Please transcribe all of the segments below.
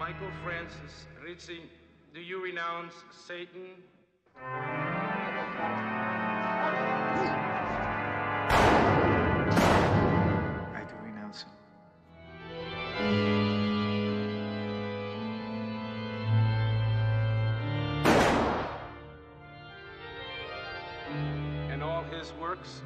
Michael Francis Rizzi, do you renounce Satan? I do renounce him. And all his works?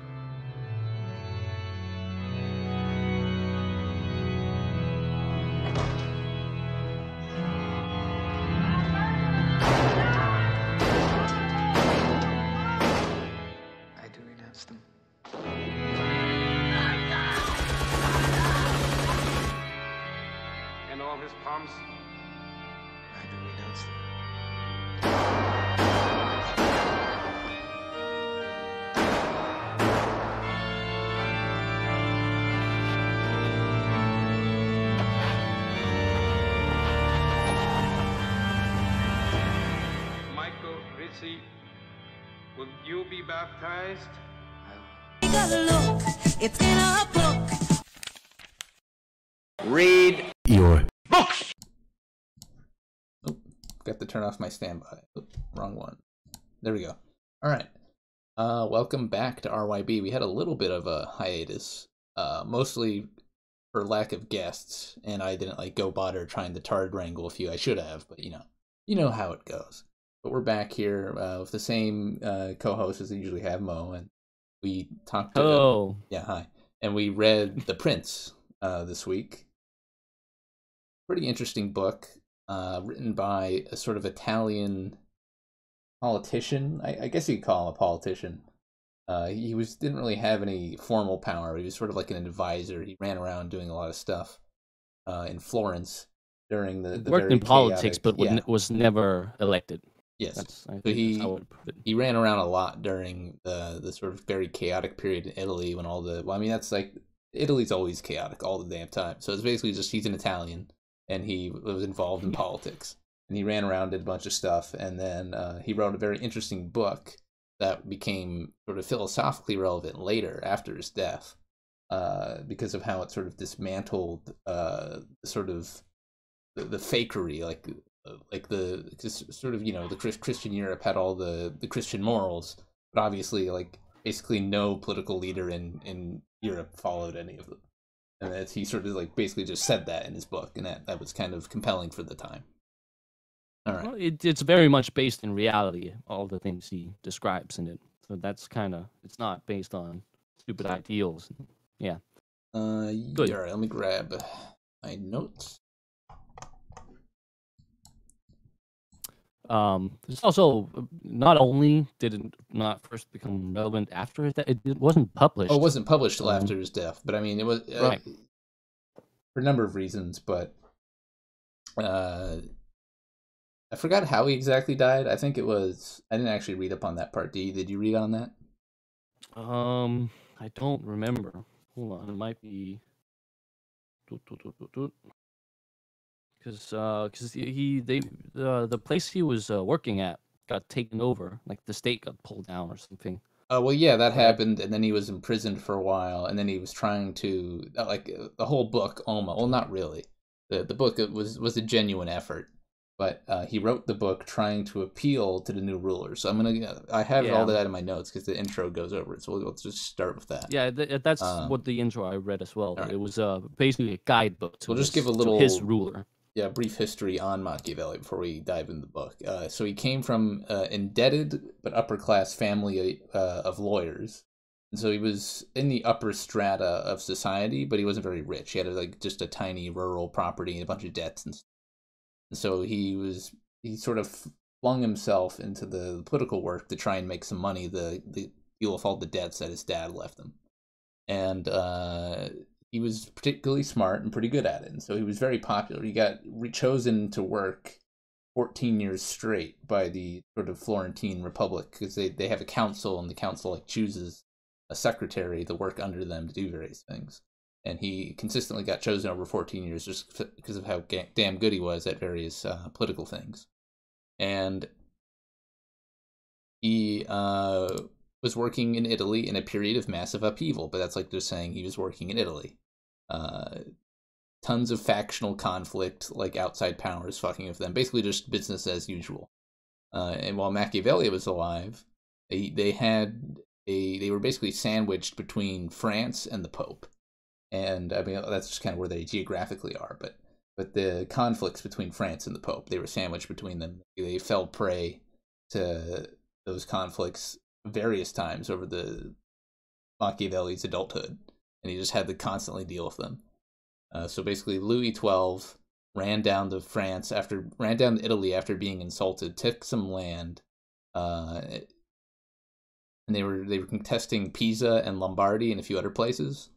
I do renounce them. And all his palms? I do renounce them. Michael Rizzi, will you be baptized? Take a look, it's in a book. Read your books. Oh, forgot to turn off my standby. Oh, wrong one. There we go. All right. Welcome back to RYB. We had a little bit of a hiatus, mostly for lack of guests, and I didn't go bother trying to tard wrangle a few. I should have, but you know how it goes. But we're back here with the same co-host as I usually have, Mo, and we talked. Hello. Yeah, hi. And we read The Prince this week. Pretty interesting book, written by a sort of Italian politician. I guess you could call him a politician. He didn't really have any formal power. He was sort of like an advisor. He ran around doing a lot of stuff in Florence during the Worked very in politics, chaotic, but was never elected. Yes. I So think that's how I would put it. he ran around a lot during the sort of very chaotic period in Italy when that's like, Italy's always chaotic all the damn time. So it's basically just he's an Italian and he was involved in politics. And he ran around, did a bunch of stuff, and then he wrote a very interesting book that became sort of philosophically relevant later after his death because of how it sort of dismantled sort of the fakery, the Christian Europe had all the Christian morals, but obviously basically no political leader in Europe followed any of them, and that he sort of basically just said that in his book, and that was kind of compelling for the time. All right. Well, it's very much based in reality, all the things he describes in it. So that's it's not based on stupid ideals. Yeah. Good. All right, let me grab my notes. There's also, not only did it not first become relevant after that, it wasn't published. Oh, it wasn't published till after his death, but I mean, it was right. For a number of reasons, but I forgot how he exactly died. I think it was, I didn't actually read up on that part. Did you read on that? I don't remember. Hold on, it might be because the place he was working at got taken over, like the state got pulled down or something. Oh, well, yeah, that happened, and then he was imprisoned for a while, and then he was trying to, the whole book, almost, well, not really. The book was a genuine effort, but he wrote the book trying to appeal to the new rulers. So I have all that in my notes because the intro goes over it, so we'll just start with that. Yeah, that's what the intro I read as well. Right. It was basically a guidebook to, just give a little his ruler. Yeah, brief history on Machiavelli before we dive into the book. So he came from indebted but upper-class family of lawyers. And so he was in the upper strata of society, but he wasn't very rich. He had just a tiny rural property and a bunch of debts. And so he sort of flung himself into the political work to try and make some money, the deal with all the debts that his dad left him. And he was particularly smart and pretty good at it, and so he was very popular. He got chosen to work 14 years straight by the sort of Florentine Republic, because they have a council, and the council chooses a secretary to work under them to do various things. And he consistently got chosen over 14 years just because of how damn good he was at various political things. And he was working in Italy in a period of massive upheaval, but that's they're saying he was working in Italy. tons of factional conflict, like outside powers fucking with them. Basically, just business as usual. And while Machiavelli was alive, they were basically sandwiched between France and the Pope. And I mean, that's just kind of where they geographically are. But the conflicts between France and the Pope, they were sandwiched between them. They fell prey to those conflicts various times over the Machiavelli's adulthood, and he just had to constantly deal with them. So basically, Louis XII ran down to Italy after being insulted, took some land, and they were contesting Pisa and Lombardy and a few other places.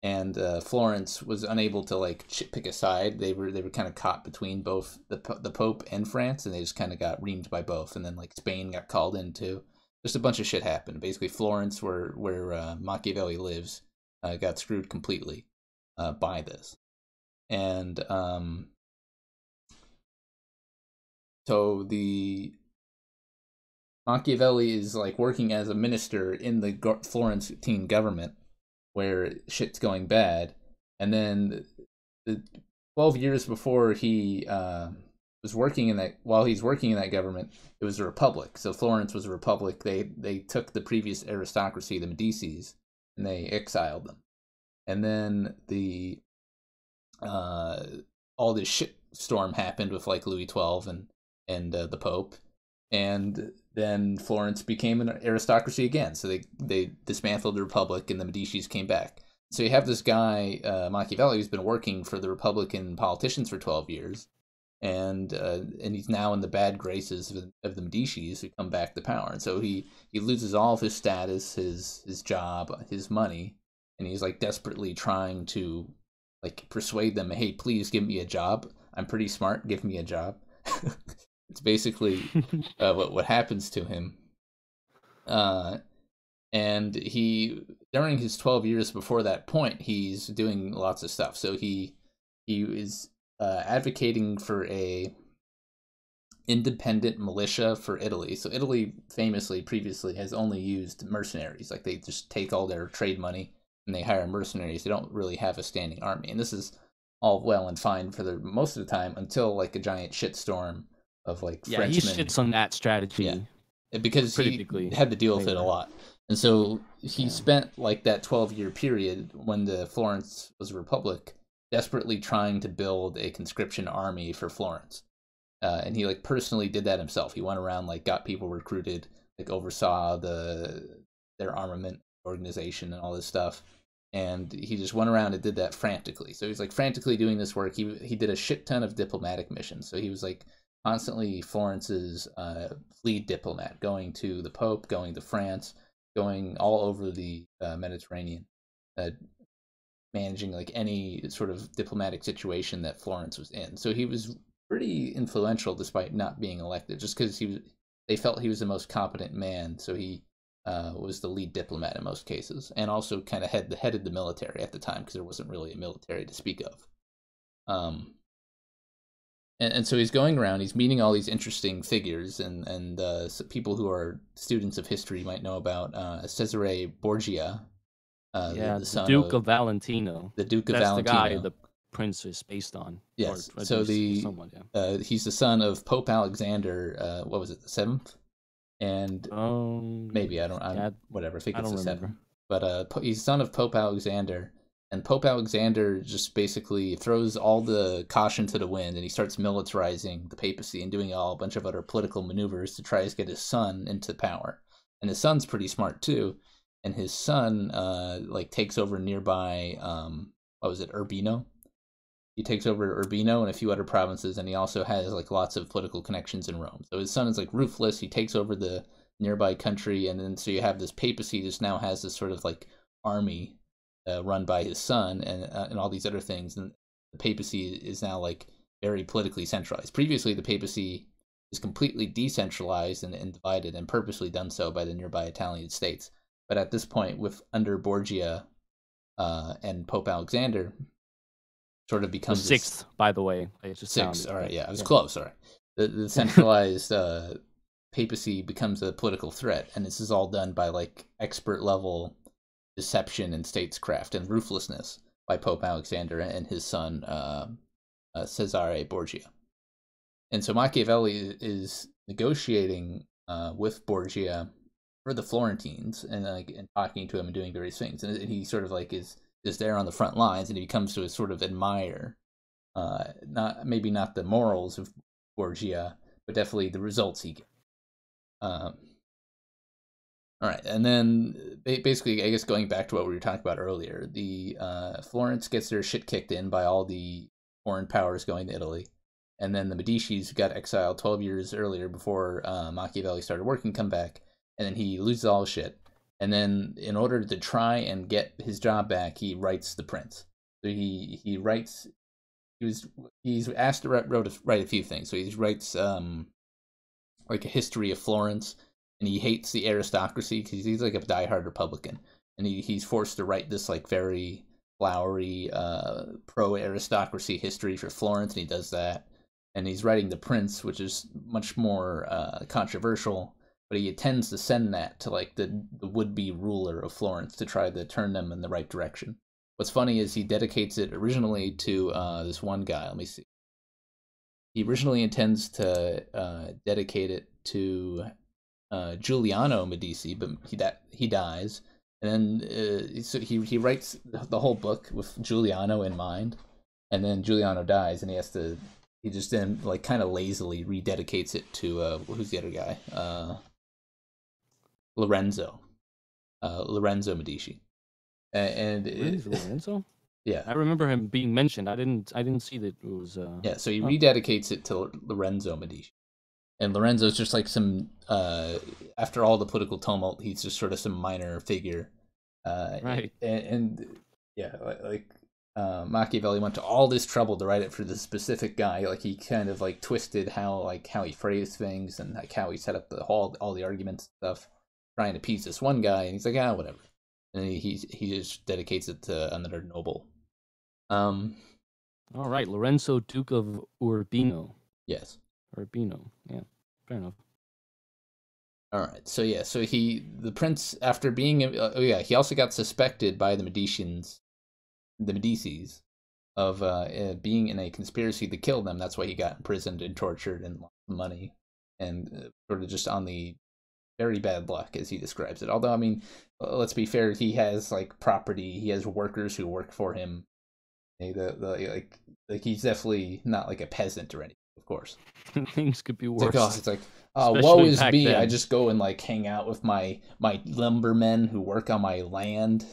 And Florence was unable to like pick a side. They were kind of caught between both the Pope and France, and they just kind of got reamed by both. And then like Spain got called in too. Just a bunch of shit happened. Basically, Florence, where Machiavelli lives, got screwed completely by this. And so the Machiavelli is like working as a minister in the Florentine government, where shit's going bad, and then 12 years before he was working in that, while he's working in that government, it was a republic. So Florence was a republic. They took the previous aristocracy, the Medicis, and they exiled them. And then all this shit storm happened with like Louis XII and the Pope, and then Florence became an aristocracy again. So they dismantled the Republic, and the Medicis came back. So you have this guy, Machiavelli, who's been working for the Republican politicians for 12 years, and he's now in the bad graces of the Medicis, who come back to power. And so he loses all of his status, his job, his money, and he's like desperately trying to like persuade them, hey, please give me a job. I'm pretty smart. Give me a job. It's basically what happens to him. And he, during his 12 years before that point, he's doing lots of stuff. So he is advocating for a independent militia for Italy. So Italy famously previously has only used mercenaries. Like they just take all their trade money and they hire mercenaries. They don't really have a standing army. And this is all well and fine for the most of the time until like a giant shitstorm of like Frenchmen. He shits on that strategy. Yeah, because he had to deal with it a lot. And so he spent like that 12-year period when the Florence was a republic desperately trying to build a conscription army for Florence. And he like personally did that himself. He went around, like got people recruited, like oversaw their armament organization and all this stuff. And he just went around and did that frantically. So he's like frantically doing this work. He did a shit ton of diplomatic missions. So he was like constantly Florence's lead diplomat, going to the Pope, going to France, going all over the Mediterranean, managing like any sort of diplomatic situation that Florence was in. So he was pretty influential despite not being elected, just because they felt he was the most competent man. So he was the lead diplomat in most cases, and also kind of headed the military at the time, because there wasn't really a military to speak of. And so he's going around, he's meeting all these interesting figures, and people who are students of history might know about Cesare Borgia. The Duke of Valentino. The Duke of That's Valentino. The guy the prince is based on. Yes. Or so he's the son of Pope Alexander. What was it, the 7th? And maybe whatever. I think it's the 7th. But he's son of Pope Alexander. And Pope Alexander just basically throws all the caution to the wind, and he starts militarizing the papacy and doing a bunch of other political maneuvers to try to get his son into power. And his son's pretty smart too. And his son like takes over nearby Urbino. He takes over Urbino and a few other provinces, and he also has like lots of political connections in Rome. So his son is like ruthless. He takes over the nearby country, and then so you have this papacy that now has this sort of like army run by his son, and all these other things. And the papacy is now like very politically centralized. Previously, the papacy is completely decentralized and divided, and purposely done so by the nearby Italian states. But at this point, under Borgia and Pope Alexander, sort of becomes the 6th, by the way. Sixth, all right, yeah, I was close. All right, the centralized papacy becomes a political threat, and this is all done by like expert level deception and statescraft and ruthlessness. by Pope Alexander and his son Cesare Borgia. And so Machiavelli is negotiating with Borgia for the Florentines, and talking to him and doing various things. And he sort of like is there on the front lines, and he becomes to sort of admire, maybe not the morals of Borgia, but definitely the results he gets. All right, and then basically, I guess going back to what we were talking about earlier, the Florence gets their shit kicked in by all the foreign powers going to Italy, and then the Medicis, who got exiled 12 years earlier before Machiavelli started working, come back, and then he loses all his shit. And then, in order to try and get his job back, he writes The Prince. So he writes. He's asked to write a few things. So he writes like a history of Florence. And he hates the aristocracy because he's like a diehard Republican, and he's forced to write this like very flowery pro-aristocracy history for Florence, and he does that. And he's writing The Prince, which is much more controversial, but he intends to send that to like the would-be ruler of Florence to try to turn them in the right direction. What's funny is he dedicates it originally to this one guy. Let me see. He originally intends to dedicate it to Giuliano Medici, but he dies, and then so he writes the whole book with Giuliano in mind, and then Giuliano dies, and he just then like kind of lazily rededicates it to who's the other guy, Lorenzo Medici, and Lorenzo. Yeah, I remember him being mentioned. I didn't see that it was. Yeah, so he rededicates it to Lorenzo Medici. And Lorenzo's just like some, after all the political tumult, he's just sort of some minor figure. Right. And yeah, like Machiavelli went to all this trouble to write it for this specific guy. Like he kind of like twisted how he phrased things, and like how he set up all the arguments and stuff, trying to appease this one guy. And he's like, whatever. And he just dedicates it to another noble. All right, Lorenzo, Duke of Urbino. Yes. Urbino, yeah, fair enough. All right, so the prince, after being, he also got suspected by the Medicis, of being in a conspiracy to kill them. That's why he got imprisoned and tortured and lost money, and sort of just on the very bad luck, as he describes it. Although, I mean, let's be fair, he has like property, he has workers who work for him. Like he's definitely not like a peasant or anything. Of course, things could be worse. It's like, woe is me. Then. I just go and like hang out with my lumbermen who work on my land.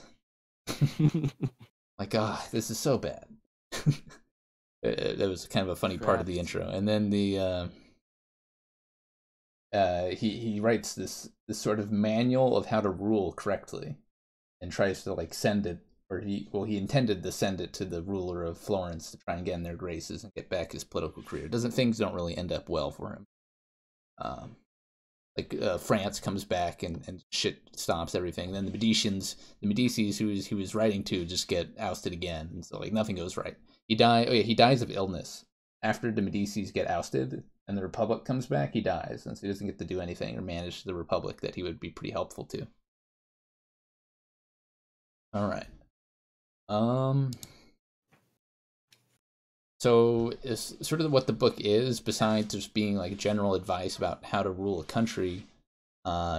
Like, this is so bad. That was kind of a funny part of the intro, and then the he writes this sort of manual of how to rule correctly, and tries to like send it. He intended to send it to the ruler of Florence to try and get in their graces and get back his political career. Things don't really end up well for him. France comes back and shit stops everything. And then the Medicis who he was writing to just get ousted again, and so like nothing goes right. He dies of illness after the Medicis get ousted, and the Republic comes back. He dies, and so he doesn't get to do anything or manage the Republic that he would be pretty helpful to. All right. So it's sort of what the book is, besides just being like general advice about how to rule a country.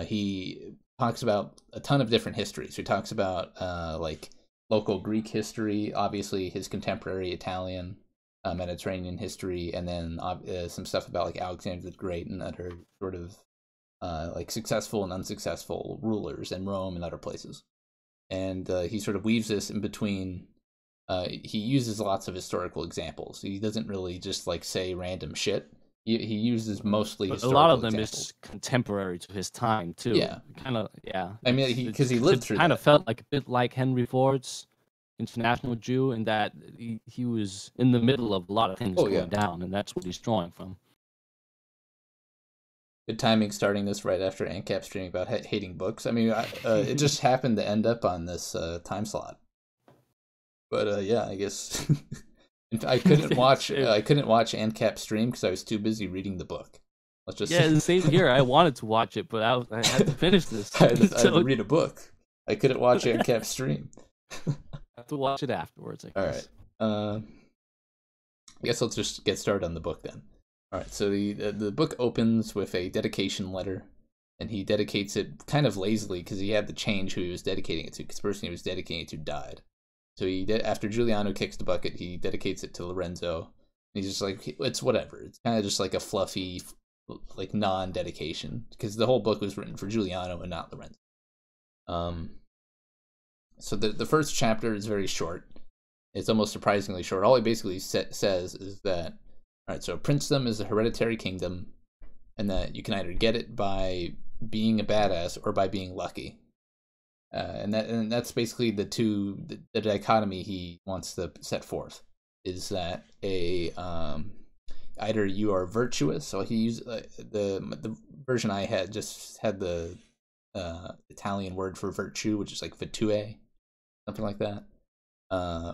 He talks about a ton of different histories. He talks about like local Greek history, obviously his contemporary Italian, Mediterranean history, and then some stuff about like Alexander the Great and other sort of like successful and unsuccessful rulers in Rome and other places. And he sort of weaves this in between. He uses lots of historical examples. He doesn't really just like say random shit. He uses mostly historical. A lot of them is contemporary to his time too. Yeah, kind of. Yeah, I mean, because he lived through. Kind of felt like a bit like Henry Ford's International Jew, in that he was in the middle of a lot of things going down, and that's what he's drawing from. Good timing starting this right after ANCAP streaming about hating books. I mean, it just happened to end up on this time slot. But yeah, I guess I couldn't watch ANCAP stream because I was too busy reading the book. The same here. I wanted to watch it, but I had to finish this. I had to read a book. I couldn't watch ANCAP stream. have to watch it afterwards, I guess. All right. I guess I'll just get started on the book then. All right. So the book opens with a dedication letter, and he dedicates it kind of lazily because he had to change who he was dedicating it to because the person he was dedicating it to died. So after Giuliano kicks the bucket, he dedicates it to Lorenzo. And he's just like, it's whatever. It's kind of just like a fluffy, like non-dedication because the whole book was written for Giuliano and not Lorenzo. So the first chapter is very short. It's almost surprisingly short. All he basically says is that, all right, so princedom is a hereditary kingdom, and that you can either get it by being a badass or by being lucky. And that's basically the dichotomy he wants to set forth, is that either you are virtuous. So he used the version I had just had the Italian word for virtue, which is like virtue, something like that.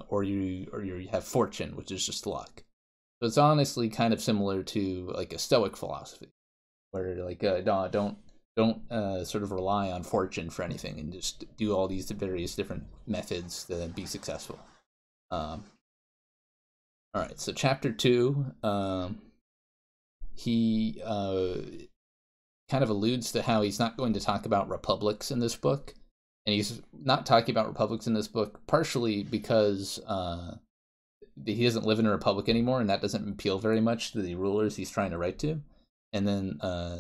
Or you have fortune, which is just luck. So it's honestly kind of similar to like a Stoic philosophy, where like don't sort of rely on fortune for anything and just do all these various different methods to be successful. All right, so chapter 2, he kind of alludes to how he's not going to talk about republics in this book. And he's not talking about republics in this book partially because he doesn't live in a republic anymore, and that doesn't appeal very much to the rulers he's trying to write to. And then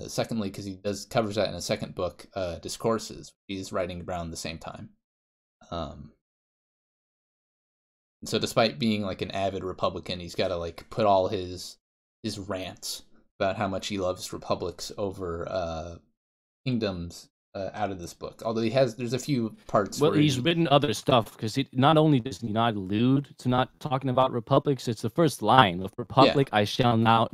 secondly, because he covers that in a second book, Discourses, he's writing around the same time. So despite being like an avid Republican, he's got to like put all his rants about how much he loves republics over kingdoms out of this book. Although there's a few parts. Well, where he's written other stuff because not only does he not allude to not talking about republics, it's the first line of republic. Yeah. I shall not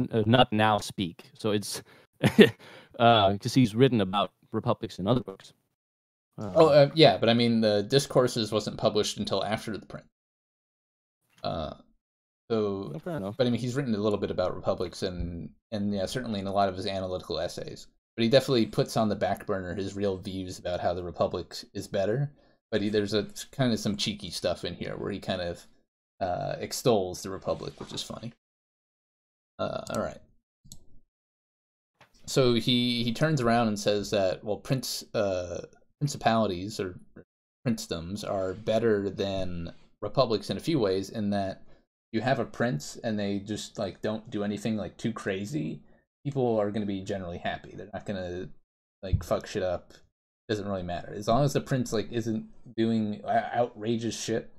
now speak. So it's because he's written about republics in other books. Yeah, but I mean the Discourses wasn't published until after the print. So, fair enough. But I mean he's written a little bit about republics and yeah, certainly in a lot of his analytical essays. But he definitely puts on the back burner his real views about how the republic is better. But there's a kind of some cheeky stuff in here where he kind of extols the republic, which is funny. All right. So he turns around and says that, well, principalities or princedoms are better than republics in a few ways, in that you have a prince and they just like don't do anything like too crazy. People are going to be generally happy. They're not going to like fuck shit up. Doesn't really matter. As long as the prince like isn't doing outrageous shit,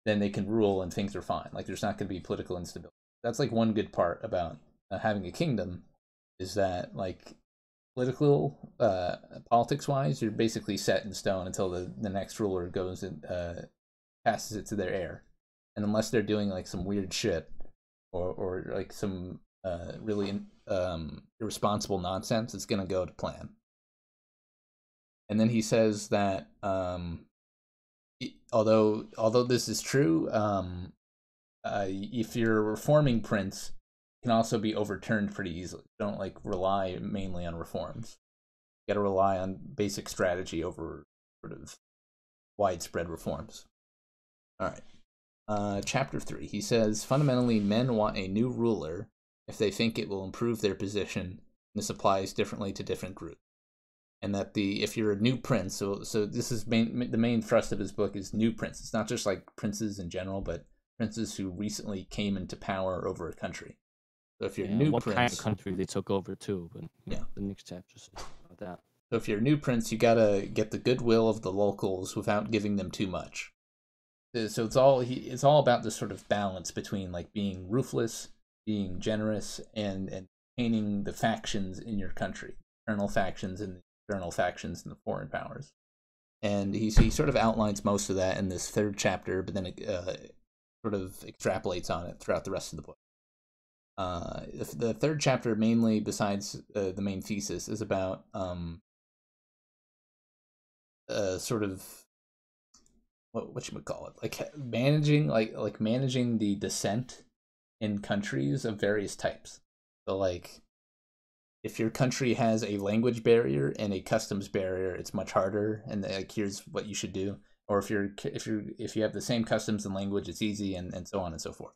then they can rule and things are fine. Like there's not going to be political instability. That's like one good part about having a kingdom, is that like politics wise, you're basically set in stone until the next ruler goes and passes it to their heir. And unless they're doing like some weird shit or like some really irresponsible nonsense, it's gonna go to plan. And then he says that although this is true, if you're a reforming prince, it can also be overturned pretty easily. Don't like rely mainly on reforms. You got to rely on basic strategy over sort of widespread reforms. All right. Chapter 3. He says fundamentally men want a new ruler if they think it will improve their position. This applies differently to different groups. And that if you're a new prince, so this is the main thrust of his book is new prince. It's not just like princes in general, but princes who recently came into power over a country. So if you're a new what prince, kind of country they took over too, but the next chapter is about that. So if you're a new prince, you gotta get the goodwill of the locals without giving them too much. So it's all about this sort of balance between like being ruthless, being generous, and maintaining the factions in your country, internal factions and external factions in the foreign powers. And he sort of outlines most of that in this third chapter, but then it sort of extrapolates on it throughout the rest of the book. The third chapter mainly, besides the main thesis, is about sort of what you would call it, like managing managing the dissent in countries of various types. So like if your country has a language barrier and a customs barrier, it's much harder, and like here's what you should do. or if you have the same customs and language, it's easy, and so on and so forth.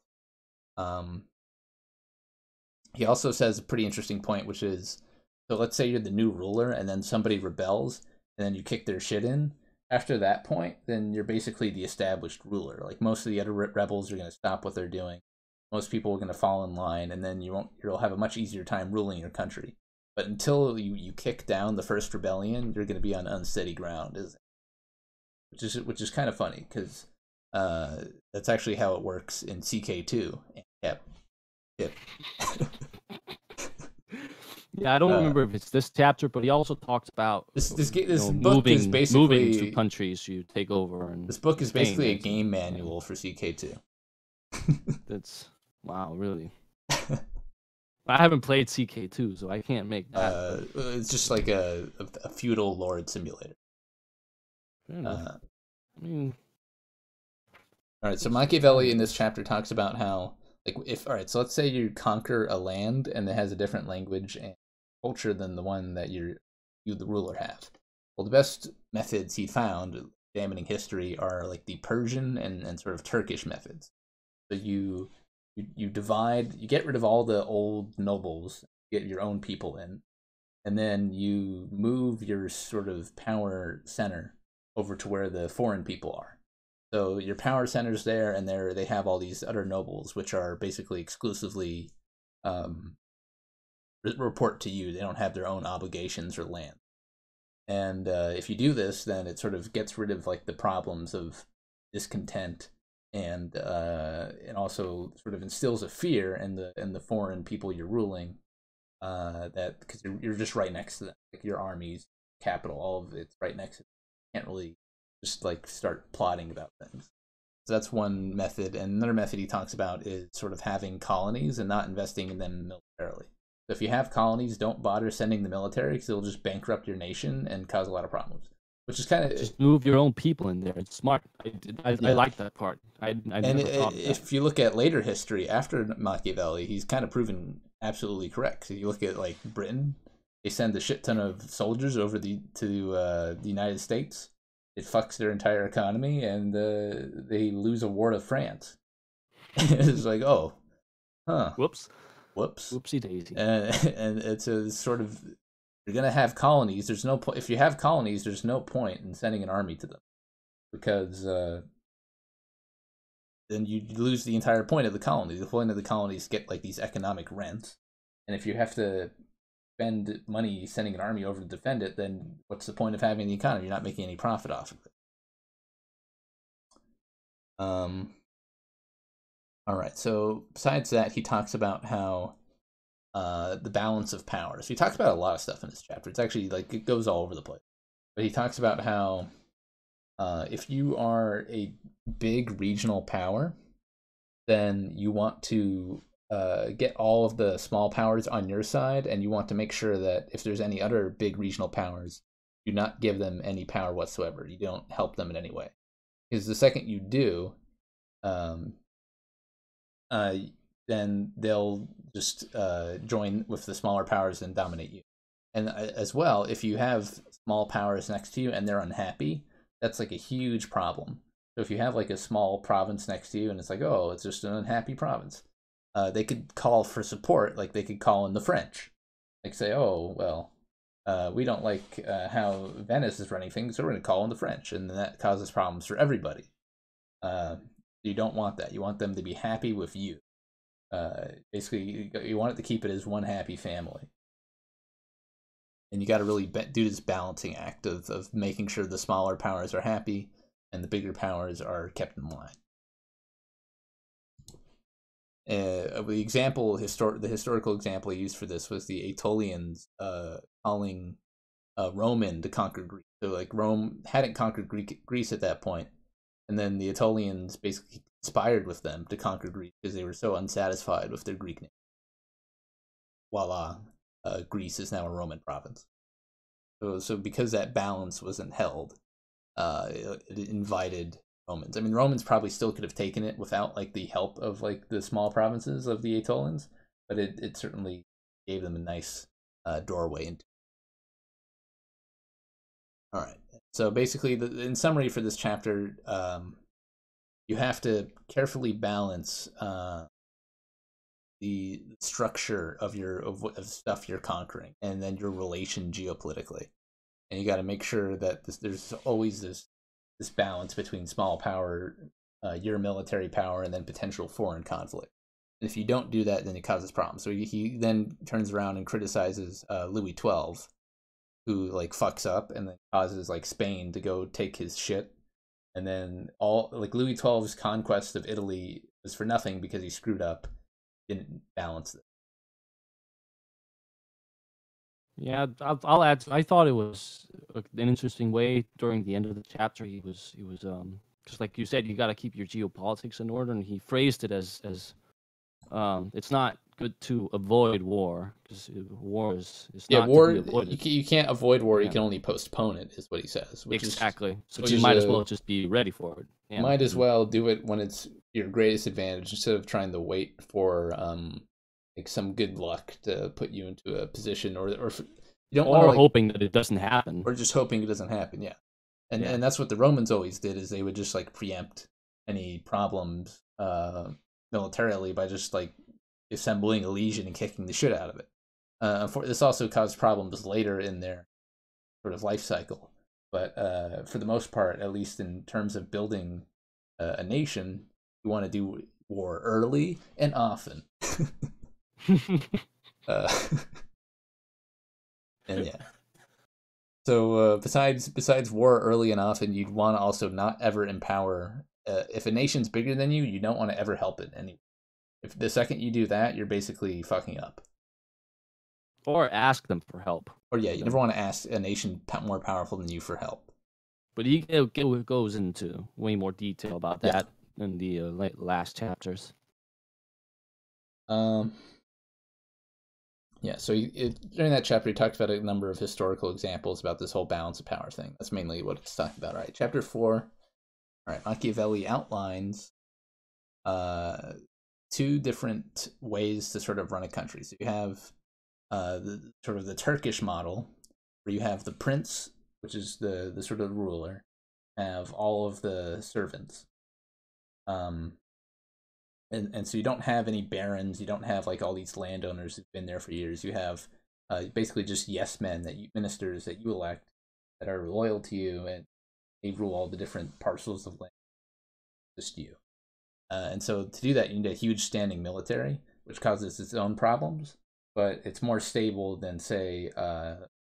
He also says a pretty interesting point, which is, so let's say you're the new ruler, and then somebody rebels, and then you kick their shit in. After that point, then you're basically the established ruler. Like, most of the other rebels are going to stop what they're doing. Most people are going to fall in line, and then you'll have a much easier time ruling your country. But until you kick down the first rebellion, you're going to be on unsteady ground, which is kind of funny, because that's actually how it works in CK2. Yep. Yeah, I don't remember if it's this chapter, but he also talks about this book is basically moving to countries you take over. And this book is basically a game manual for CK2. That's wow, really. I haven't played CK2, so I can't make that. It's just like a feudal lord simulator. Fair enough. I mean, all right. So Machiavelli in this chapter talks about how, like, so let's say you conquer a land and it has a different language and culture than the one that you the ruler have. Well, the best methods he found examining history are like the Persian and sort of Turkish methods. So you get rid of all the old nobles, get your own people in, and then you move your sort of power center over to where the foreign people are. So your power center's there, and they have all these other nobles, which are basically exclusively report to you. They don't have their own obligations or land. And if you do this, then it sort of gets rid of like the problems of discontent, and also sort of instills a fear in the foreign people you're ruling, that because you're just right next to them, like your armies, capital, all of it's right next to them. You can't really just like start plotting about things. So that's one method. And another method he talks about is sort of having colonies and not investing in them militarily. So if you have colonies, don't bother sending the military, because it'll just bankrupt your nation and cause a lot of problems. Which is kind of just move your own people in there. It's smart. I like that part. If you look at later history after Machiavelli, he's kind of proven absolutely correct. So you look at like Britain, they send a shit ton of soldiers over to the United States. It fucks their entire economy, and they lose a war to France. It's like, oh, huh, whoops, whoopsie daisy. And it's a sort of, you're gonna have colonies. There's no point if you have colonies. There's no point in sending an army to them, because then you lose the entire point of the colony. The point of the colonies is get like these economic rents, and if you have to spend money sending an army over to defend it, then what's the point of having the economy? You're not making any profit off of it. All right. So besides that, he talks about how the balance of power. So he talks about a lot of stuff in this chapter. It's actually like it goes all over the place. But he talks about how if you are a big regional power, then you want to get all of the small powers on your side, and you want to make sure that if there's any other big regional powers, do not give them any power whatsoever. You don't help them in any way, because the second you do, then they'll just join with the smaller powers and dominate you. And as well, if you have small powers next to you and they're unhappy, that's like a huge problem. So if you have like a small province next to you and it's like, oh, it's just an unhappy province, they could call for support. Like they could call in the French, like say, oh, well, we don't like how Venice is running things, so we're going to call in the French, and that causes problems for everybody. You don't want that. You want them to be happy with you. Basically, you want it to keep it as one happy family. And you got to really do this balancing act of making sure the smaller powers are happy and the bigger powers are kept in line. The historical example he used for this was the Aetolians calling Roman to conquer Greece. So like Rome hadn't conquered Greece at that point, and then the Aetolians basically conspired with them to conquer Greece because they were so unsatisfied with their Greek name. Voila, Greece is now a Roman province. So because that balance wasn't held, it invited Romans. I mean, Romans probably still could have taken it without like the help of like the small provinces of the Aetolians, but it certainly gave them a nice doorway into. All right, So basically, in summary for this chapter, you have to carefully balance the structure of of stuff you're conquering, and then your relation geopolitically, and you got to make sure that there's always this balance between small power, your military power, and then potential foreign conflict. And if you don't do that, then it causes problems. So he then turns around and criticizes Louis XII, who like fucks up and then causes like Spain to go take his shit, and then Louis XII's conquest of Italy was for nothing because he screwed up, didn't balance it. Yeah, I'll add. I thought it was an interesting way during the end of the chapter. He was because like you said, you got to keep your geopolitics in order, and he phrased it as it's not good to avoid war, because war is not war. To be avoided. You can't avoid war. You can only postpone it, is what he says. Exactly. So you might as well just be ready for it. Yeah. Might as well do it when it's your greatest advantage, instead of trying to wait for like some good luck to put you into a position, or you don't or hoping that it doesn't happen, or just hoping it doesn't happen. Yeah, and that's what the Romans always did, is they would just like preempt any problems militarily by just like assembling a legion and kicking the shit out of it. This also caused problems later in their sort of life cycle, but for the most part, at least in terms of building a nation, you want to do war early and often. And yeah. So besides war early and often, you'd want to also not ever empower. If a nation's bigger than you, you don't want to ever help it anyway. If the second you do that, you're basically fucking up. Or ask them for help. Or yeah, you never want to ask a nation more powerful than you for help. But it goes into way more detail about that in the last chapters. Yeah, so during that chapter, he talked about a number of historical examples about this whole balance of power thing. That's mainly what it's talking about. All right, chapter 4. All right, Machiavelli outlines two different ways to sort of run a country. So you have the Turkish model, where you have the prince, which is the sort of ruler, have all of the servants. And so you don't have any barons, you don't have like all these landowners who've been there for years. You have basically just yes men, ministers that you elect, that are loyal to you, and they rule all the different parcels of land, just you. And so to do that, you need a huge standing military, which causes its own problems, but it's more stable than, say,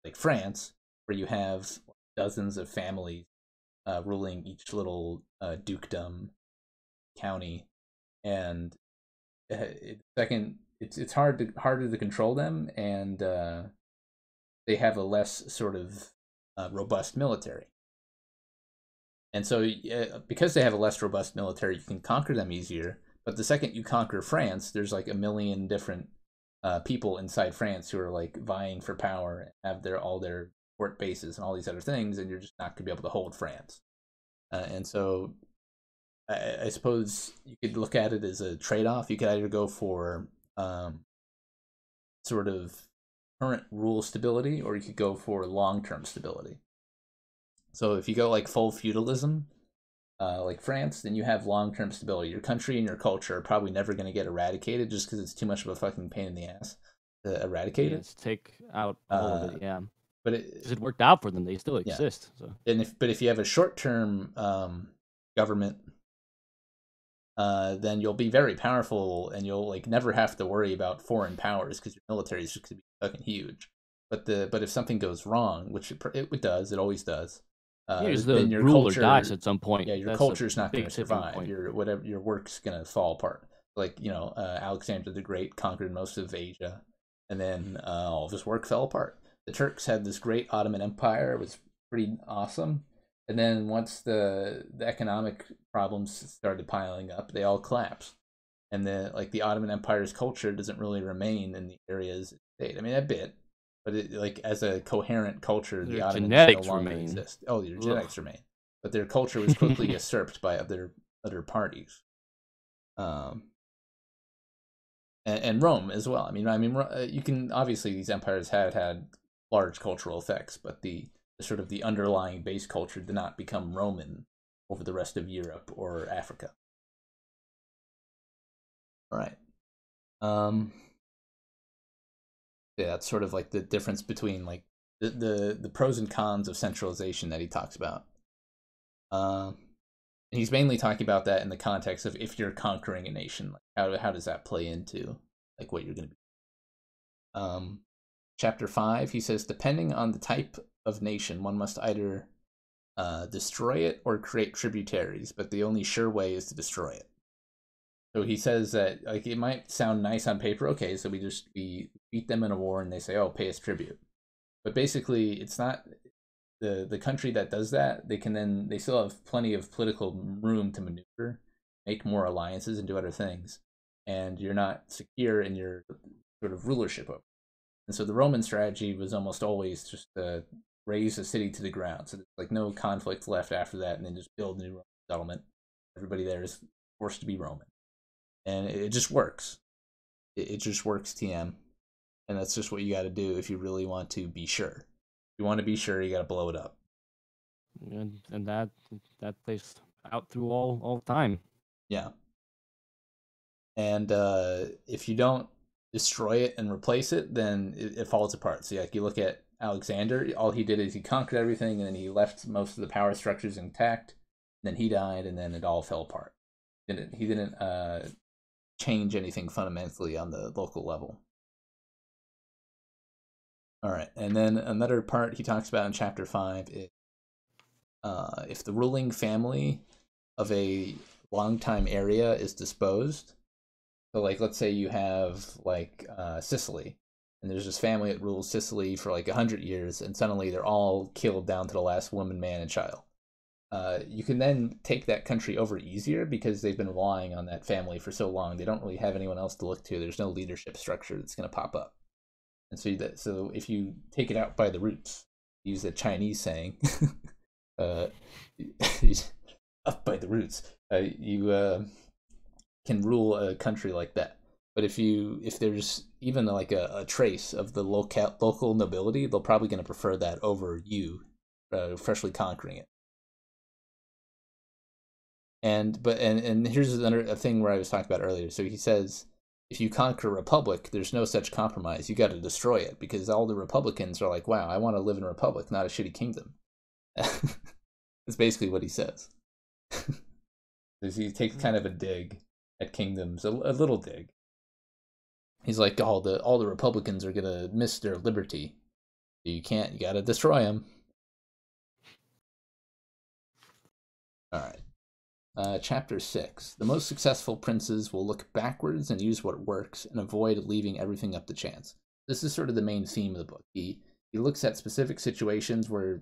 like France, where you have dozens of families ruling each little dukedom, county. And it's harder to control them, and they have a less sort of robust military. And so because they have a less robust military, you can conquer them easier. But the second you conquer France, there's like a million different people inside France who are like vying for power and have all their port bases and all these other things, and you're just not going to be able to hold France. And so I suppose you could look at it as a trade-off. You could either go for sort of current rule stability, or you could go for long-term stability. So if you go like full feudalism, like France, then you have long-term stability. Your country and your culture are probably never going to get eradicated, just because it's too much of a fucking pain in the ass to eradicate it. Take out all of it, yeah. But it worked out for them; they still exist. Yeah. So. But if you have a short-term government, then you'll be very powerful, and you'll like never have to worry about foreign powers, because your military is just going to be fucking huge. But if something goes wrong, which it does, it always does. Then your ruler dies at some point. Yeah, your culture's not going to survive. Your work's going to fall apart. Like Alexander the Great conquered most of Asia, and then all of his work fell apart. The Turks had this great Ottoman Empire. It was pretty awesome. And then once the economic problems started piling up, they all collapsed. And the Ottoman Empire's culture doesn't really remain in the areas it stayed. I mean, a bit, but as a coherent culture, the Ottomans no longer exist. Oh, their genetics remain, but their culture was quickly usurped by other parties. And Rome as well. I mean, you can obviously, these empires had large cultural effects, but the sort of the underlying base culture did not become Roman over the rest of Europe or Africa. All right. Yeah, that's sort of like the difference between like the pros and cons of centralization that he talks about. And he's mainly talking about that in the context of if you're conquering a nation, like how does that play into like what you're going to be. Chapter 5, he says, depending on the type of nation, one must either destroy it or create tributaries, but the only sure way is to destroy it. So he says that like it might sound nice on paper, okay, so we beat them in a war and they say, oh, pay us tribute. But basically it's not the country that does that, they still have plenty of political room to maneuver, make more alliances and do other things. And you're not secure in your sort of rulership over. And so the Roman strategy was almost always just to raise a city to the ground. So there's like no conflict left after that, and then just build a new Roman settlement. Everybody there is forced to be Roman. And it just works. It just works, TM. And that's just what you got to do if you really want to be sure. If you want to be sure, you got to blow it up. And that plays out through all time. Yeah. And if you don't destroy it and replace it, then it falls apart. So like you look at Alexander, all he did is he conquered everything, and then he left most of the power structures intact. Then he died, and then it all fell apart. He didn't change anything fundamentally on the local level. All right, and then another part he talks about in chapter 5 is if the ruling family of a long-time area is disposed. So like let's say you have like Sicily, and there's this family that rules Sicily for like 100 years, and suddenly they're all killed down to the last woman, man, and child. You can then take that country over easier because they've been relying on that family for so long. They don't really have anyone else to look to. There's no leadership structure that's going to pop up. And so if you take it out by the roots, use the Chinese saying, up by the roots, you can rule a country like that. But if there's even like a trace of the local nobility, they're probably going to prefer that over you freshly conquering it. And here's another thing where I was talking about earlier. So he says, if you conquer a republic, there's no such compromise. You got to destroy it, because all the Republicans are like, wow, I want to live in a republic, not a shitty kingdom. That's basically what he says. He takes kind of a dig at kingdoms, a little dig. He's like, all the Republicans are gonna miss their liberty. You gotta destroy them. All right. Chapter 6. The most successful princes will look backwards and use what works and avoid leaving everything up to chance. This is sort of the main theme of the book. He looks at specific situations where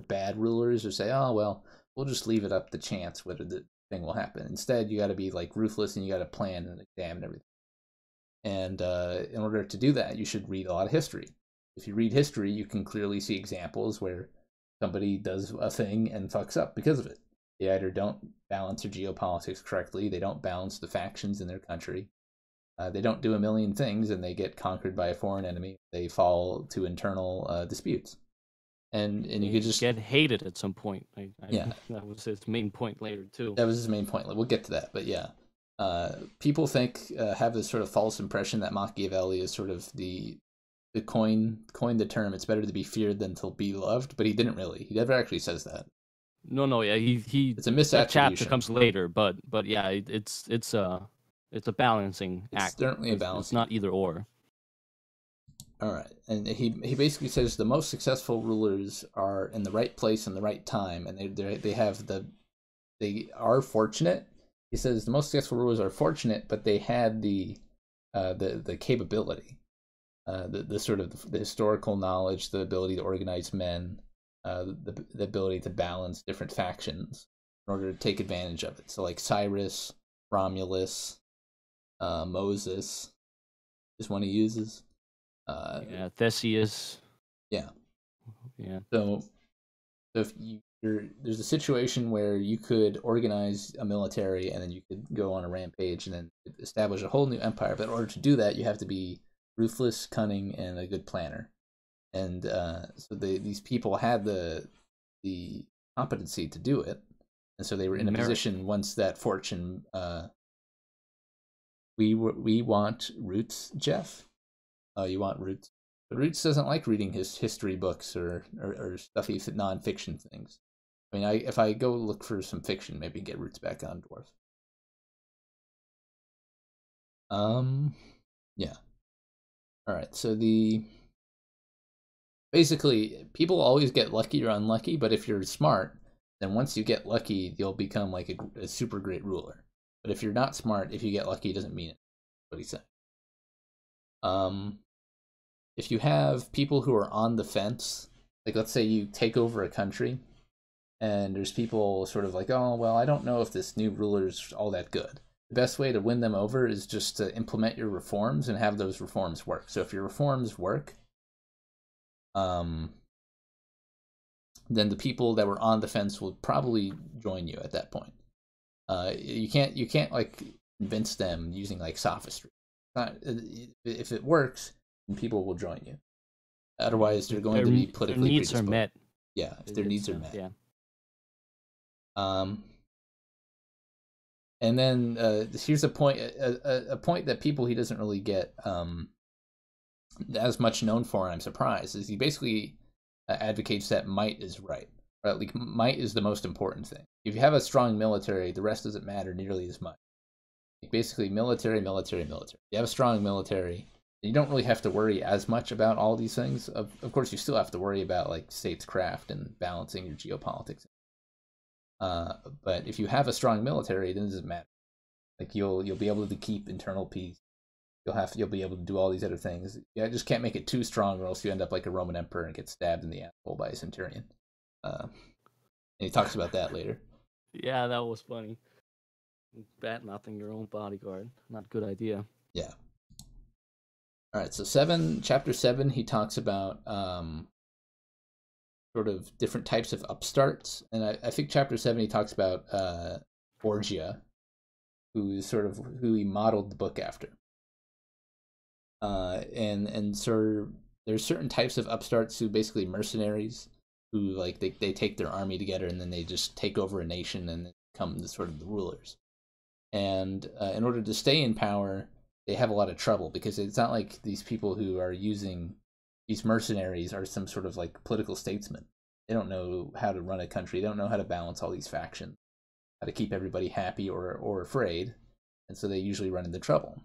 bad rulers will say, oh, well, we'll just leave it up to chance whether the thing will happen. Instead, you got to be like ruthless, and you got to plan and examine everything. And in order to do that, you should read a lot of history. If you read history, you can clearly see examples where somebody does a thing and fucks up because of it. They either don't balance their geopolitics correctly, they don't balance the factions in their country, they don't do a million things, and they get conquered by a foreign enemy. They fall to internal disputes. And you could just get hated at some point. Yeah. That was his main point later, too. That was his main point. We'll get to that, but yeah. People have this sort of false impression that Machiavelli is sort of the coined the term, it's better to be feared than to be loved, but he didn't really. He never actually says that. No, yeah, he. It's a misattribution. That chapter comes later, but yeah, it's a balancing act. It's certainly a balancing. It's not either or. All right, and he basically says the most successful rulers are in the right place and the right time, and they are fortunate. He says the most successful rulers are fortunate, but they had the capability, the sort of the historical knowledge, the ability to organize men. The ability to balance different factions in order to take advantage of it. So like Cyrus, Romulus, Moses is one he uses. Theseus. Yeah. So if there's a situation where you could organize a military, and then you could go on a rampage and then establish a whole new empire. But in order to do that, you have to be ruthless, cunning, and a good planner. and so these people had the competency to do it, and so they were in a position once that fortune. We want Roots, Jeff. Oh, you want Roots? But Roots doesn't like reading his history books or stuffy non-fiction things. I mean, if I go look for some fiction, maybe get Roots back on Dwarf. Yeah. All right. So basically people always get lucky or unlucky, but if you're smart, then once you get lucky, you'll become like a super great ruler. But if you're not smart, if you get lucky, it doesn't mean it. What he said. If you have people who are on the fence, like let's say you take over a country, and there's people sort of like, oh, well, I don't know if this new ruler is all that good. The best way to win them over is just to implement your reforms and have those reforms work. So if your reforms work, then the people that were on the fence will probably join you at that point. You can't like convince them using like sophistry. If it works, then people will join you. Otherwise, they're going to be politically their needs predisposed. are met. Yeah, if their needs are met. Yeah. And then here's a point that people he doesn't really get as much known for, and I'm surprised, is he basically advocates that might is right. Right? Like might is the most important thing. If you have a strong military, the rest doesn't matter nearly as much. Like basically, military. If you have a strong military, you don't really have to worry as much about all these things. Of course, you still have to worry about like statescraft and balancing your geopolitics. But if you have a strong military, then it doesn't matter. Like you'll be able to keep internal peace. You'll be able to do all these other things. Yeah, just can't make it too strong, or else you end up like a Roman emperor and get stabbed in the asshole by a centurion. And he talks about that later. Yeah, that was funny. Bad mouthing your own bodyguard. Not a good idea. Yeah. All right, so chapter 7, he talks about sort of different types of upstarts, and I think chapter 7 he talks about Borgia, who he modeled the book after. And so there's certain types of upstarts who basically mercenaries who like they take their army together and then they just take over a nation and become the rulers. And in order to stay in power, they have a lot of trouble because it's not like these people who are using these mercenaries are some sort of like political statesmen. They don't know how to run a country. They don't know how to balance all these factions, how to keep everybody happy or afraid, and so they usually run into trouble.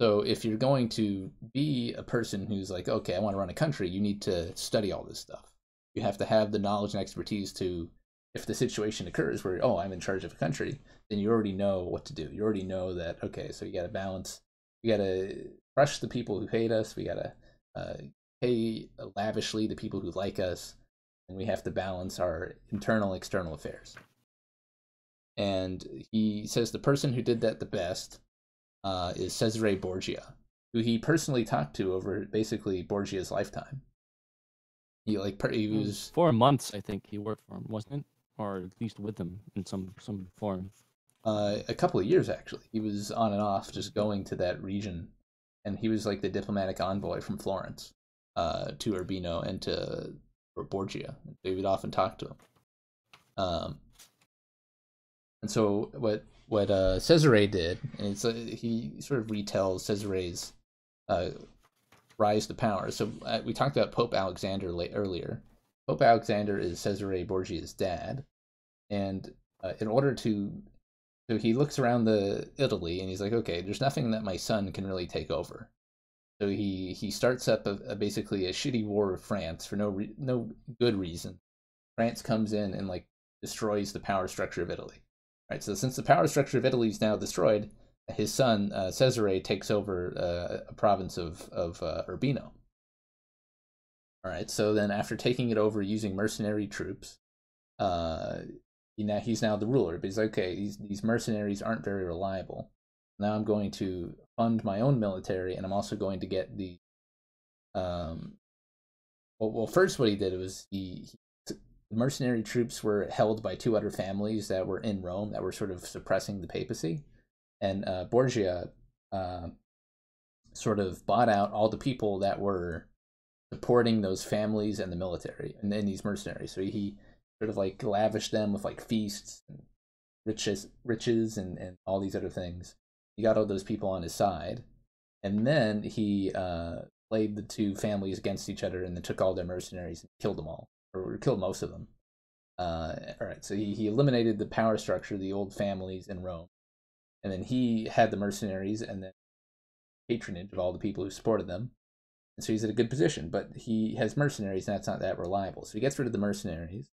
So if you're going to be a person who's like, okay, I want to run a country, you need to study all this stuff. You have to have the knowledge and expertise to, if the situation occurs where, oh, I'm in charge of a country, then you already know what to do. You already know that, okay, so you got to balance, you got to crush the people who hate us, we got to pay lavishly the people who like us, and we have to balance our internal, external affairs. And he says the person who did that the best is Cesare Borgia, who he personally talked to over basically Borgia's lifetime. He was 4 months, I think he worked for him, wasn't it? Or at least with him in some form. A couple of years actually. He was on and off just going to that region, and he was like the diplomatic envoy from Florence to Urbino and to Borgia. They would often talk to him. And so what Cesare did, and he sort of retells Cesare's rise to power. So we talked about Pope Alexander earlier. Pope Alexander is Cesare Borgia's dad, and in order to, so he looks around Italy and he's like, okay, there's nothing that my son can really take over. So he starts up basically a shitty war with France for no good reason. France comes in and like destroys the power structure of Italy. Right, so since the power structure of Italy is now destroyed, his son Cesare takes over a province of Urbino. All right, so then after taking it over using mercenary troops, he's now the ruler. But he's like, okay, these mercenaries aren't very reliable. Now I'm going to fund my own military, and I'm also going to get the. Well, first what he did was the mercenary troops were held by 2 other families that were in Rome that were sort of suppressing the papacy, and Borgia sort of bought out all the people that were supporting those families and the military and then these mercenaries. So he sort of like lavished them with like feasts and riches and all these other things. He got all those people on his side, and then he played the two families against each other and then took all their mercenaries and killed them all, or killed most of them. All right, so he eliminated the power structure, the old families in Rome, and then he had the mercenaries and then patronage of all the people who supported them. And so he's in a good position, but he has mercenaries, and that's not that reliable. So he gets rid of the mercenaries,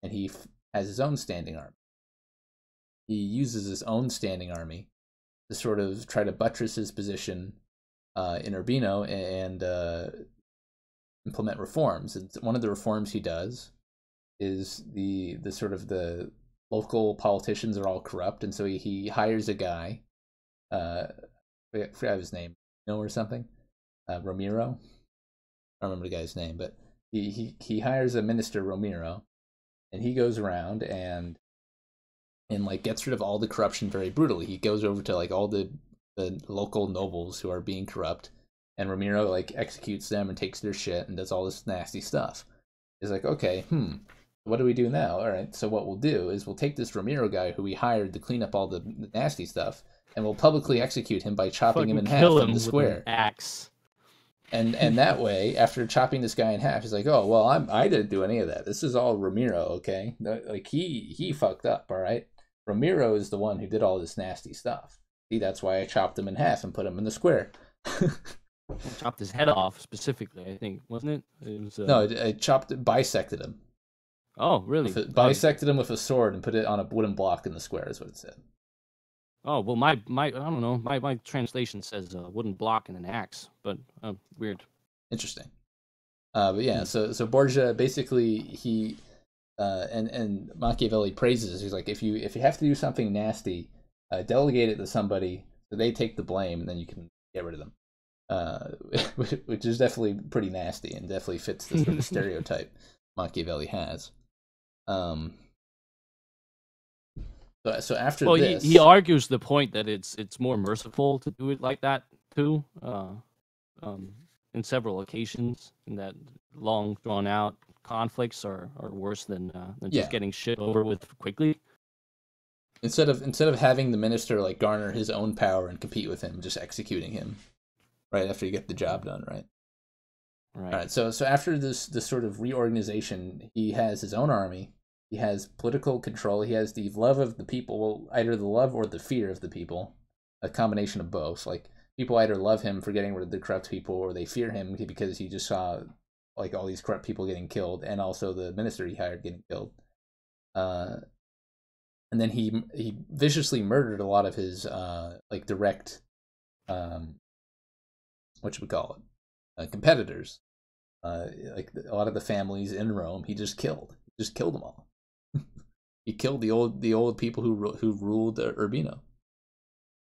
and he has his own standing army. He uses his own standing army to sort of try to buttress his position in Urbino and implement reforms. And one of the reforms he does is the sort of the local politicians are all corrupt, and so he hires a guy. I forgot his name, or something. Ramiro. I don't remember the guy's name, but he hires a minister, Ramiro, and he goes around and like gets rid of all the corruption very brutally. He goes over to like all the local nobles who are being corrupt, and Ramiro like executes them and takes their shit and does all this nasty stuff. He's like, okay, what do we do now? All right, so what we'll do is we'll take this Ramiro guy who we hired to clean up all the nasty stuff, and we'll publicly execute him by chopping him in half in the square. With an axe. And that way, after chopping this guy in half, he's like, oh, well, I didn't do any of that. This is all Ramiro, okay? Like, he fucked up, all right? Ramiro is the one who did all this nasty stuff. See, that's why I chopped him in half and put him in the square. Chopped his head off, specifically, I think, wasn't it? It was, No, I bisected him. Oh, really? Bisected him with a sword and put it on a wooden block in the square, is what it said. Oh, well, my I don't know. My translation says wooden block and an axe, but weird. Interesting. But yeah, so Borgia basically he and Machiavelli praises. He's like, if you have to do something nasty, delegate it to somebody so they take the blame, and then you can get rid of them. Which is definitely pretty nasty and definitely fits the sort of stereotype Machiavelli has. So after this, he argues the point that it's more merciful to do it like that too, in several occasions, and that long drawn out conflicts are worse than just getting shit over with quickly. Instead of having the minister like garner his own power and compete with him, just executing him right after you get the job done, right? Right. All right. So after this sort of reorganization, he has his own army. He has political control. He has the love of the people. Well, either the love or the fear of the people, a combination of both. Like, people either love him for getting rid of the corrupt people, or they fear him because he just saw like all these corrupt people getting killed, and also the minister he hired getting killed. And then he viciously murdered a lot of his like direct what should we call it, competitors. Like a lot of the families in Rome, he just killed them all. He killed the old people who ruled Urbino,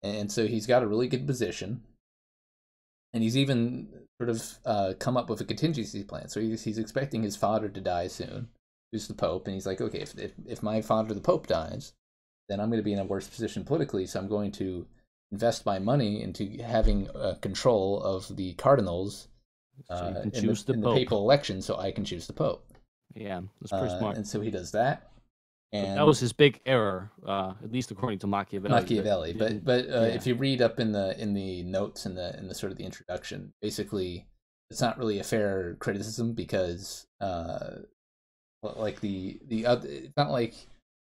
and so he's got a really good position, and he's even sort of come up with a contingency plan. So he's expecting his father to die soon, who's the Pope, and he's like, okay, if my father, the Pope, dies, then I'm going to be in a worse position politically. So I'm going to invest my money into having control of the cardinals So in the papal election, so I can choose the Pope. Yeah, that's pretty smart. And so he does that. And that was his big error, at least according to Machiavelli. But if you read up in the notes in the sort of the introduction, basically it's not really a fair criticism because like the other, it's not like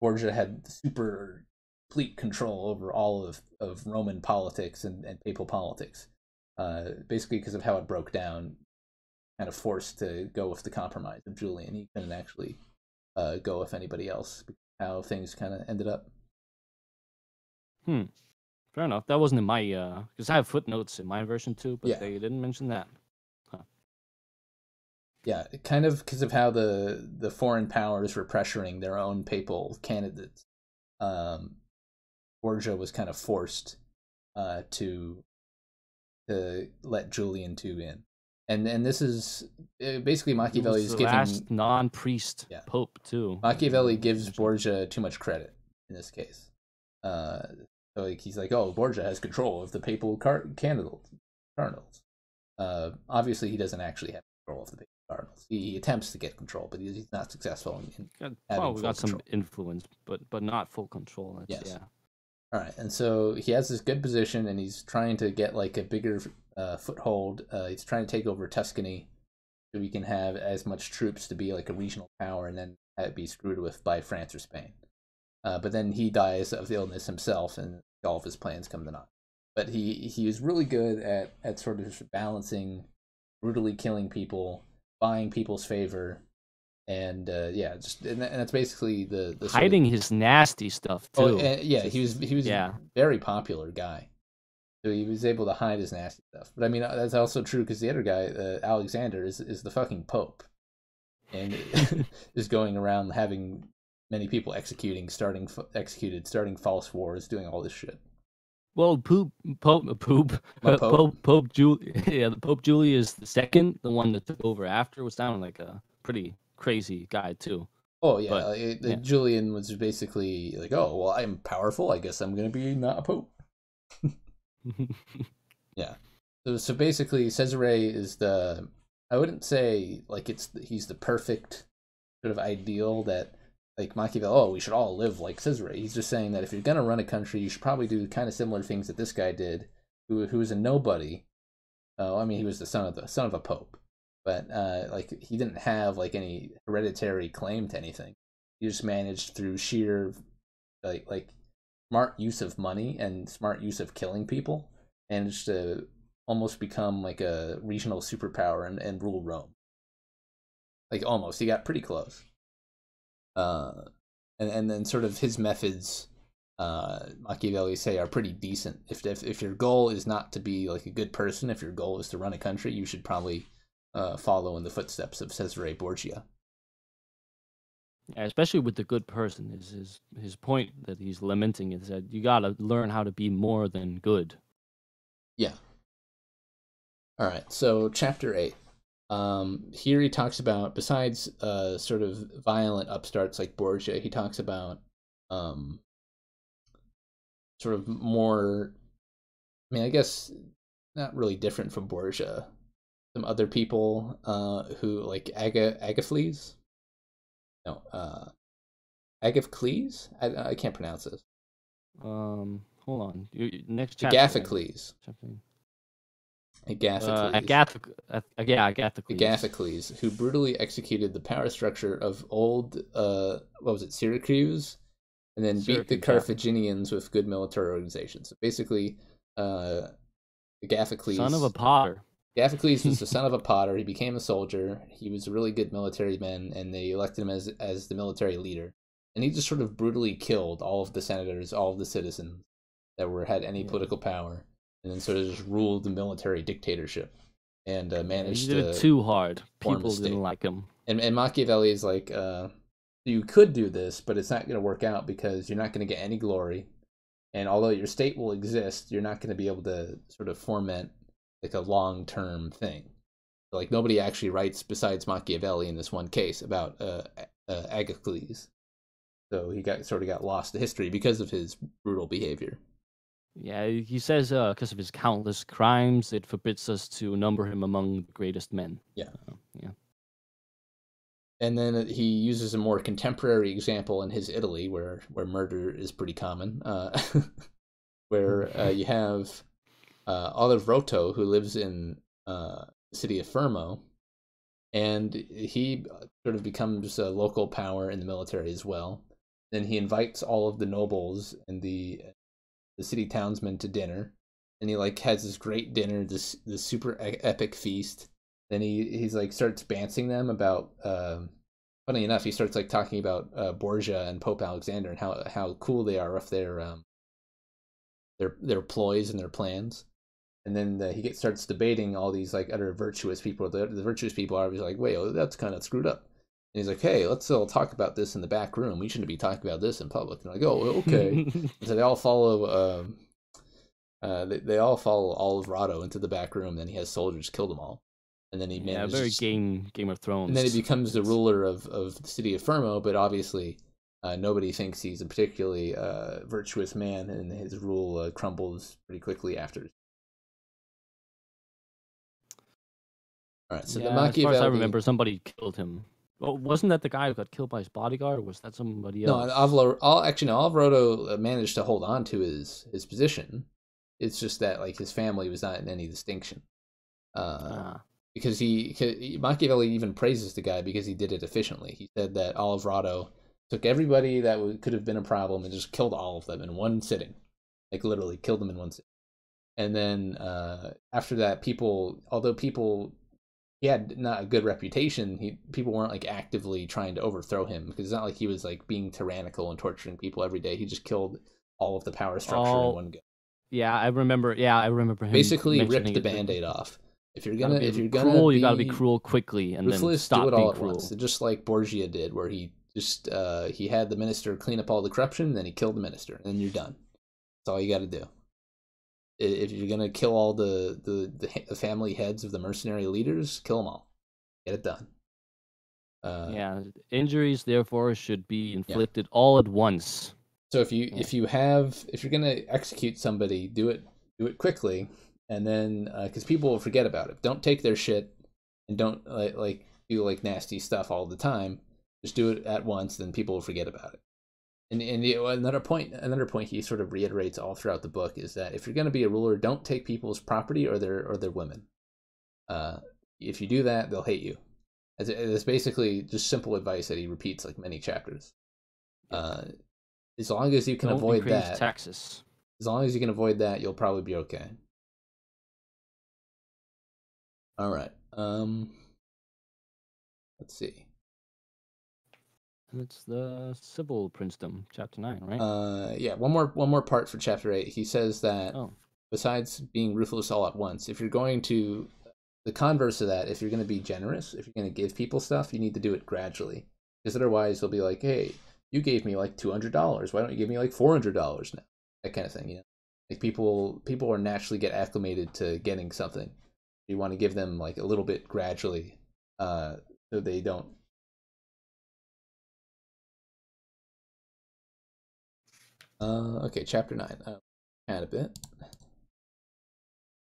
Borgia had super complete control over all of Roman politics and papal politics. Basically because of how it broke down, kind of forced to go with the compromise of Julian. He couldn't actually go with anybody else. How things kind of ended up. Fair enough. That wasn't in my because I have footnotes in my version too, but they didn't mention that. Huh. Yeah, kind of because of how the foreign powers were pressuring their own papal candidates. Borgia was kind of forced to let Julian II in. And this is basically Machiavelli is giving last non-priest pope too. Machiavelli gives Borgia too much credit in this case. So like he's like, oh, Borgia has control of the papal cardinals. Obviously, he doesn't actually have control of the Cardinals. He attempts to get control, but he's not successful in having we full got some control. influence, but not full control. That's, Yes. Yeah. All right, and so he has this good position, and he's trying to get like a bigger foothold. He's trying to take over Tuscany, so he can have as much troops to be like a regional power, and then be screwed with by France or Spain. But then he dies of illness himself, and all of his plans come to naught. But he is really good at sort of balancing brutally killing people, buying people's favor, and and that's basically the hiding his nasty stuff too. Oh, yeah, he was yeah. a very popular guy, so he was able to hide his nasty stuff. But I mean, that's also true because the other guy, Alexander, is the fucking Pope, and is going around having many people executed, starting false wars, doing all this shit. Well, Pope Julius II, the one that took over after, was sounding like a pretty crazy guy too. Oh yeah, Julian was basically like, oh well, I'm powerful. I guess I'm gonna be not a pope. Yeah. So basically, Cesare is I wouldn't say like he's the perfect sort of ideal that. Like Machiavelli, oh, we should all live like Cesare. He's just saying that if you're gonna run a country, you should probably do kind of similar things that this guy did, who was a nobody. I mean, he was the son of a pope, but like he didn't have like any hereditary claim to anything. He just managed through sheer like smart use of money and smart use of killing people, managed to almost become like a regional superpower and rule Rome. Like almost, he got pretty close. And then sort of his methods, Machiavelli say, are pretty decent. If your goal is not to be like a good person, if your goal is to run a country, you should probably follow in the footsteps of Cesare Borgia. Yeah, especially with the good person, his point that he's lamenting is that you gotta learn how to be more than good. Yeah. All right. So chapter 8. Here he talks about, besides sort of violent upstarts like Borgia, he talks about sort of more, I mean, I guess not really different from Borgia. Some other people who like Agathocles? No, Agathocles? I can't pronounce this. Hold on. Next chapter. Agathocles. Agathocles, who brutally executed the power structure of old, Syracuse, and then beat the Carthaginians with good military organization. So basically, Agathocles, son of a potter. Agathocles was the son of a potter. He became a soldier. He was a really good military man, and they elected him as the military leader. And he just sort of brutally killed all of the senators, all of the citizens that had any political power. And then sort of just ruled the military dictatorship and managed he did it too hard. People didn't like him. And Machiavelli is like, you could do this, but it's not going to work out because you're not going to get any glory. And although your state will exist, you're not going to be able to sort of foment like a long-term thing. Like nobody actually writes besides Machiavelli in this one case about Agathocles. So he got lost to history because of his brutal behavior. Yeah, he says because of his countless crimes, it forbids us to number him among the greatest men. Yeah. Yeah. And then he uses a more contemporary example in his Italy, where murder is pretty common, where you have Oliverotto, who lives in the city of Fermo, and he sort of becomes a local power in the military as well. Then he invites all of the nobles and the city townsmen to dinner, and he like has this great dinner, this super epic feast. Then he's like starts banting them about. Funny enough, he starts like talking about Borgia and Pope Alexander and how cool they are with their ploys and their plans. And then he starts debating all these like other virtuous people. The virtuous people are always like, wait, that's kind of screwed up. And he's like, hey, let's all talk about this in the back room. We shouldn't be talking about this in public. And I'm like, oh, okay. So they all follow. They all follow Oliverotto into the back room. Then he has soldiers kill them all, and then he manages. Very Game of Thrones. And then he becomes the ruler of the city of Fermo. But obviously, nobody thinks he's a particularly virtuous man, and his rule crumbles pretty quickly after. All right, so Yeah, the as far as I Machiavelli. remember, somebody killed him. Well, wasn't that the guy who got killed by his bodyguard, or was that somebody No, else? Alvarado managed to hold on to his position. It's just that like his family was not in any distinction. Because Machiavelli even praises the guy because he did it efficiently. He said that Alvarado took everybody that could have been a problem and just killed all of them in one sitting, like literally killed them in one sitting. And then after that, he had not a good reputation. People weren't like actively trying to overthrow him because it's not like he was like being tyrannical and torturing people every day. He just killed all of the power structure in one go. Yeah, I remember. Yeah, I remember him. Basically, ripped mentioning the it. Band-Aid off. If you're Gotta gonna be be cruel, you gotta be cruel quickly, and then ruthless, stop do it being all at cruel. once. Just like Borgia did, where he just he had the minister clean up all the corruption, then he killed the minister, and then you're done. That's all you got to do. If you're gonna kill all the family heads of the mercenary leaders, kill them all. Get it done. Yeah, injuries therefore should be inflicted all at once. So if you're gonna execute somebody, do it quickly, and then because people will forget about it. Don't take their shit, and don't like do like nasty stuff all the time. Just do it at once, then people will forget about it. And another point he sort of reiterates all throughout the book is that if you're gonna be a ruler, don't take people's property or their women. If you do that, they'll hate you. It's basically just simple advice that he repeats like many chapters. As long as you can avoid that, taxes. As long as you can avoid that, you'll probably be okay. All right. Let's see. It's the civil princedom, chapter 9, right? Yeah. One more part for chapter 8. He says that besides being ruthless all at once, if you're going to the converse of that, if you're going to be generous, if you're going to give people stuff, you need to do it gradually, because otherwise they'll be like, hey, you gave me like $200. Why don't you give me like $400 now? That kind of thing, you know. Like people are naturally get acclimated to getting something. You want to give them like a little bit gradually, so they don't. Okay, chapter 9. Add a bit.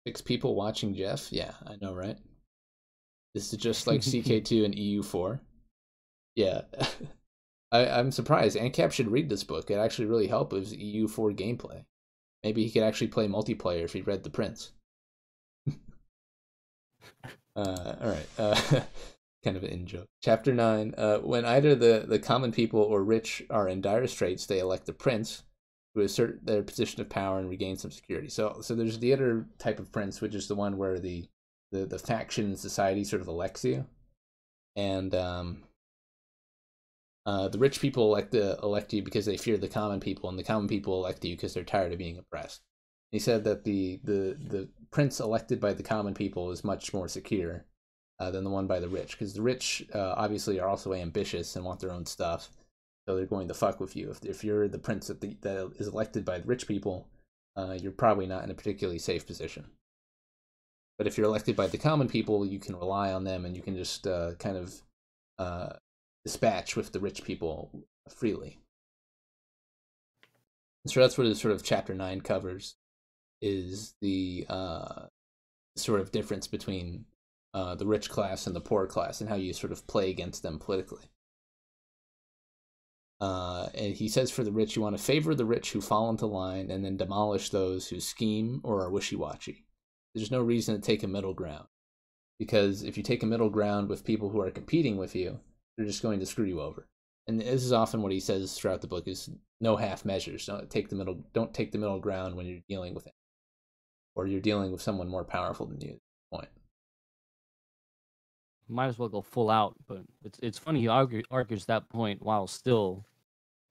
6 people watching Jeff. Yeah, I know, right? This is just like CK2 and EU4. Yeah. I'm surprised. ANCAP should read this book. It actually really help with EU4 gameplay. Maybe he could actually play multiplayer if he read The Prince. Alright. Kind of an in-joke. Chapter 9. When either the common people or rich are in dire straits, they elect the prince to assert their position of power and regain some security. So there's the other type of prince, which is the one where the faction in society sort of elects you. And the rich people elect you because they fear the common people, and the common people elect you because they're tired of being oppressed. He said that the prince elected by the common people is much more secure than the one by the rich, because the rich obviously are also ambitious and want their own stuff, so they're going to fuck with you. If you're the prince that is elected by the rich people, you're probably not in a particularly safe position. But if you're elected by the common people, you can rely on them, and you can just kind of dispatch with the rich people freely. So that's what his sort of chapter 9 covers, is the sort of difference between the rich class and the poor class, and how you sort of play against them politically. And he says for the rich, you want to favor the rich who fall into line, and then demolish those who scheme or are wishy-washy. There's no reason to take a middle ground, because if you take a middle ground with people who are competing with you, they're just going to screw you over. And this is often what he says throughout the book: is no half measures. Don't take the middle ground when you're dealing with it, or you're dealing with someone more powerful than you. Point. Might as well go full out, but it's funny he argues that point while still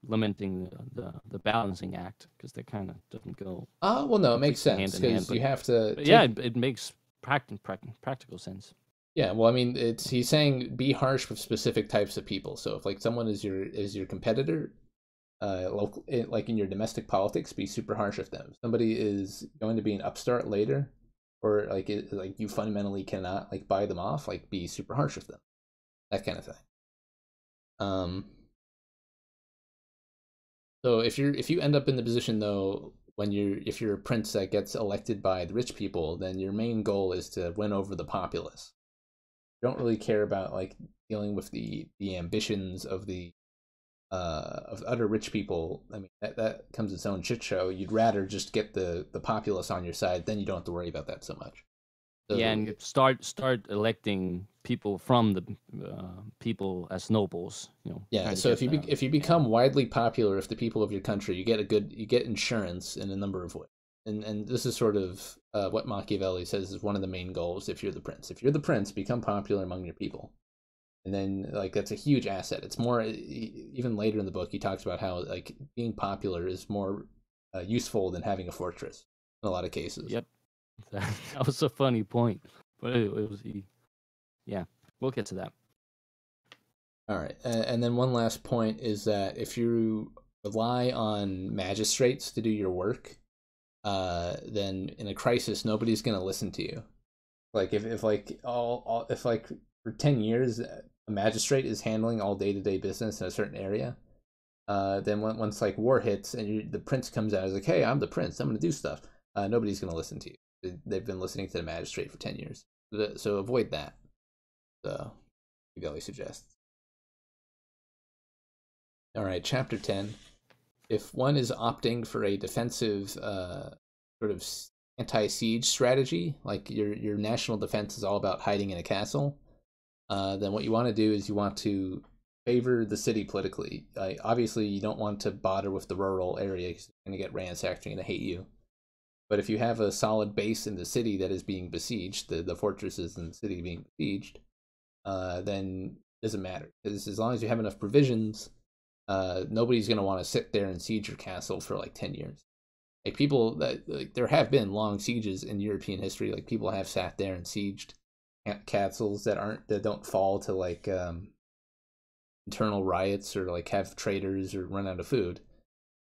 lamenting the balancing act, because that kind of doesn't go. Well, no, it makes sense, because you have to. Yeah, it makes practical sense. Yeah, well, I mean, he's saying be harsh with specific types of people. So if like someone is your competitor, local, like in your domestic politics, be super harsh with them. If somebody is going to be an upstart later, or like you fundamentally cannot like buy them off, like be super harsh with them, that kind of thing. So if you end up in the position though, if you're a prince that gets elected by the rich people, then your main goal is to win over the populace. don't really care about like dealing with the ambitions of the of other rich people. I mean, that comes its own shit show. You'd rather just get the populace on your side, then you don't have to worry about that so much. So, Yeah, and you start electing people from the people as nobles. You know. yeah. trying to So get if you become widely popular with the people of your country, you get insurance in a number of ways. And this is sort of what Machiavelli says is one of the main goals. If you're the prince, become popular among your people, and then like that's a huge asset. It's more even later in the book he talks about how like being popular is more useful than having a fortress in a lot of cases. Yep. That was a funny point, but it was yeah. We'll get to that. All right, and then one last point is that if you rely on magistrates to do your work, then in a crisis nobody's going to listen to you. Like if for 10 years a magistrate is handling all day-to-day business in a certain area, then once like war hits and the prince comes out, is like, hey, I'm the prince, I'm going to do stuff. Nobody's going to listen to you. They've been listening to the magistrate for 10 years. So avoid that. So Machiavelli suggests. All right, chapter 10. If one is opting for a defensive sort of anti-siege strategy, like your national defense is all about hiding in a castle, then what you want to do is you want to favor the city politically. Obviously, you don't want to bother with the rural area because you're going to get ransacked, you're going to hate you. But if you have a solid base in the city that is being besieged, the fortresses in the city being besieged, then it doesn't matter. Because as long as you have enough provisions, nobody's going to want to sit there and siege your castle for like 10 years. Like people like there have been long sieges in European history. Like people have sat there and sieged castles that don't fall to like internal riots or like have traitors or run out of food.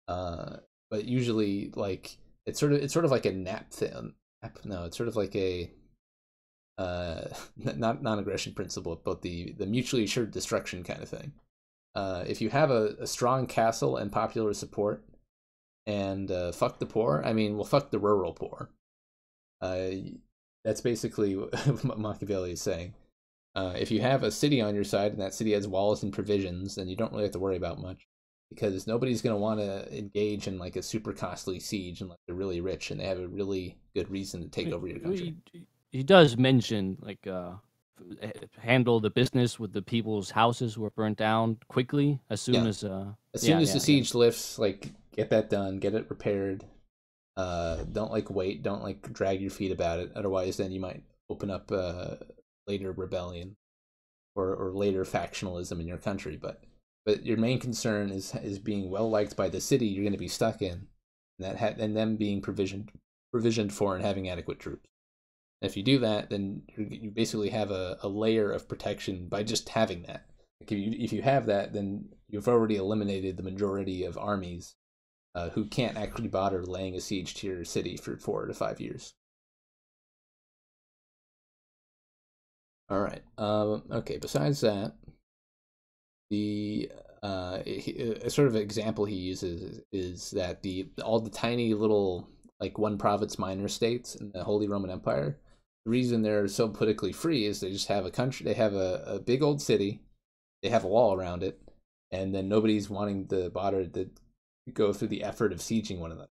But usually like it's sort of like a nap thing. No, it's sort of like a not non-aggression principle, but the mutually assured destruction kind of thing. If you have a strong castle and popular support, and fuck the poor, I mean, well, fuck the rural poor. That's basically what Machiavelli is saying. If you have a city on your side and that city has walls and provisions, then you don't really have to worry about much, because nobody's going to want to engage in like a super costly siege unless they're really rich and they have a really good reason to take over your country. He does mention like handle the business with the people's houses who are burnt down quickly as soon as the siege lifts, like get that done, get it repaired. Don't like wait, don't like drag your feet about it, otherwise then you might open up later rebellion or later factionalism in your country. But your main concern is being well liked by the city you're going to be stuck in, and them being provisioned for and having adequate troops. If you do that, then you basically have a layer of protection by just having that. Like if you have that, then you've already eliminated the majority of armies who can't actually bother laying a siege to your city for 4 to 5 years. All right. Okay. Besides that, the a sort of example he uses is that all the tiny little like one province minor states in the Holy Roman Empire, the reason they're so politically free is they just have a country. They have a big old city, they have a wall around it, and then nobody's wanting to bother to go through the effort of sieging one another.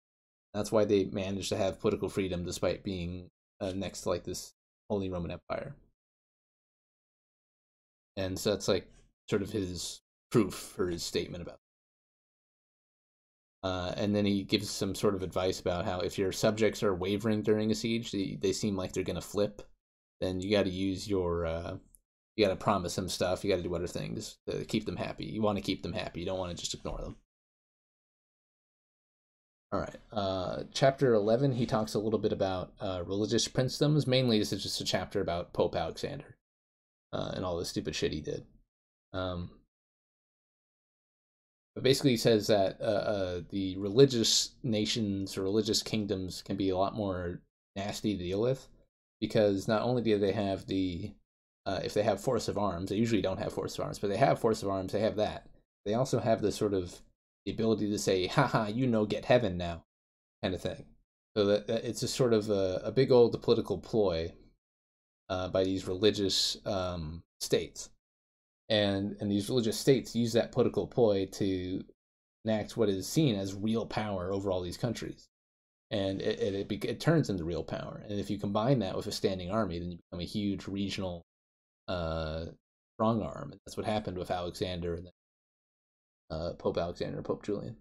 That's why they managed to have political freedom despite being next to like this Holy Roman Empire. And so that's like sort of his proof for his statement about it. And then he gives some sort of advice about how if your subjects are wavering during a siege, they seem like they're going to flip, then you got to use your, you got to promise them stuff, you got to do other things to keep them happy. You want to keep them happy, you don't want to just ignore them. All right, chapter 11, he talks a little bit about religious princedoms. Mainly this is just a chapter about Pope Alexander and all the stupid shit he did. But basically he says that the religious nations or religious kingdoms can be a lot more nasty to deal with, because not only do they have if they have force of arms, they usually don't have force of arms, but they have force of arms, they have that. They also have the sort of the ability to say, haha, get heaven now, kind of thing. So that it's a sort of a big old political ploy by these religious states, and these religious states use that political ploy to enact what is seen as real power over all these countries, and it turns into real power. And if you combine that with a standing army, then you become a huge regional strong arm. And that's what happened with Alexander and then Pope Alexander and Pope Julian.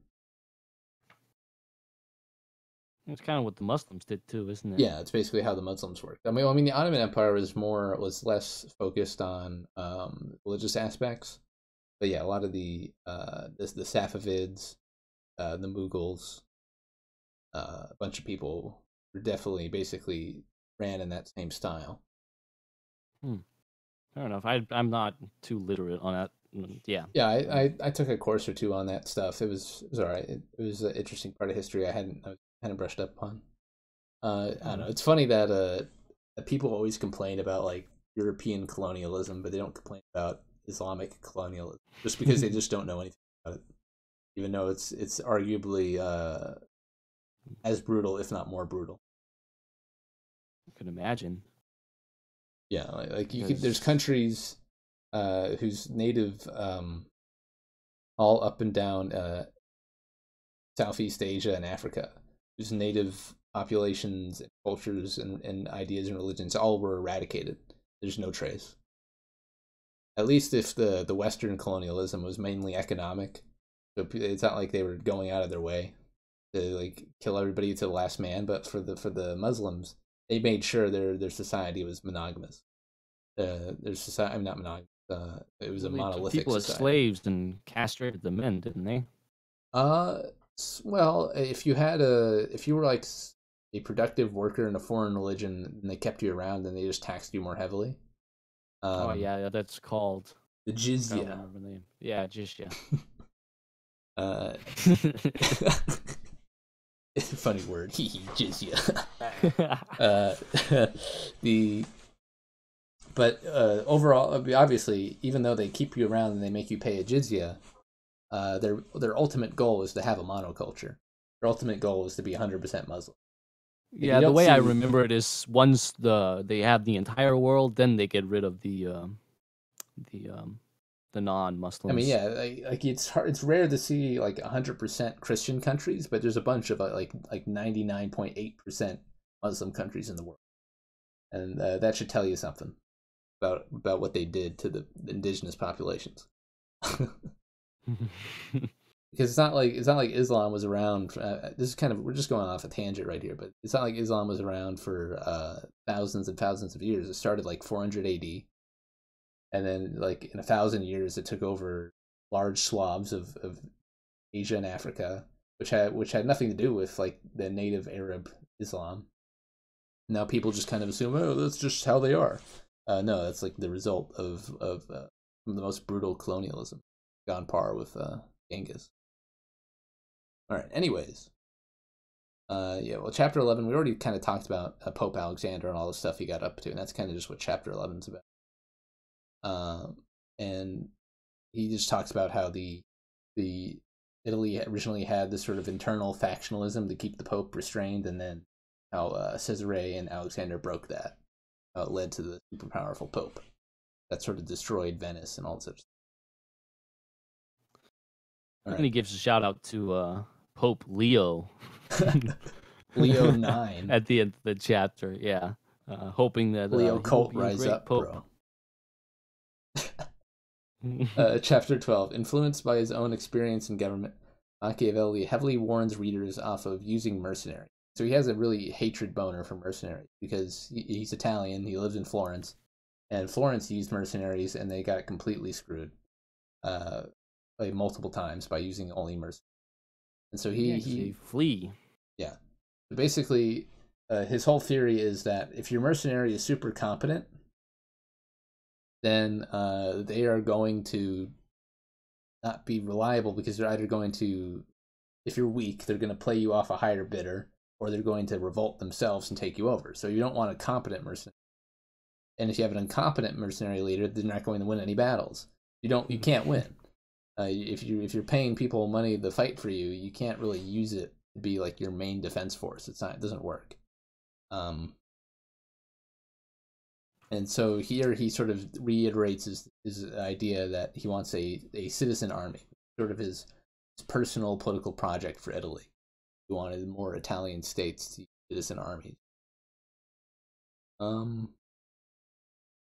It's kind of what the Muslims did too, isn't it? Yeah, it's basically how the Muslims worked. I mean, the Ottoman Empire was less focused on religious aspects, but yeah, a lot of the Safavids, the Mughals, a bunch of people were definitely basically ran in that same style. Fair enough. I'm not too literate on that. Yeah. Yeah, I took a course or two on that stuff. It was all right. It was an interesting part of history I was kind of brushed up upon. I don't know. It's funny that people always complain about like European colonialism, but they don't complain about Islamic colonialism just because they just don't know anything about it. Even though it's arguably as brutal, if not more brutal. I can imagine. Yeah, like you could. There's countries whose native all up and down Southeast Asia and Africa, whose native populations and cultures and ideas and religions all were eradicated. There's no trace. At least if the Western colonialism was mainly economic, so it's not like they were going out of their way to like kill everybody to the last man. But for the Muslims, they made sure their society was monogamous. Their society, not monogamous. It was a monolithic people as society. slaves and castrated the men, didn't they? Well, if you were like a productive worker in a foreign religion and they kept you around, then they just taxed you more heavily. Oh yeah, that's called the I don't jizya. remember the name. Yeah, jizya. It's a funny word. Jizya. But overall, obviously, even though they keep you around and they make you pay a jizya, their ultimate goal is to have a monoculture. Their ultimate goal is to be 100% Muslim. Yeah, the way I remember it is once they have the entire world, then they get rid of the non-Muslims. I mean, yeah, like it's rare to see like 100% Christian countries, but there's a bunch of like 99.8% Muslim countries in the world, and that should tell you something about what they did to the indigenous populations. Because it's not like Islam was around. This is kind of, we're just going off a tangent right here, but it's not like Islam was around for thousands and thousands of years. It started like 400 AD, and then like in 1,000 years, it took over large swaths of Asia and Africa, which had nothing to do with like the native Arab Islam. Now people just kind of assume, oh, that's just how they are. No, that's like the result of the most brutal colonialism, on par with Genghis. All right. Anyways, yeah. Well, chapter 11, we already kind of talked about Pope Alexander and all the stuff he got up to, and that's kind of just what chapter 11's about. And he just talks about how the Italy originally had this sort of internal factionalism to keep the Pope restrained, and then how Caesarea and Alexander broke that. How it led to the super powerful Pope that sort of destroyed Venice and all such stuff. And he gives a shout out to Pope Leo. Leo 9. At the end of the chapter, yeah. Hoping that Leo cult rise up, Pope. Bro. Chapter 12. Influenced by his own experience in government, Machiavelli heavily warns readers off of using mercenaries. So he has a really hatred boner for mercenaries because he's Italian, he lives in Florence, and Florence used mercenaries and they got completely screwed. Like multiple times by using only mercenaries. And so he flee. Yeah. Basically, his whole theory is that if your mercenary is super competent, then they are going to not be reliable because they're either going to, if you're weak, they're going to play you off a higher bidder, or they're going to revolt themselves and take you over. So you don't want a competent mercenary. And if you have an incompetent mercenary leader, they're not going to win any battles. You can't win. If you're paying people money to fight for you, you can't really use it to be like your main defense force. It doesn't work. And so here he sort of reiterates his idea that he wants a citizen army, sort of his personal political project for Italy. He wanted more Italian states to use citizen armies. All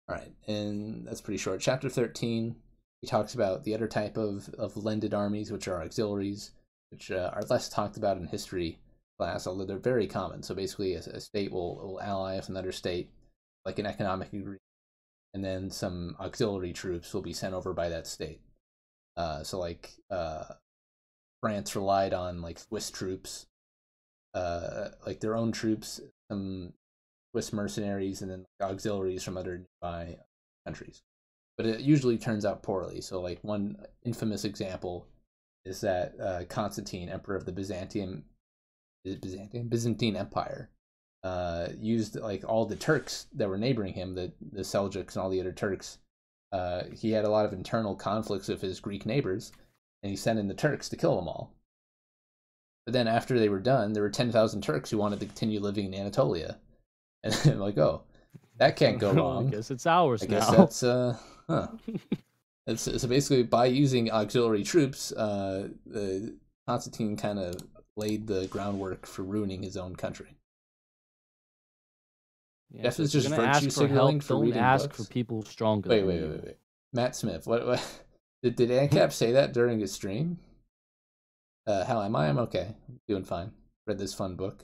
right, and that's pretty short. Chapter 13, he talks about the other type of lended armies, which are auxiliaries, which are less talked about in history class, although they're very common. So basically, a state will ally with another state, like an economic agreement, and then some auxiliary troops will be sent over by that state. So like France relied on like Swiss troops, like their own troops, some Swiss mercenaries, and then auxiliaries from other nearby countries. But it usually turns out poorly. So like one infamous example is that Constantine, emperor of the Byzantine Empire, used like all the Turks that were neighboring him, the Seljuks and all the other Turks. He had a lot of internal conflicts with his Greek neighbors, and he sent in the Turks to kill them all. But then after they were done, there were 10,000 Turks who wanted to continue living in Anatolia. And I'm like, oh, that can't go wrong. I guess it's ours now. I guess that's, so basically, by using auxiliary troops, Constantine kind of laid the groundwork for ruining his own country. Yeah, Jeff so is if just you're gonna virtue ask for signaling help, for don't reading ask books. for people stronger. Wait. Matt Smith, what did ANCAP say that during his stream? How am I? I'm okay. I'm doing fine. Read this fun book.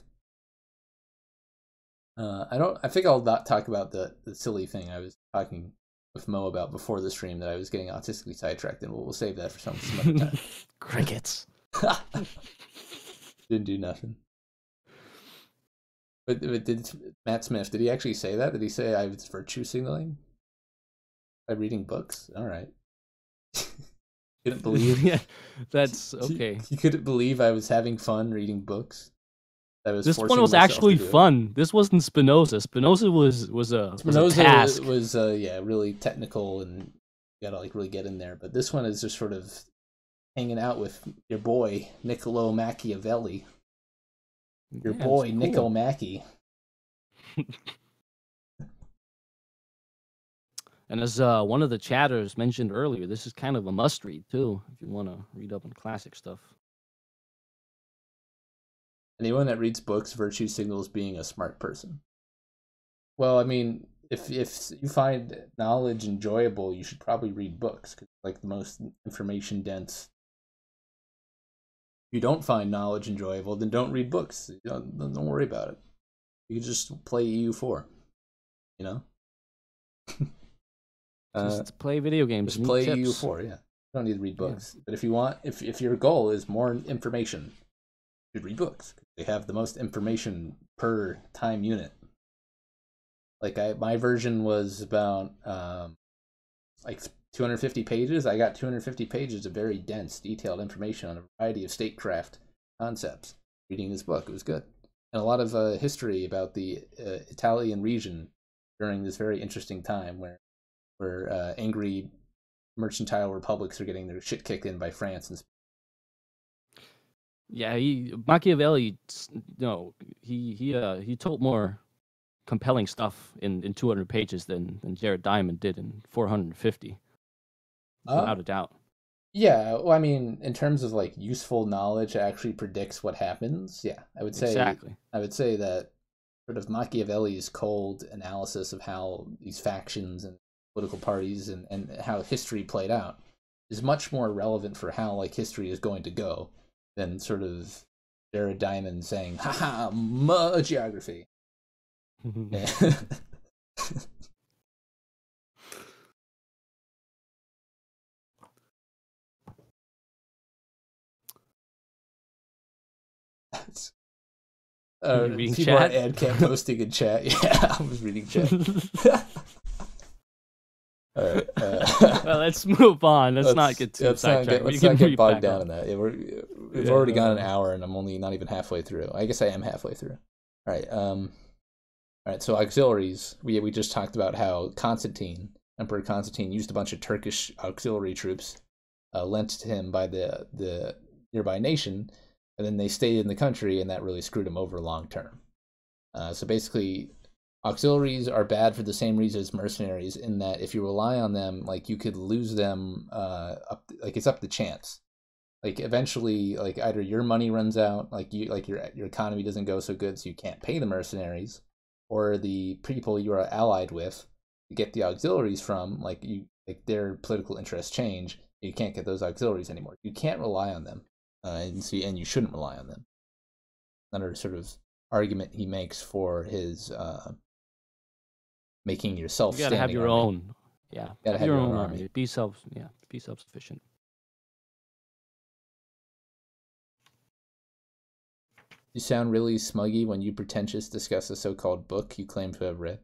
I think I'll not talk about the silly thing I was talking with Mo about before the stream that I was getting autistically sidetracked, and we'll save that for some other time. Crickets. Didn't do nothing. But did Matt Smith, did he actually say that? Did he say I was virtue signaling by reading books? All right. Couldn't believe. Yeah, that's okay. He couldn't believe I was having fun reading books. This one was actually fun. This wasn't Spinoza. Spinoza was a task. was really technical, and you gotta like really get in there. But this one is just sort of hanging out with your boy Niccolo Machiavelli. Your boy cool. Nico Mackie. And as one of the chatters mentioned earlier, this is kind of a must-read too, if you want to read up on classic stuff. Anyone that reads books virtue signals being a smart person. Well, I mean, if you find knowledge enjoyable, you should probably read books, because it's like the most information dense. If you don't find knowledge enjoyable, then don't read books. Don't worry about it. You can just play EU4, you know? Just play video games. Just play EU4, yeah. You don't need to read books. Yeah. But if you want, if your goal is more information, you should read books. They have the most information per time unit. Like my version was about like 250 pages. I got 250 pages of very dense, detailed information on a variety of statecraft concepts. Reading this book, it was good, and a lot of history about the Italian region during this very interesting time where angry mercantile republics are getting their shit kicked in by France and. Yeah, Machiavelli. No, he told more compelling stuff in 200 pages than Jared Diamond did in 450. Without a doubt. Yeah, well, I mean, in terms of like useful knowledge that actually predicts what happens, yeah, I would say exactly. I would say that sort of Machiavelli's cold analysis of how these factions and political parties and how history played out is much more relevant for how like history is going to go than sort of Jared Diamond saying, "Haha, geography." reading people chat? Are AdCat posting in chat. Yeah, I was reading chat. All right. Well, let's move on. Let's not get too sidetracked. Let's not get bogged down in that. We've already gone an hour, and I'm only not even halfway through. I guess I am halfway through. All right. All right. So auxiliaries. We just talked about how Emperor Constantine, used a bunch of Turkish auxiliary troops lent to him by the nearby nation, and then they stayed in the country, and that really screwed him over long term. So basically, auxiliaries are bad for the same reason as mercenaries, in that if you rely on them, like you could lose them. It's up to chance. Like eventually, like either your money runs out, like your economy doesn't go so good, so you can't pay the mercenaries, or the people you are allied with to get the auxiliaries from, like their political interests change. You can't get those auxiliaries anymore. You can't rely on them, and you shouldn't rely on them. Another sort of argument he makes for his making yourself. You gotta have your army. own. Yeah, Gotta have your own army. Be self-sufficient. You sound really smuggy when you pretentious discuss a so-called book you claim to have read.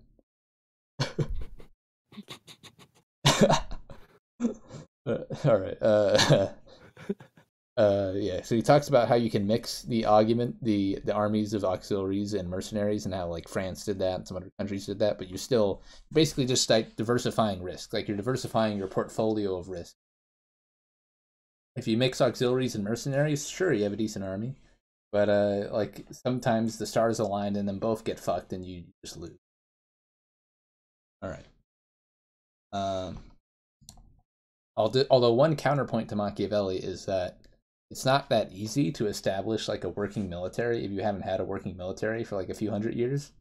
All right. Yeah. So he talks about how you can mix the the armies of auxiliaries and mercenaries, and how like France did that, and some other countries did that. But you're still basically just like diversifying risk. Like you're diversifying your portfolio of risk. If you mix auxiliaries and mercenaries, sure, you have a decent army. But like sometimes the stars aligned and then both get fucked and you just lose. All right. Although one counterpoint to Machiavelli is that it's not that easy to establish like a working military if you haven't had a working military for like a few hundred years.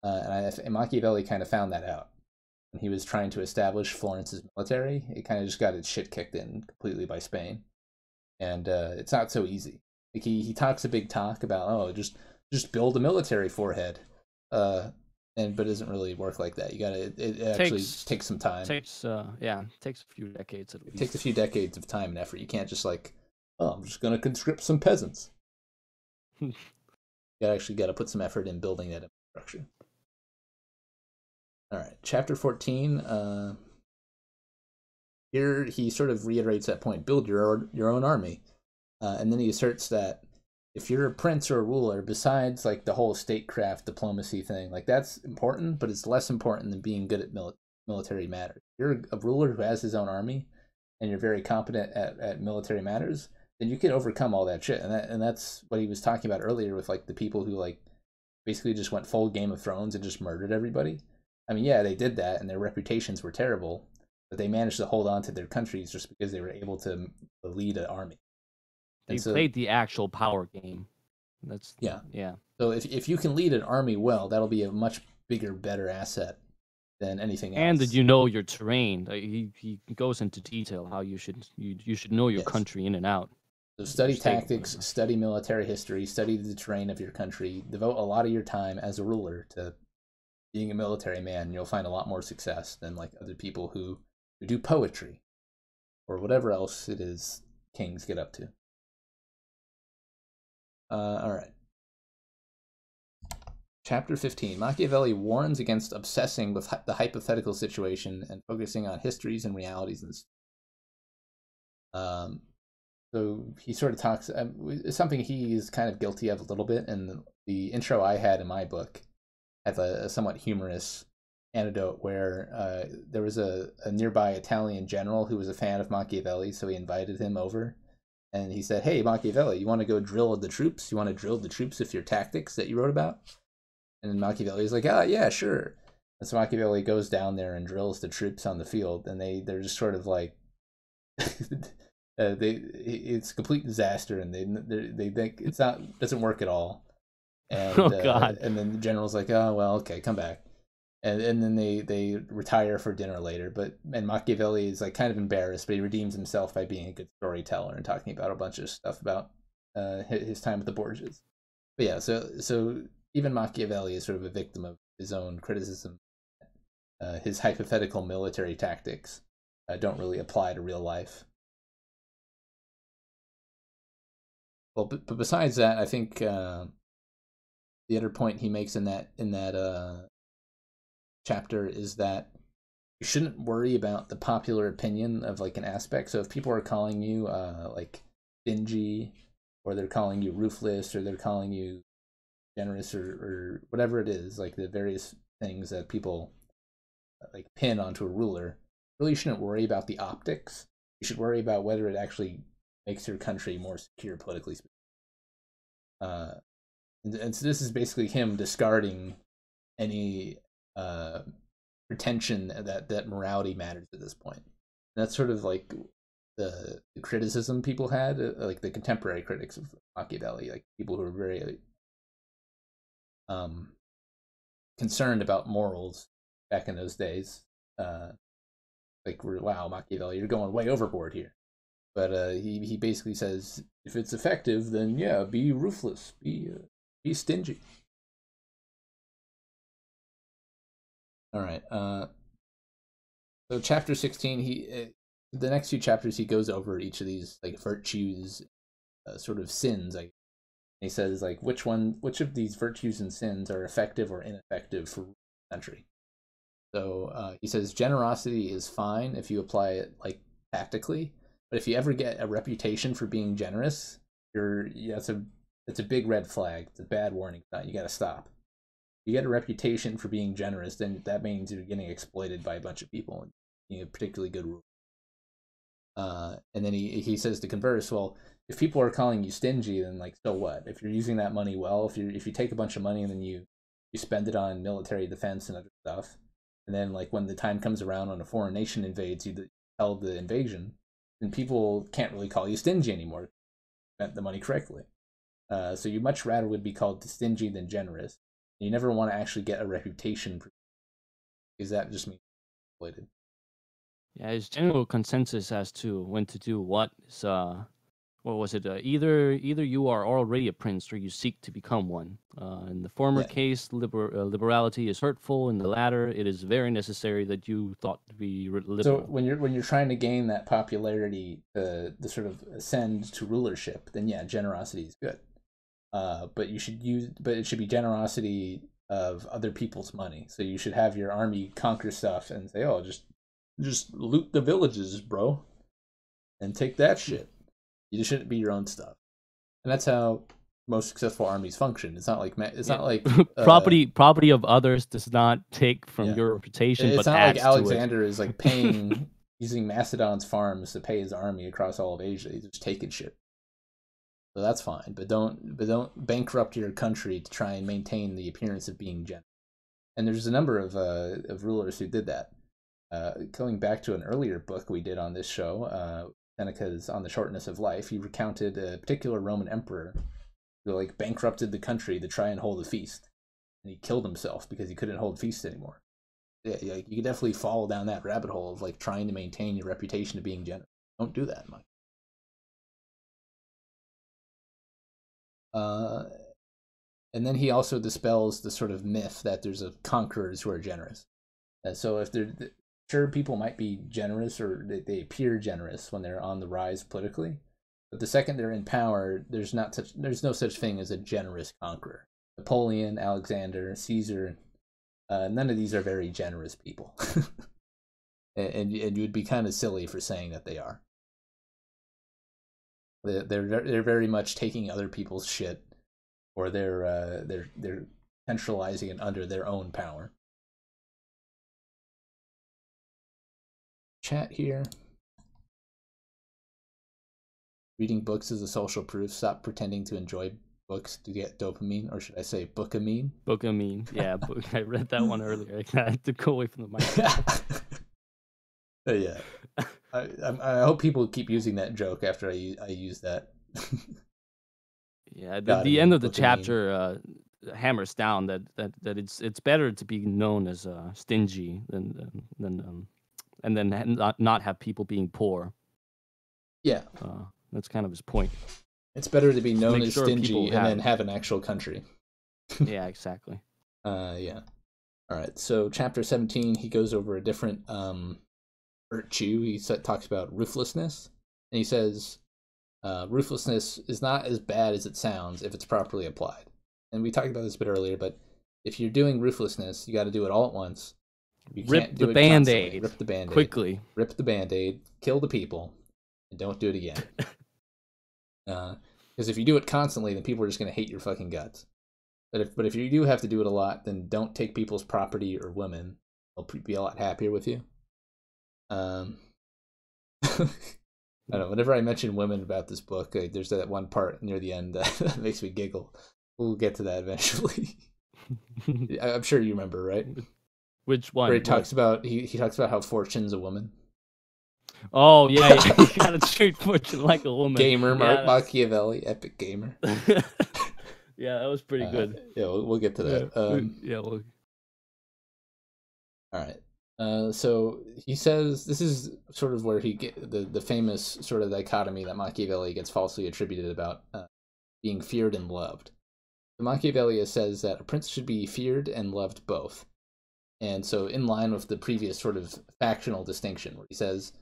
And Machiavelli kind of found that out when he was trying to establish Florence's military. It kind of just got its shit kicked in completely by Spain, and it's not so easy. Like he talks a big talk about just build a military forehead, but it doesn't really work like that. You gotta it actually takes some time. Takes a few decades at least. It takes a few decades of time and effort. You can't just like, I'm just gonna conscript some peasants. You actually got to put some effort in building that infrastructure. All right, chapter 14. Here he sort of reiterates that point: build your own army. And then he asserts that if you're a prince or a ruler, besides like the whole statecraft diplomacy thing, like that's important, but it's less important than being good at military matters. If you're a ruler who has his own army, and you're very competent at military matters, then you can overcome all that shit. And that's what he was talking about earlier with like the people who like basically just went full Game of Thrones and just murdered everybody. I mean, yeah, they did that, and their reputations were terrible, but they managed to hold on to their countries just because they were able to lead an army. They played the actual power game. Yeah. So if you can lead an army well, that'll be a much bigger, better asset than anything else. And that you know your terrain. He goes into detail how you should know your country in and out. So study tactics, study military history, study the terrain of your country. Devote a lot of your time as a ruler to being a military man, and you'll find a lot more success than like other people who do poetry or whatever else it is kings get up to. All right. Chapter 15. Machiavelli warns against obsessing with the hypothetical situation and focusing on histories and realities. So he sort of talks, something he is kind of guilty of a little bit, and the intro I had in my book has a somewhat humorous anecdote where there was a nearby Italian general who was a fan of Machiavelli, so he invited him over. And he said, "Hey, Machiavelli, you want to go drill the troops? You want to drill the troops with your tactics that you wrote about?" And Machiavelli's like, yeah, sure. And so Machiavelli goes down there and drills the troops on the field, and they're just sort of like, it's a complete disaster, and they think doesn't work at all. And, oh God! And then the general's like, "Oh well, okay, come back." And then they retire for dinner later. And Machiavelli is like kind of embarrassed, but he redeems himself by being a good storyteller and talking about a bunch of stuff about his time with the Borgias. But yeah, so even Machiavelli is sort of a victim of his own criticism. His hypothetical military tactics don't really apply to real life. Well, but besides that, I think the other point he makes in that chapter is that you shouldn't worry about the popular opinion of like an aspect. So if people are calling you like stingy, or they're calling you ruthless, or they're calling you generous, or whatever it is, like the various things that people like pin onto a ruler, really shouldn't worry about the optics. You should worry about whether it actually makes your country more secure politically speaking. And so this is basically him discarding any pretension that morality matters at this point. And that's sort of like the criticism people had, like the contemporary critics of Machiavelli, like people who were very concerned about morals back in those days. Like, wow, Machiavelli, you're going way overboard here. But he basically says, if it's effective, then yeah, be ruthless, be stingy. All right. So chapter 16, the next few chapters he goes over each of these like virtues, sort of sins. Like he says, like which of these virtues and sins are effective or ineffective for the country. So he says generosity is fine if you apply it like tactically, but if you ever get a reputation for being generous, it's a big red flag. It's a bad warning sign. You got to stop. You get a reputation for being generous, then that means you're getting exploited by a bunch of people. You know, particularly good rule. And then he says to converse, well, if people are calling you stingy, then like so what? If you're using that money well, if you take a bunch of money and then you spend it on military defense and other stuff, and then like when the time comes around when a foreign nation invades you, held the invasion, then people can't really call you stingy anymore. You spent the money correctly. So you much rather would be called stingy than generous. You never want to actually get a reputation for, because that just means exploited. Yeah, there's general consensus as to when to do what. What was it? Either you are already a prince or you seek to become one. In the former case, liberality is hurtful. In the latter, it is very necessary that you thought to be liberal. So when you're trying to gain that popularity, the sort of ascend to rulership, then yeah, generosity is good. But it should be generosity of other people's money. So you should have your army conquer stuff and say, oh, just loot the villages, bro, and take that shit. You just shouldn't be your own stuff. And that's how most successful armies function. It's not like property of others does not take from your reputation. It's but not adds like Alexander is like paying using Macedon's farms to pay his army across all of Asia. He's just taking shit. So that's fine, but don't bankrupt your country to try and maintain the appearance of being generous. And there's a number of rulers who did that. Going back to an earlier book we did on this show, Seneca's On the Shortness of Life, he recounted a particular Roman emperor who like bankrupted the country to try and hold a feast, and he killed himself because he couldn't hold feasts anymore. Yeah, you could definitely fall down that rabbit hole of like trying to maintain your reputation of being generous. Don't do that, Mike. And then he also dispels the sort of myth that there's conquerors who are generous. And so if sure, people might be generous or they appear generous when they're on the rise politically, but the second they're in power, there's no such thing as a generous conqueror. Napoleon, Alexander, Caesar, none of these are very generous people. and you'd be kind of silly for saying that they are. They're very much taking other people's shit, or they're centralizing it under their own power. Chat here. Reading books is a social proof. Stop pretending to enjoy books to get dopamine, or should I say bookamine? Bookamine, yeah. I read that one earlier. I had to go away from the microphone. Yeah. I hope people keep using that joke after I use that. Yeah, the end of the chapter hammers down that it's better to be known as stingy than and then not have people being poor. Yeah, that's kind of his point. It's better to be known as stingy and then have an actual country. Yeah, exactly. Yeah. All right. So chapter 17, he goes over a different virtue. He talks about ruthlessness, and he says ruthlessness is not as bad as it sounds if it's properly applied. And we talked about this a bit earlier, but if you're doing ruthlessness, you got to do it all at once. You rip the Band-Aid. Rip the Band-Aid. Quickly. Rip the Band-Aid. Kill the people. And don't do it again. Because if you do it constantly, then people are just going to hate your fucking guts. But if you do have to do it a lot, then don't take people's property or women. They'll be a lot happier with you. I don't know. Whenever I mention women about this book, there's that one part near the end that makes me giggle. We'll get to that eventually. I'm sure you remember, right? Which one? Where he What? talks about he talks about how fortune's a woman. Oh yeah, yeah. You gotta treat fortune like a woman. Gamer Yeah, Machiavelli, epic gamer. yeah, that was pretty good. Yeah, we'll get to that. Yeah, well, All right. So he says this is sort of where he get the famous sort of dichotomy that Machiavelli gets falsely attributed about being feared and loved. Machiavelli says that a prince should be feared and loved both. And so in line with the previous sort of factional distinction where he says,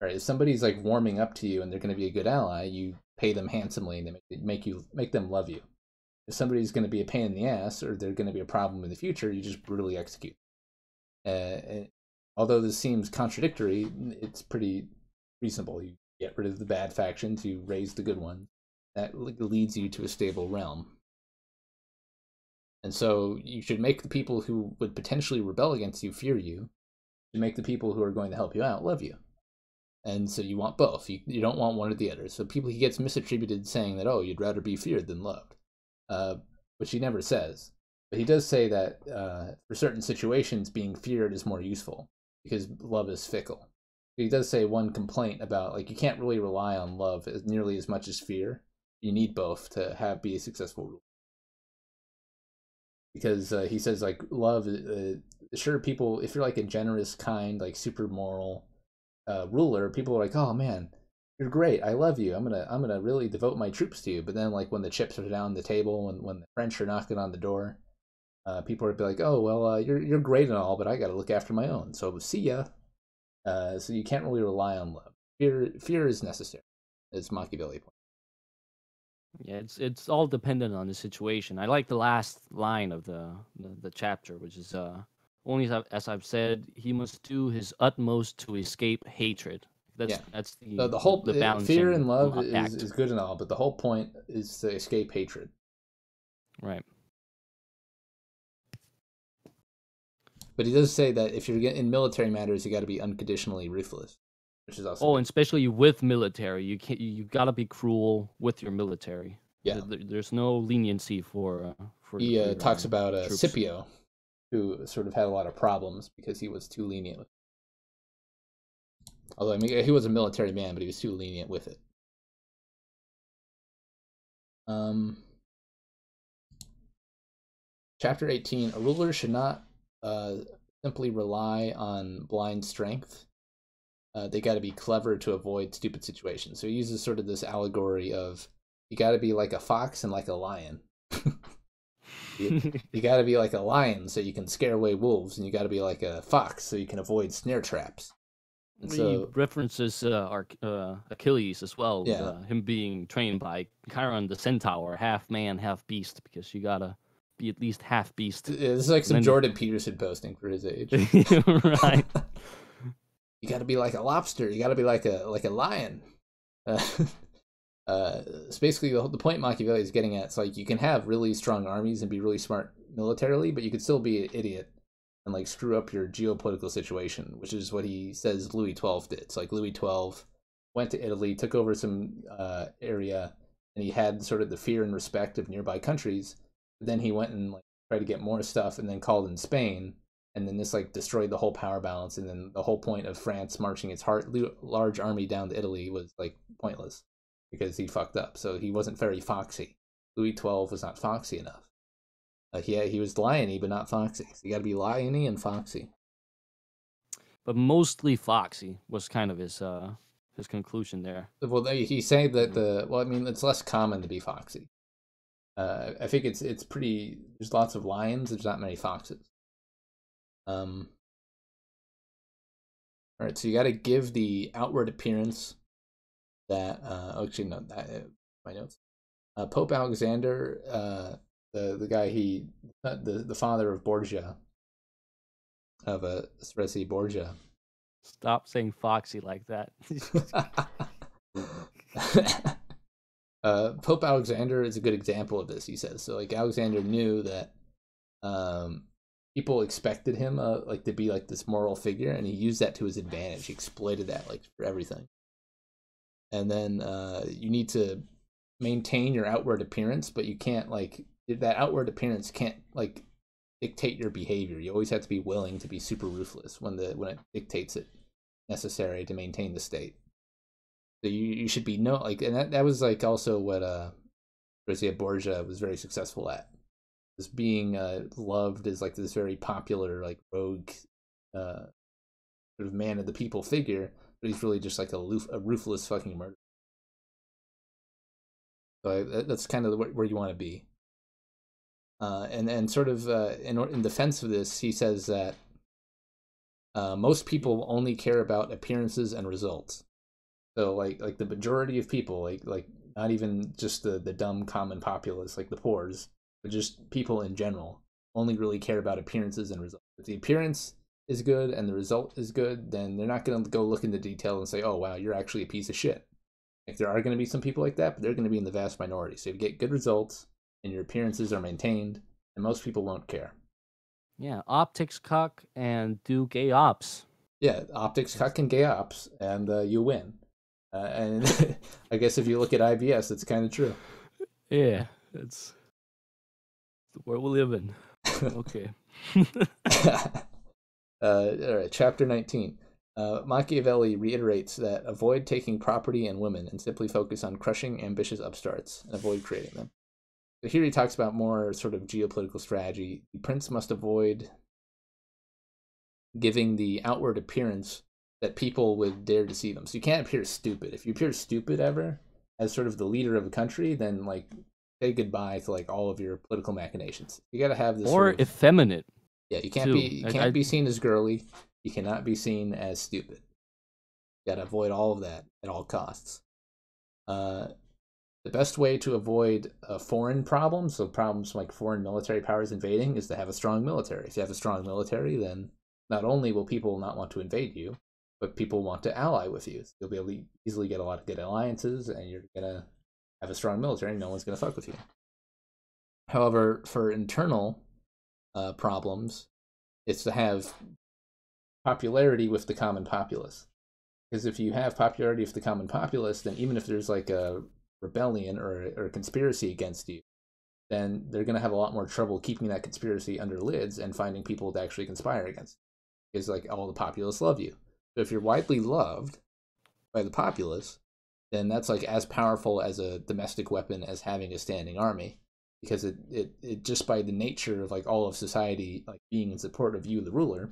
all right, if somebody's like warming up to you and they're going to be a good ally, you pay them handsomely and they make them love you. If somebody's going to be a pain in the ass or they're going to be a problem in the future, you just brutally execute. Although this seems contradictory, it's pretty reasonable. You get rid of the bad factions, you raise the good ones. That leads you to a stable realm. And so you should make the people who would potentially rebel against you fear you. You make the people who are going to help you out love you. And so you want both. You don't want one or the other. So he gets misattributed saying that, oh, you'd rather be feared than loved, which he never says. But he does say that for certain situations, being feared is more useful because love is fickle. He does say one complaint about, like, you can't really rely on love as nearly as much as fear. You need both to be a successful ruler. Because he says, like, love, sure, people, if you're like a generous, kind, like super moral ruler, people are like, oh man, you're great, I love you, I'm gonna really devote my troops to you. But then, like, when the chips are down the table, when the French are knocking on the door, people would be like, oh well, you're great and all, but I got to look after my own. So see ya. So you can't really rely on love. Fear is necessary, as Machiavelli points. yeah, it's all dependent on the situation. I like the last line of the chapter, which is only as I've said, he must do his utmost to escape hatred. That's the whole balancing fear and love act. is good and all, but the whole point is to escape hatred. Right. But he does say that if you're in military matters, you got to be unconditionally ruthless, which is also and especially with military, you gotta be cruel with your military. Yeah. There's no leniency for. He talks about troops. Scipio, who sort of had a lot of problems because he was too lenient with it. Although, I mean, he was a military man, but he was too lenient with it. Chapter 18, a ruler should not simply rely on blind strength. They got to be clever to avoid stupid situations. So he uses sort of this allegory of you got to be like a fox and like a lion. You got to be like a lion so you can scare away wolves, and you got to be like a fox so you can avoid snare traps. And he references Achilles as well. Yeah. Him being trained by Chiron the Centaur, half man, half beast, because you gotta be at least half beast. This is like some Jordan Peterson posting for his age. Right. You got to be like a lobster. You got to be like a lion. It's basically the point Machiavelli is getting at. It's like you can have really strong armies and be really smart militarily, but you could still be an idiot and like screw up your geopolitical situation, which is what he says Louis XII did. It's like Louis XII went to Italy, took over some area, and he had sort of the fear and respect of nearby countries. But then he went and like tried to get more stuff, and then called in Spain, and then this like destroyed the whole power balance. And then the whole point of France marching its large army down to Italy was like pointless because he fucked up. So he wasn't very foxy. Louis XII was not foxy enough. He was liony, but not foxy. So you got to be liony and foxy. But mostly foxy was kind of his conclusion there. Well, he's saying that I mean, it's less common to be foxy. I think it's pretty. There's lots of lions. There's not many foxes. All right, so you got to give the outward appearance that. Actually, no, my notes. Pope Alexander, the guy the father of Borgia, of Stresi Borgia. Stop saying foxy like that. Pope Alexander is a good example of this, he says. So like Alexander knew that people expected him like to be like this moral figure, and he used that to his advantage. He exploited that like for everything. And then you need to maintain your outward appearance, but you can't like that outward appearance can't like dictate your behavior. You always have to be willing to be super ruthless when it dictates it necessary to maintain the state. So you should be and that was like also what Garcia Borgia was very successful at. Is being loved as like this very popular like rogue sort of man of the people figure, but he's really just like a ruthless fucking murderer. So that's kind of where you want to be. And sort of in defense of this, he says that most people only care about appearances and results. So like the majority of people, like not even just the dumb common populace like the poors, but just people in general, only really care about appearances and results. If the appearance is good and the result is good, then they're not going to go look into detail and say, oh wow, you're actually a piece of shit. Like there are going to be some people like that, but they're going to be in the vast minority. So if you get good results and your appearances are maintained, and most people won't care. Yeah, optics cuck and do gay ops. Yeah, optics cuck and gay ops, and you win. And I guess if you look at IBS, it's kind of true. Yeah, it's the world we live in. Okay. All right, chapter 19. Machiavelli reiterates that avoid taking property and women and simply focus on crushing ambitious upstarts and avoid creating them. So here he talks about more sort of geopolitical strategy. The prince must avoid giving the outward appearance that people would dare to see them. So you can't appear stupid. If you appear stupid ever as sort of the leader of a country, then like say goodbye to like all of your political machinations. You got to have this or sort of, effeminate. yeah, you can't be seen as girly. You cannot be seen as stupid. You got to avoid all of that at all costs. The best way to avoid foreign problems, so problems like foreign military powers invading, is to have a strong military. If you have a strong military, then not only will people not want to invade you, but people want to ally with you. So you'll be able to easily get a lot of good alliances, and you're going to have a strong military, and no one's going to fuck with you. However, for internal problems, it's to have popularity with the common populace. Because if you have popularity with the common populace, then even if there's like a rebellion or a conspiracy against you, then they're going to have a lot more trouble keeping that conspiracy under lids and finding people to actually conspire against. Because like all the populace love you. So if you're widely loved by the populace, then that's like as powerful as a domestic weapon as having a standing army. Because it just by the nature of like all of society like being in support of you, the ruler,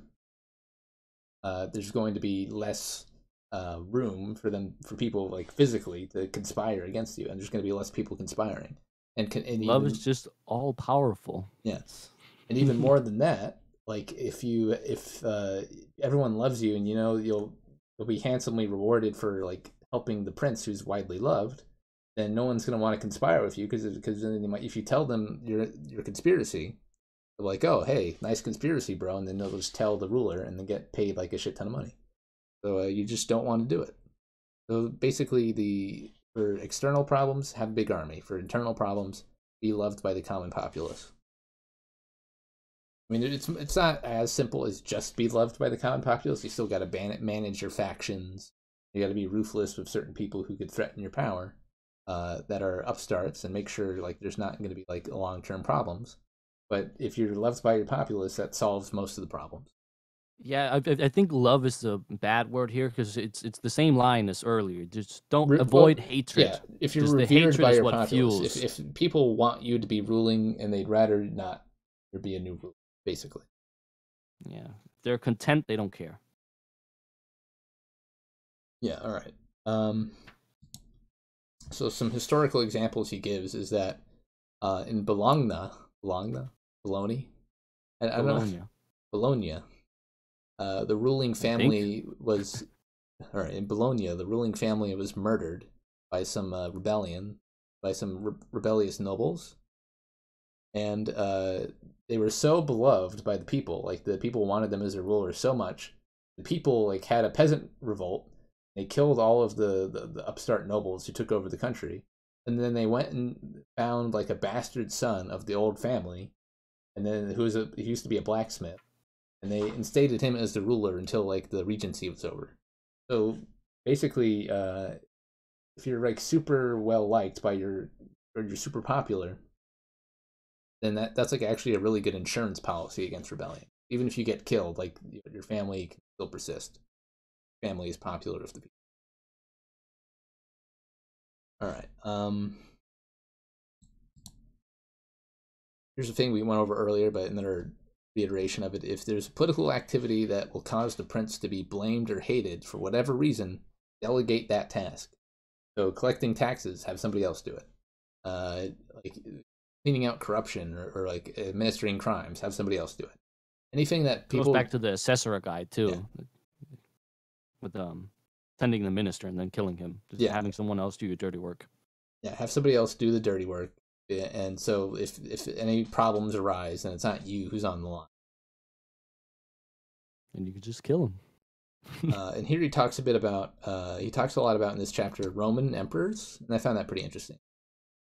there's going to be less room for people like physically to conspire against you, and there's going to be less people conspiring. And love is just all powerful. Yes, and even more than that, like if everyone loves you, and you know you'll be handsomely rewarded for like helping the prince who's widely loved, then no one's going to want to conspire with you because then they might, if you tell them your conspiracy, they're like, oh hey, nice conspiracy, bro, and then they'll just tell the ruler and then get paid like a shit ton of money. So you just don't want to do it. So basically, for external problems, have a big army. For internal problems, be loved by the common populace. I mean, it's not as simple as just be loved by the common populace. You still got to manage your factions. You got to be ruthless with certain people who could threaten your power, that are upstarts, and make sure like there's not going to be like long-term problems. But if you're loved by your populace, that solves most of the problems. Yeah, I think love is a bad word here because it's the same line as earlier. Just don't avoid hatred. Yeah, if you're just revered by your populace, fuels. if people want you to be ruling and they'd rather not there be a new ruler, basically. Yeah, if they're content, they don't care. Yeah, all right. So some historical examples he gives is that in Bologna, Bologna, I don't know, Bologna. The ruling family was, or in Bologna, the ruling family was murdered by some rebellion, by some rebellious nobles, and they were so beloved by the people, like the people wanted them as a ruler so much, the people like had a peasant revolt. They killed all of the upstart nobles who took over the country, and then they went and found like a bastard son of the old family, and then he used to be a blacksmith. And they instated him as the ruler until like the regency was over. So basically, if you're like super well liked by or you're super popular, then that's like actually a really good insurance policy against rebellion. Even if you get killed, like your family can still persist. Family is popular with the people. All right. Here's the thing we went over earlier, but another reiteration of it. If there's political activity that will cause the prince to be blamed or hated for whatever reason, delegate that task. So collecting taxes, have somebody else do it. Like cleaning out corruption or like administering crimes, have somebody else do it. Anything that people... Goes back to the assessor guy, too. Yeah. With sending the minister and then killing him. Just having someone else do your dirty work. Yeah, have somebody else do the dirty work. And so if any problems arise, then it's not you who's on the line. And you can just kill him. And here he talks a bit about, he talks a lot about in this chapter Roman emperors, and I found that pretty interesting.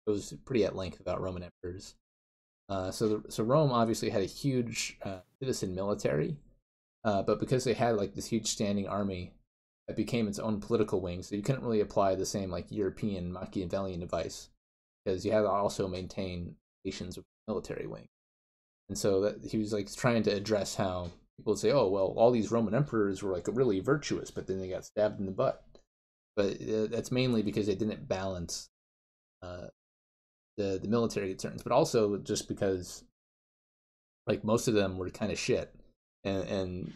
It was pretty at length about Roman emperors. So Rome obviously had a huge citizen military, but because they had like this huge standing army, it became its own political wing. So you couldn't really apply the same like European Machiavellian advice, because you had to also maintain nations with military wing. And so that he was like trying to address how people would say, oh, well, all these Roman emperors were like really virtuous, but then they got stabbed in the butt. But that's mainly because they didn't balance the military concerns, but also just because like most of them were kind of shit. And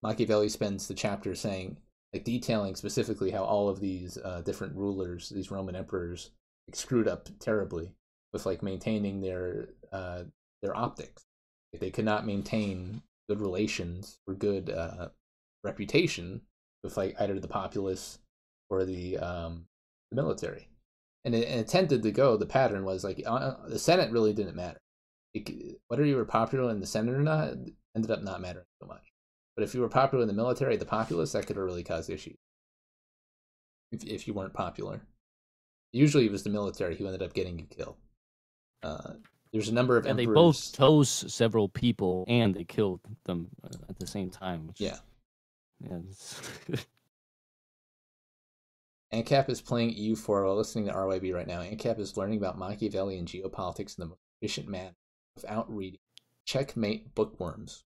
Machiavelli spends the chapter saying, like detailing specifically how all of these different rulers, these Roman emperors, like, screwed up terribly with like maintaining their optics. Like, they could not maintain good relations or good reputation with like either the populace or the military. And it tended to go, the pattern was like the Senate really didn't matter. Whether you were popular in the Senate or not ended up not mattering so much. But if you were popular in the military, the populace, that could have really caused issues if you weren't popular. Usually it was the military who ended up getting you killed. There's a number of emperors. They both chose several people and they killed them at the same time. Which, yeah. Yeah. ANCAP is playing EU4 while listening to RYB right now. ANCAP is learning about Machiavelli and geopolitics in the most efficient manner without reading. Checkmate bookworms.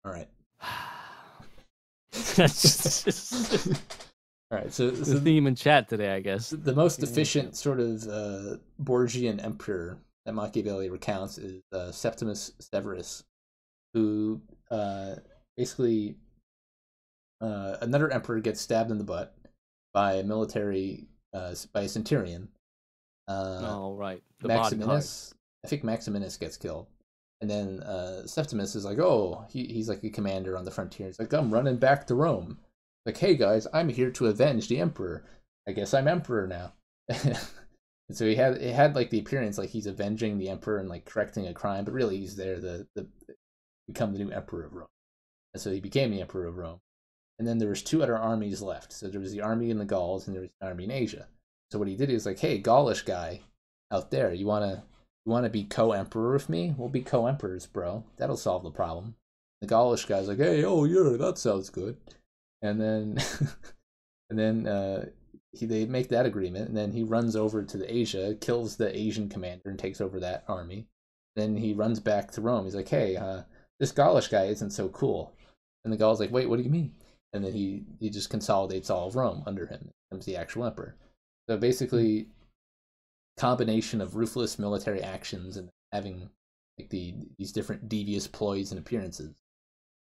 All right. All right, so the theme in chat today, I guess. The most efficient sort of Borgian emperor that Machiavelli recounts is Septimus Severus, who basically another emperor gets stabbed in the butt by a military by a centurion. Right. The Maximinus. I think Maximinus gets killed. And then Septimus is like, oh, he's like a commander on the frontier. He's like, I'm running back to Rome. Like, hey guys, I'm here to avenge the emperor. I guess I'm emperor now. And so it had like the appearance like he's avenging the emperor and like correcting a crime, but really he's there to become the new emperor of Rome. And so he became the emperor of Rome. And then there was two other armies left. So there was the army in the Gauls and there was the army in Asia. So what he did is like, hey, Gaulish guy out there, you wanna be co-emperor with me? We'll be co-emperors, bro. That'll solve the problem. The Gaulish guy's like, hey, oh yeah, that sounds good. And then they make that agreement, and then he runs over to the Asia, kills the Asian commander, and takes over that army. Then he runs back to Rome. He's like, hey, this Gaulish guy isn't so cool. And the Gaul's like, wait, what do you mean? And then he just consolidates all of Rome under him, becomes the actual emperor. So basically, combination of ruthless military actions and having like these different devious ploys and appearances,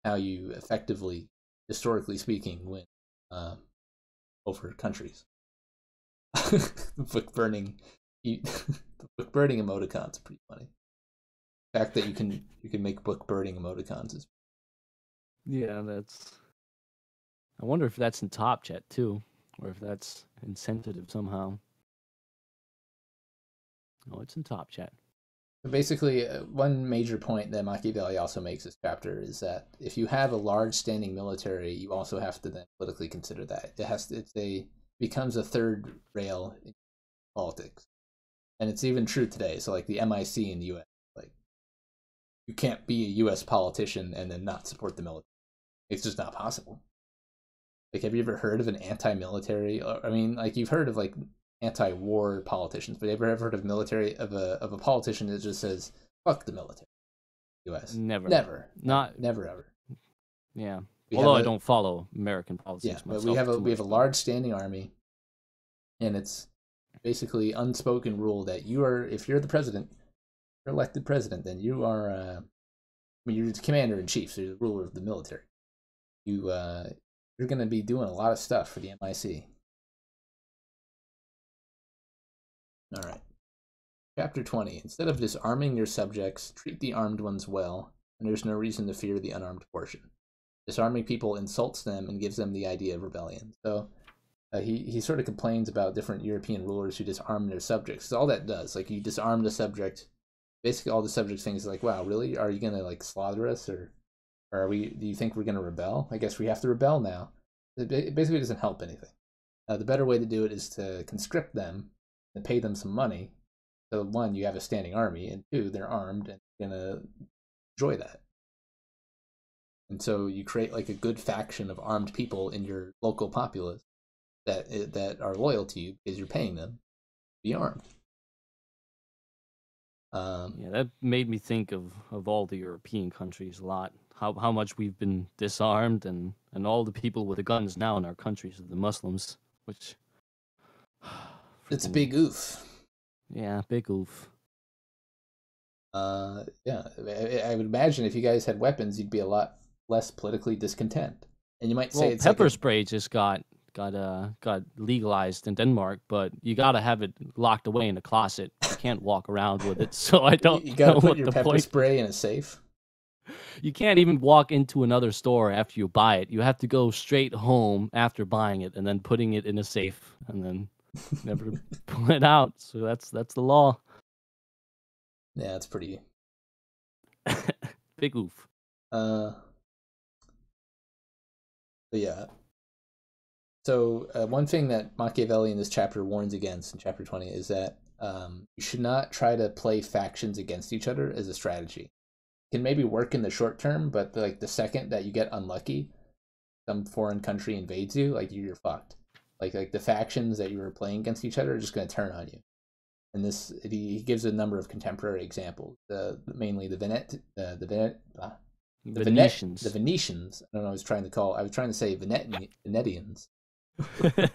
how you effectively, historically speaking, win over countries. The book burning emoticons are pretty funny. The fact that you can make book burning emoticons is... Yeah, that's... I wonder if that's in Top Chat too, or if that's insensitive somehow. Oh, it's in Top Chat. Basically, one major point that Machiavelli also makes this chapter is that if you have a large standing military, you also have to then politically consider that. It becomes a third rail in politics. And it's even true today. So like the MIC in the US, like you can't be a US politician and then not support the military. It's just not possible. Like, have you ever heard of an anti-military? I mean, like, you've heard of like anti-war politicians. But have you ever heard of a politician that just says "fuck the military"? U.S. Never. never ever. Yeah. We Although have I don't follow American politics but myself. we have a large standing army, and it's basically unspoken rule that if you're the president, you're elected president, then you are you're the commander in chief, so you're the ruler of the military. You're going to be doing a lot of stuff for the MIC. All right. Chapter 20. Instead of disarming your subjects, treat the armed ones well, and there's no reason to fear the unarmed portion. Disarming people insults them and gives them the idea of rebellion. So he sort of complains about different European rulers who disarm their subjects. So all that does, like, you disarm the subject. Basically, all the subject things is like, wow, really? Are you gonna like slaughter us, or are we? Do you think we're gonna rebel? I guess we have to rebel now. It basically doesn't help anything. The better way to do it is to conscript them and pay them some money. So one, you have a standing army, and two, they're armed and you're gonna enjoy that. And so you create like a good faction of armed people in your local populace that are loyal to you because you're paying them to be armed. Yeah, that made me think of all the European countries a lot. How much we've been disarmed, and all the people with the guns now in our countries are the Muslims, which it's a big oof. Yeah, big oof. Yeah, I would imagine if you guys had weapons, you'd be a lot less politically discontent. And you might say it's pepper spray just got legalized in Denmark, but you gotta have it locked away in a closet. You can't walk around with it. So I don't. You gotta know put what your the pepper point. spray in a safe. You can't even walk into another store after you buy it. You have to go straight home after buying it and then putting it in a safe and then never pull it out. So that's the law. Yeah, it's pretty big oof. But yeah. So one thing that Machiavelli in this chapter warns against in chapter 20 is that you should not try to play factions against each other as a strategy. It can maybe work in the short term, but the second that you get unlucky, some foreign country invades you, like you're fucked. Like the factions that you were playing against each other are just going to turn on you. And he gives a number of contemporary examples. Mainly the Venetians. The Venetians. I don't know. I was trying to say Venetians. But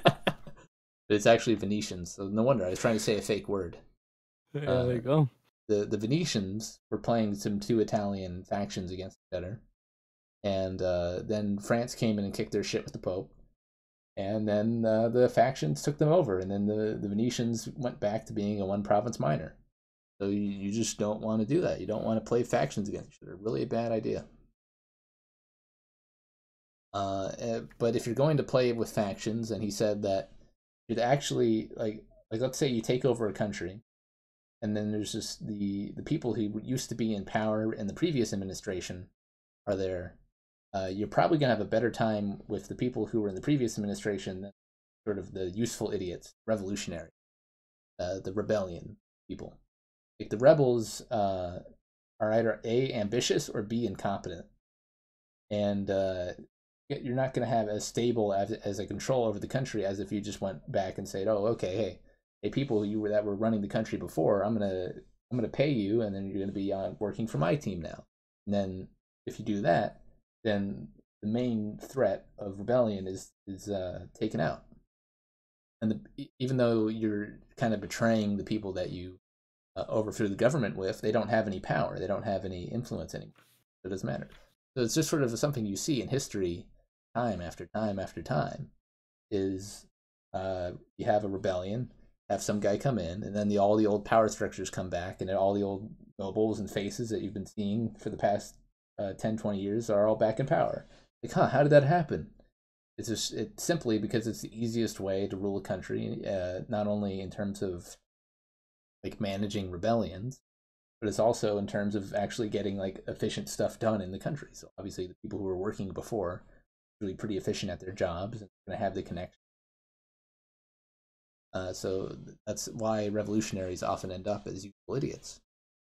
it's actually Venetians, so no wonder I was trying to say a fake word. Yeah, there you go. The Venetians were playing some two Italian factions against each other, and then France came in and kicked their shit with the Pope, and then the factions took them over, and then the Venetians went back to being a one province minor. So you just don't want to do that. You don't want to play factions against each other. Really a bad idea. But if you're going to play with factions, and he said that you'd actually like let's say you take over a country, and then there's just the people who used to be in power in the previous administration are there. You're probably gonna have a better time with the people who were in the previous administration than sort of the useful idiots, revolutionary, the rebellion people. Like the rebels are either A, ambitious, or B, incompetent, and you're not going to have as stable as a control over the country as if you just went back and said, oh, okay, hey, people that were running the country before, I'm gonna pay you, and then you're going to be working for my team now. And then if you do that, then the main threat of rebellion is taken out. And even though you're kind of betraying the people that you overthrew the government with, they don't have any power, they don't have any influence anymore. So it doesn't matter. So it's just sort of something you see in history, time after time after time, is you have a rebellion, have some guy come in, and then all the old power structures come back, and all the old nobles and faces that you've been seeing for the past 10, 20 years are all back in power. Like, how did that happen? It's simply because it's the easiest way to rule a country, not only in terms of like managing rebellions, but it's also in terms of actually getting like efficient stuff done in the country. So obviously the people who were working before are really pretty efficient at their jobs and going to have the connection. So that's why revolutionaries often end up as useful idiots.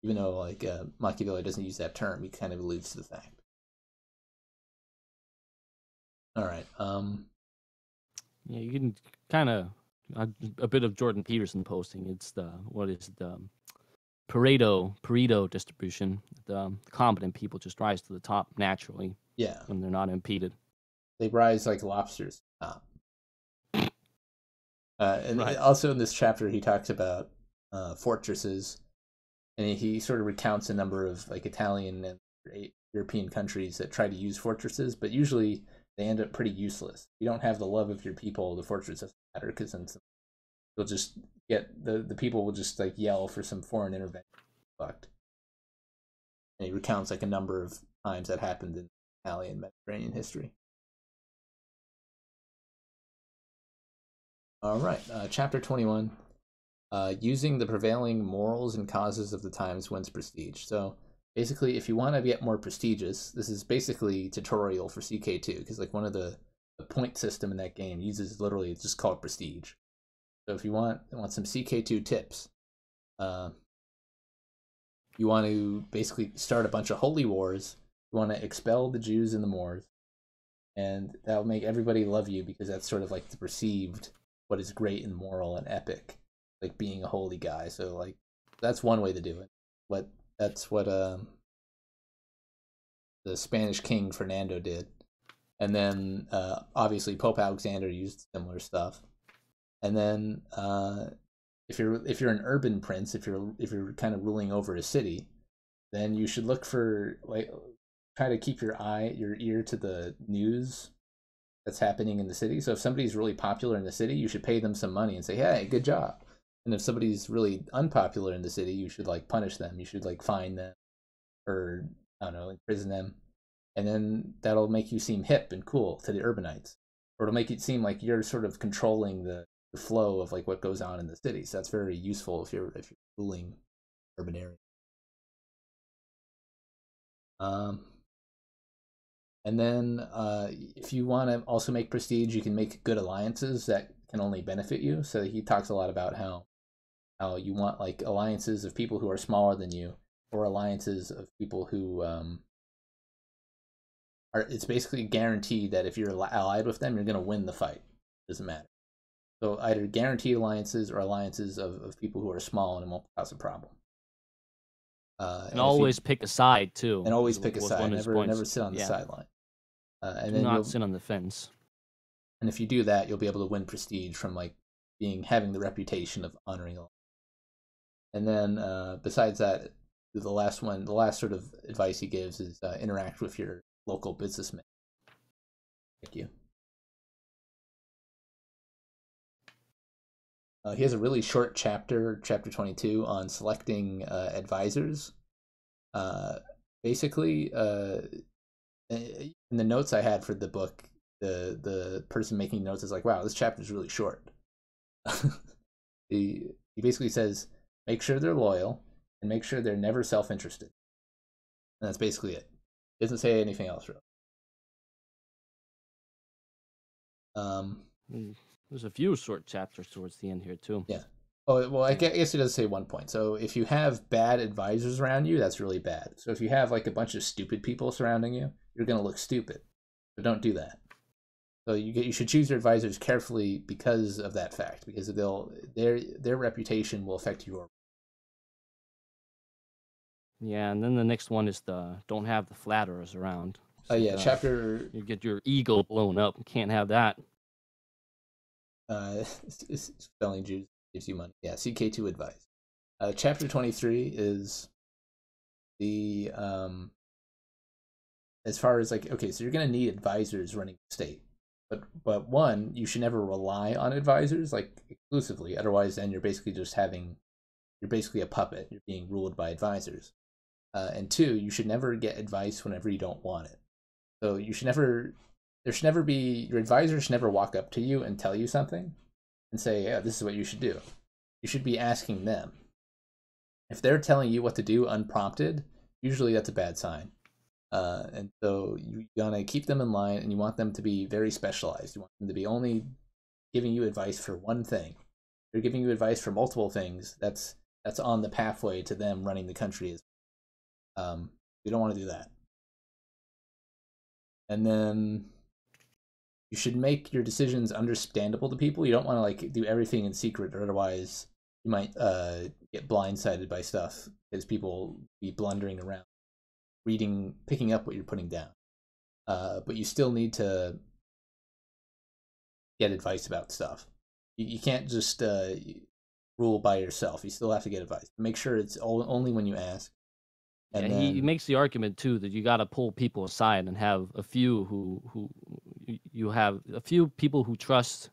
Even though like Machiavelli doesn't use that term, he kind of alludes to the fact. All right. Yeah, you can kind of a bit of Jordan Peterson posting. It's the Pareto distribution. The competent people just rise to the top naturally. Yeah. When they're not impeded. They rise like lobsters to the top. And Right. also in this chapter, he talks about fortresses, and he sort of recounts a number of like Italian and European countries that try to use fortresses, but usually they end up pretty useless. If you don't have the love of your people, the fortress doesn't matter, because then you'll just get the people will just like yell for some foreign intervention. Fucked. And he recounts like a number of times that happened in Italian Mediterranean history. All right, chapter 21. Using the prevailing morals and causes of the times wins prestige. So basically, if you want to get more prestigious, this is basically tutorial for CK2, because like one of the point system in that game uses literally, it's just called prestige. So if you want some CK2 tips, you want to basically start a bunch of holy wars. You want to expel the Jews and the Moors, and that'll make everybody love you, because that's sort of like the perceived what is great and moral and epic, like being a holy guy. So like that's one way to do it. That's what the Spanish King Fernando did, and then obviously Pope Alexander used similar stuff. And then if you're an urban prince, if you're kind of ruling over a city, then you should look for like try to keep your ear to the news that's happening in the city. So if somebody's really popular in the city, you should pay them some money and say, hey, good job. And if somebody's really unpopular in the city, you should like punish them. You should like fine them, or I don't know, imprison them. And then that'll make you seem hip and cool to the urbanites, or it'll make it seem like you're sort of controlling the flow of like what goes on in the city. So that's very useful if you're ruling urban areas. And then if you want to also make prestige, you can make good alliances that can only benefit you. So he talks a lot about how you want like alliances of people who are smaller than you, or alliances of people who it's basically guaranteed that if you're allied with them, you're going to win the fight. It doesn't matter. So either guaranteed alliances or alliances of people who are small and it won't cause a problem. And always pick a side too. And always pick a side. Never sit on the sideline. And then not sit on the fence. And if you do that, you'll be able to win prestige from like having the reputation of honoring a lot. And then besides that, the last sort of advice he gives is interact with your local businessmen. Thank you. He has a really short chapter 22, on selecting advisors. Basically, in the notes I had for the book, the person making notes is like, wow, this chapter is really short. He basically says, make sure they're loyal and make sure they're never self-interested. And that's basically it. He doesn't say anything else really. There's a few short chapters towards the end here too. Yeah. Oh, well, I guess it does say one point. So if you have bad advisors around you, that's really bad. So if you have like a bunch of stupid people surrounding you, you're going to look stupid. So don't do that. So you should choose your advisors carefully because of that fact, because their reputation will affect your. Yeah, and then the next one is don't have the flatterers around. Oh yeah, chapter. You get your ego blown up. You can't have that. Spelling Jews gives you money. Yeah, CK2 advice. Chapter 23 is the as far as like, okay, so you're gonna need advisors running the state, but one, you should never rely on advisors like exclusively. Otherwise, then you're basically a puppet. You're being ruled by advisors. And two, you should never get advice whenever you don't want it. So you should never. There should never be, your advisor should never walk up to you and tell you something and say, yeah, this is what you should do. You should be asking them. If they're telling you what to do unprompted, usually that's a bad sign. And so you want to keep them in line, and you want them to be very specialized. You want them to be only giving you advice for one thing. If they're giving you advice for multiple things, that's on the pathway to them running the country. You don't want to do that. And then you should make your decisions understandable to people. You don't want to like do everything in secret, or otherwise you might get blindsided by stuff because people be blundering around, picking up what you're putting down. But you still need to get advice about stuff. You can't just rule by yourself. You still have to get advice. Make sure it's only when you ask. And yeah, he makes the argument too that you got to pull people aside and have a few who you have a few people who trust,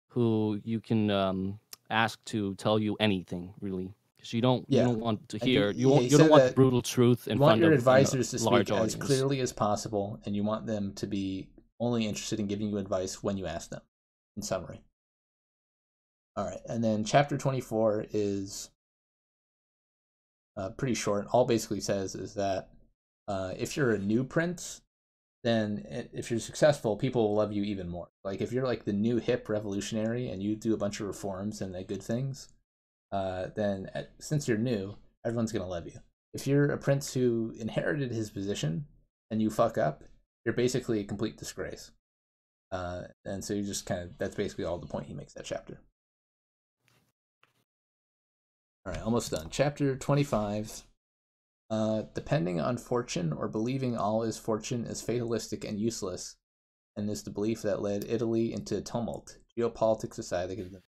who you can ask to tell you anything really, because you don't want to hear you don't want the brutal truth in front of your advisors to large speak audience. as clearly as possible, and you want them to be only interested in giving you advice when you ask them. In summary. All right, and then chapter 24 is pretty short. All basically says is that if you're a new prince, then if you're successful, people will love you even more. Like if you're like the new hip revolutionary and you do a bunch of reforms and good things, then since you're new, everyone's gonna love you. If you're a prince who inherited his position and you fuck up, you're basically a complete disgrace. And so you just that's basically all the point he makes that chapter. All right, almost done. Chapter 25. Depending on fortune or believing all is fortune is fatalistic and useless, and is the belief that led Italy into tumult, geopolitics aside. All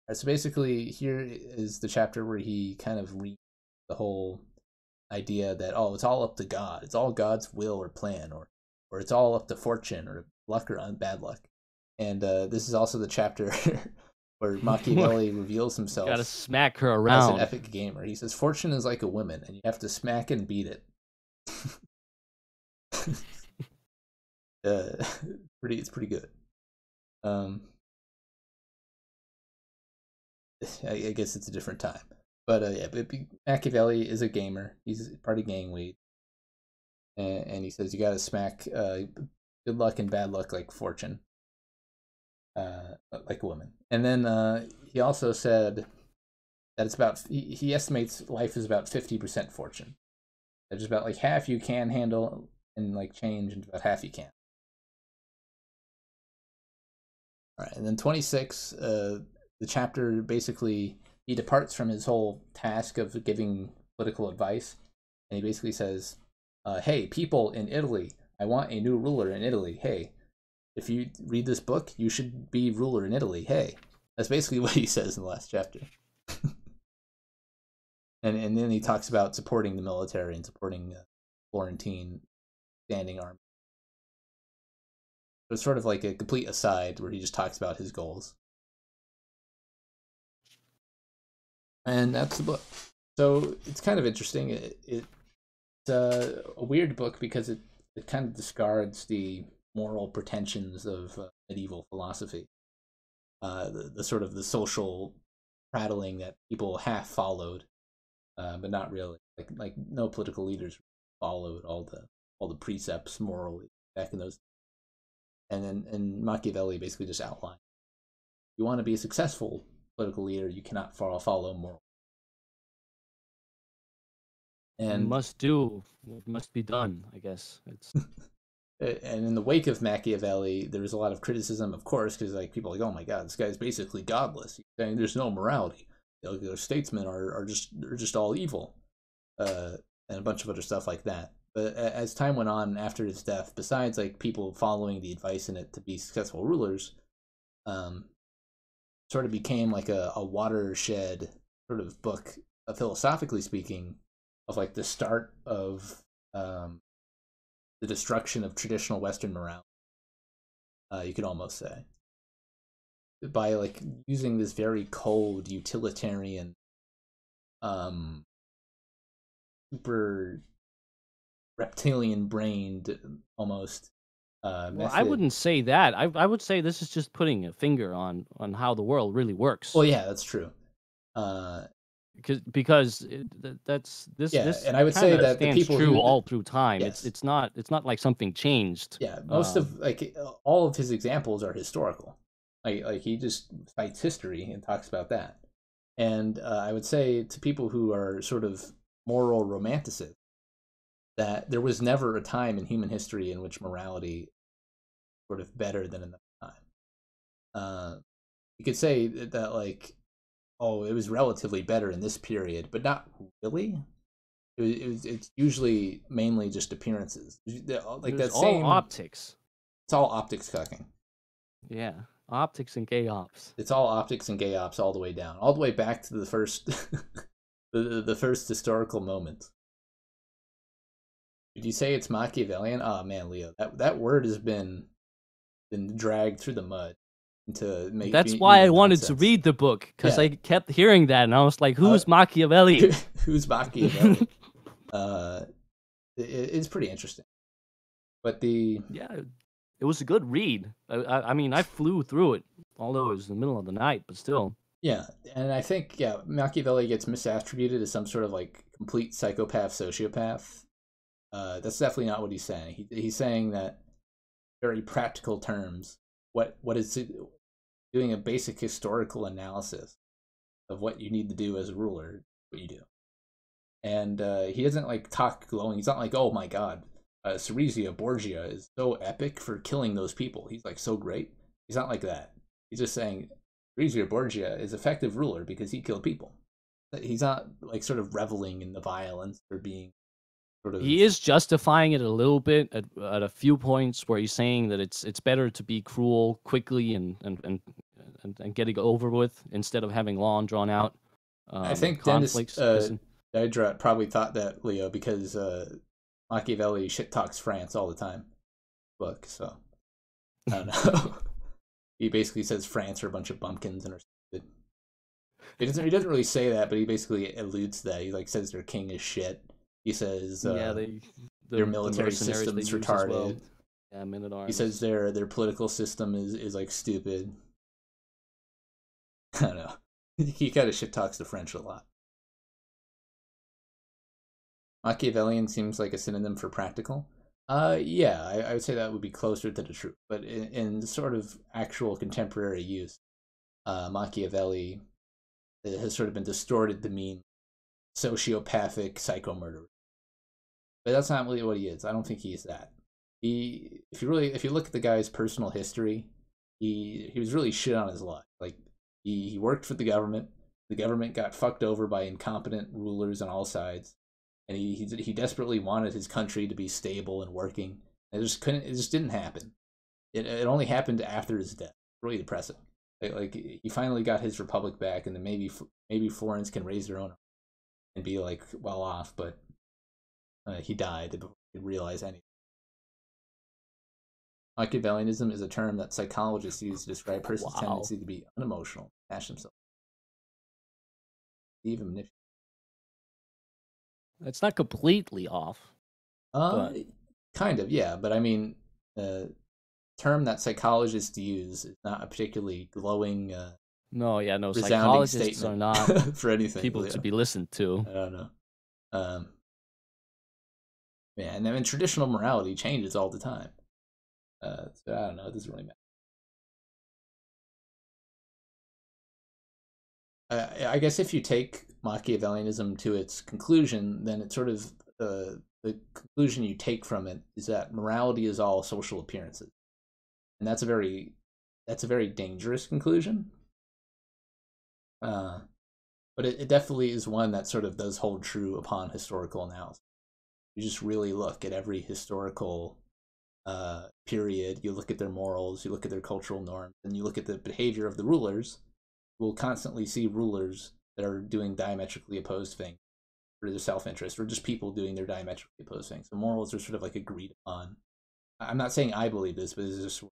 right, so basically here is the chapter where he kind of reads the whole idea that, it's all up to God. It's all God's will or plan, or it's all up to fortune or luck or bad luck. And this is also the chapter where Machiavelli reveals himself. Gotta smack her around. As an epic gamer. He says, fortune is like a woman, and you have to smack and beat it. It's pretty good. I guess it's a different time. But Machiavelli is a gamer. He's part of Gangweed. And he says you gotta smack good luck and bad luck like fortune. Like a woman. And then he also said that it's about, he estimates life is about 50% fortune. There's about like half you can handle and like change, and about half you can't. All right, and then 26, the chapter basically, he departs from his whole task of giving political advice, and he basically says, hey, people in Italy, I want a new ruler in Italy. Hey, if you read this book, you should be ruler in Italy. Hey, that's basically what he says in the last chapter. and then he talks about supporting the military and supporting Florentine standing army. So it's sort of like a complete aside where he just talks about his goals. And that's the book. So it's kind of interesting. It's a weird book because it kind of discards the moral pretensions of medieval philosophy. The sort of the social prattling that people half followed, but not really. Like no political leaders followed all the precepts morally back in those. And Machiavelli basically just outlined, you want to be a successful political leader, you cannot follow moral. And must do what must be done, I guess. It's and in the wake of Machiavelli, there was a lot of criticism, of course, because like people are like, oh my god, this guy's basically godless. He's saying there's no morality. The statesmen are just all evil, and a bunch of other stuff like that. But as time went on after his death, besides like people following the advice in it to be successful rulers, sort of became like a watershed sort of book, philosophically speaking, of like the start of the destruction of traditional Western morality. You could almost say, by like using this very cold, utilitarian, super reptilian-brained almost. well, I wouldn't say that. I would say this is just putting a finger on how the world really works. Well, yeah, that's true. Because that's this. Yeah, this and I would say that the people true who all through time. Yes. It's not like something changed. Yeah, most of like all of his examples are historical. Like he just cites history and talks about that. And I would say to people who are sort of moral romanticists that there was never a time in human history in which morality sort of better than in the time. You could say that like, oh, it was relatively better in this period, but not really. It's usually mainly just appearances. Like that same all optics. It's all optics cucking. Yeah, optics and gay ops. It's all optics and gay ops all the way down, all the way back to the first, the first historical moment. Did you say it's Machiavellian? Oh man, Leo, that word has been dragged through the mud to make. That's why I wanted to read the book, because I kept hearing that, and I was like, "Who's Machiavelli? Who's Machiavelli?" It's pretty interesting, but it was a good read. I mean, I flew through it, although it was in the middle of the night, but still. Yeah, and I think Machiavelli gets misattributed as some sort of like complete psychopath, sociopath. That's definitely not what he's saying. He's saying that very practical terms. What is it, doing a basic historical analysis of what you need to do as a ruler, what you do. And he doesn't like talk glowing. He's not like, oh my god, Ceresio Borgia is so epic for killing those people. He's like so great. He's not like that. He's just saying Ceresio Borgia is effective ruler because he killed people. He's not like sort of reveling in the violence or being sort of. He is justifying it a little bit at a few points where he's saying that it's better to be cruel quickly and get it over with instead of having long drawn out. I think conflicts. Diderot probably thought that, Leo, because Machiavelli shit talks France all the time. Book, so I don't know. He basically says France are a bunch of bumpkins and are stupid. He doesn't really say that, but he basically alludes to that. He like says their king is shit. He says their military system is retarded. Well. Yeah, men-at-arms. He says their political system is like stupid. I don't know. He kind of shit talks the French a lot. Machiavellian seems like a synonym for practical. Yeah, I would say that would be closer to the truth. But in sort of actual contemporary use, Machiavelli has sort of been distorted to mean sociopathic psycho-murderer. But that's not really what he is. I don't think he is that. If you look at the guy's personal history, he was really shit on his life. Like he worked for the government. The government got fucked over by incompetent rulers on all sides. And he desperately wanted his country to be stable and working. It just didn't happen. It only happened after his death. Really depressing. Like he finally got his republic back, and then maybe Florence can raise their own and be like well off. But he died before he could realize anything. Machiavellianism is a term that psychologists use to describe a person's tendency to be unemotional, attach themselves, even manipulate. It's not completely off. Kind of, yeah. But I mean, the term that psychologists use is not a particularly glowing. No, psychologists are not for anything. People to be listened to. I don't know. And I mean, traditional morality changes all the time. So I don't know. It doesn't really matter. I guess if you take Machiavellianism to its conclusion, then it's sort of the conclusion you take from it is that morality is all social appearances, and that's a very dangerous conclusion. But it definitely is one that sort of does hold true upon historical analysis. You just really look at every historical period. You look at their morals, you look at their cultural norms, and you look at the behavior of the rulers. We'll constantly see rulers that are doing diametrically opposed things for their self-interest, or just people doing their diametrically opposed things. So morals are sort of like agreed upon. I'm not saying I believe this, but this is just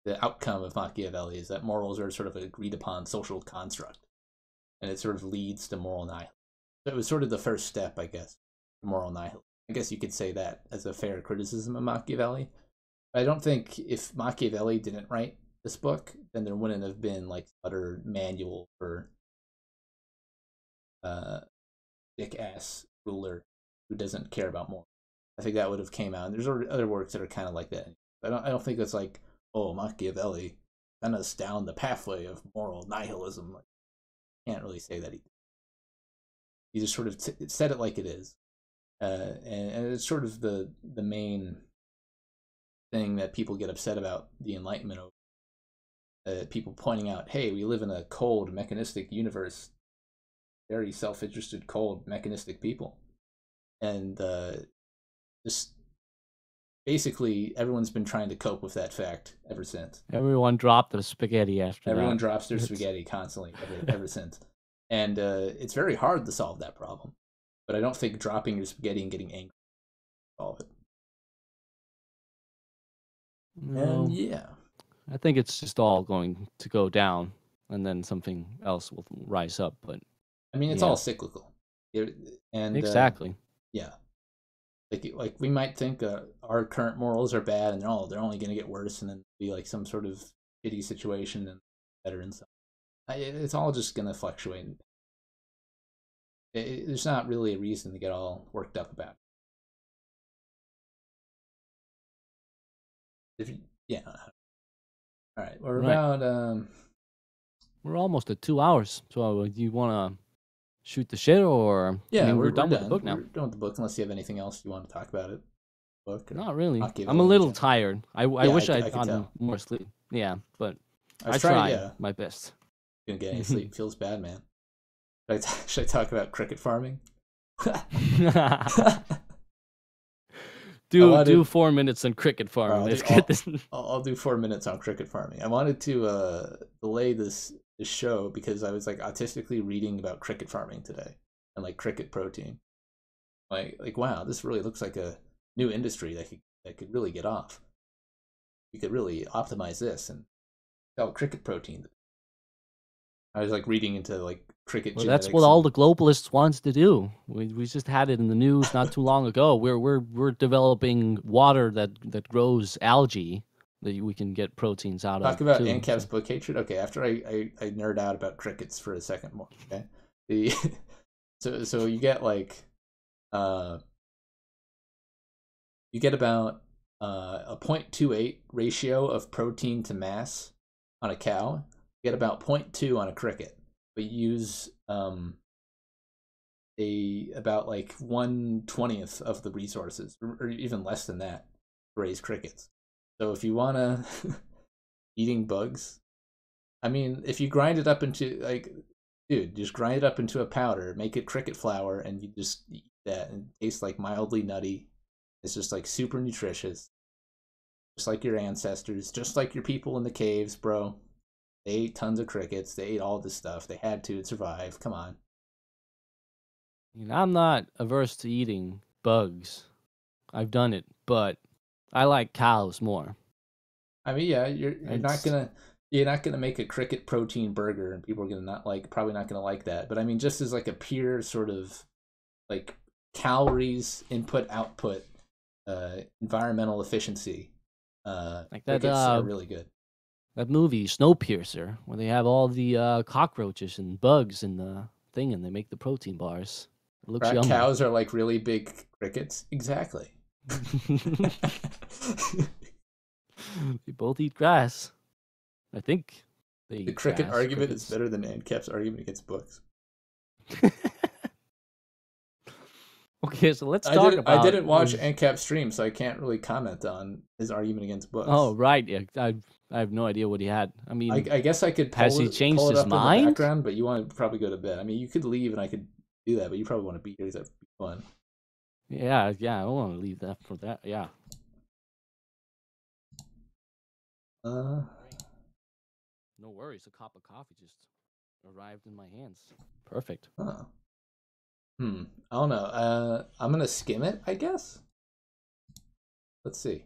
the outcome of Machiavelli is that morals are sort of an agreed upon social construct, and it sort of leads to moral nihilism. So it was sort of the first step, I guess, to moral nihilism. I guess you could say that as a fair criticism of Machiavelli. But I don't think if Machiavelli didn't write this book, then there wouldn't have been like utter manual for dick ass ruler who doesn't care about morals. I think that would have came out. And there's other works that are kind of like that. I don't think it's like, oh, Machiavelli sent us down the pathway of moral nihilism. Like, can't really say that he just sort of said it like it is, and it's sort of the main thing that people get upset about the Enlightenment over. People pointing out, hey, we live in a cold, mechanistic universe, very self-interested, cold, mechanistic people. And just basically everyone's been trying to cope with that fact ever since. Everyone dropped the spaghetti after Everyone that. drops their spaghetti constantly ever since. And it's very hard to solve that problem. But I don't think dropping your spaghetti and getting angry will solve it. No, And yeah. I think it's just all going to go down, and then something else will rise up. But I mean, it's all cyclical. And exactly. Yeah. Like we might think our current morals are bad, and they're only going to get worse, and then be like some sort of shitty situation and better and stuff. It's all just going to fluctuate. There's not really a reason to get all worked up about it. Yeah. All right. We're about. We're almost at 2 hours. So do you want to shoot the shit, or yeah, I mean, we're done with the book now. We're done with the book, unless you have anything else you want to talk about it. Book. Not really. I'm a little tired. I wish I'd gotten more sleep. Yeah, but I tried my best. Didn't get any sleep. Feels bad, man. Should I talk about cricket farming? Do 4 minutes on cricket farming. Let's get this. I'll do 4 minutes on cricket farming. I wanted to delay this show because I was like autistically reading about cricket farming today and like cricket protein. Like wow, this really looks like a new industry that could really get off. We could really optimize this and sell cricket protein. I was like reading into like cricket genetics. That's what all the globalists wants to do. We just had it in the news not too long ago. We're developing water that grows algae that we can get proteins out of. Talk about ANCAP's book hatred. Okay, after I nerd out about crickets for a second more. Okay, so you get like you get about a 0.28 ratio of protein to mass on a cow. You get about 0.2 on a cricket, but you use about like 1/20th of the resources, or even less than that, to raise crickets. So if you wanna eating bugs, I mean, if you grind it up into just grind it up into a powder, make it cricket flour, and you just eat that, and it tastes like mildly nutty. It's just like super nutritious, just like your ancestors, just like your people in the caves, bro. They ate tons of crickets. They ate all this stuff. They had to survive. Come on. I'm not averse to eating bugs. I've done it, but I like cows more. I mean, yeah, you're not gonna make a cricket protein burger, and people are probably not gonna like that. But I mean, just as like a pure sort of like calories input output, environmental efficiency, like crickets are really good. That movie Snowpiercer, where they have all the cockroaches and bugs in the thing, and they make the protein bars. It looks yummy. Cows are like really big crickets. Exactly. They both eat grass. I think they eat the cricket grass. Argument is better than ANCAP's argument against books. Okay, so let's talk about... I didn't watch ANCAP's stream, so I can't really comment on his argument against books. Oh, right. Yeah, I have no idea what he had. I mean... I guess I could has he changed pull it his up mind? In the background, but you want to probably go to bed. I mean, you could leave and I could do that, but you probably want to be here because that'd be fun. Yeah, I want to leave that for that, yeah. No worries, a cup of coffee just arrived in my hands. Perfect. Huh. I don't know. I'm gonna skim it, I guess. Let's see.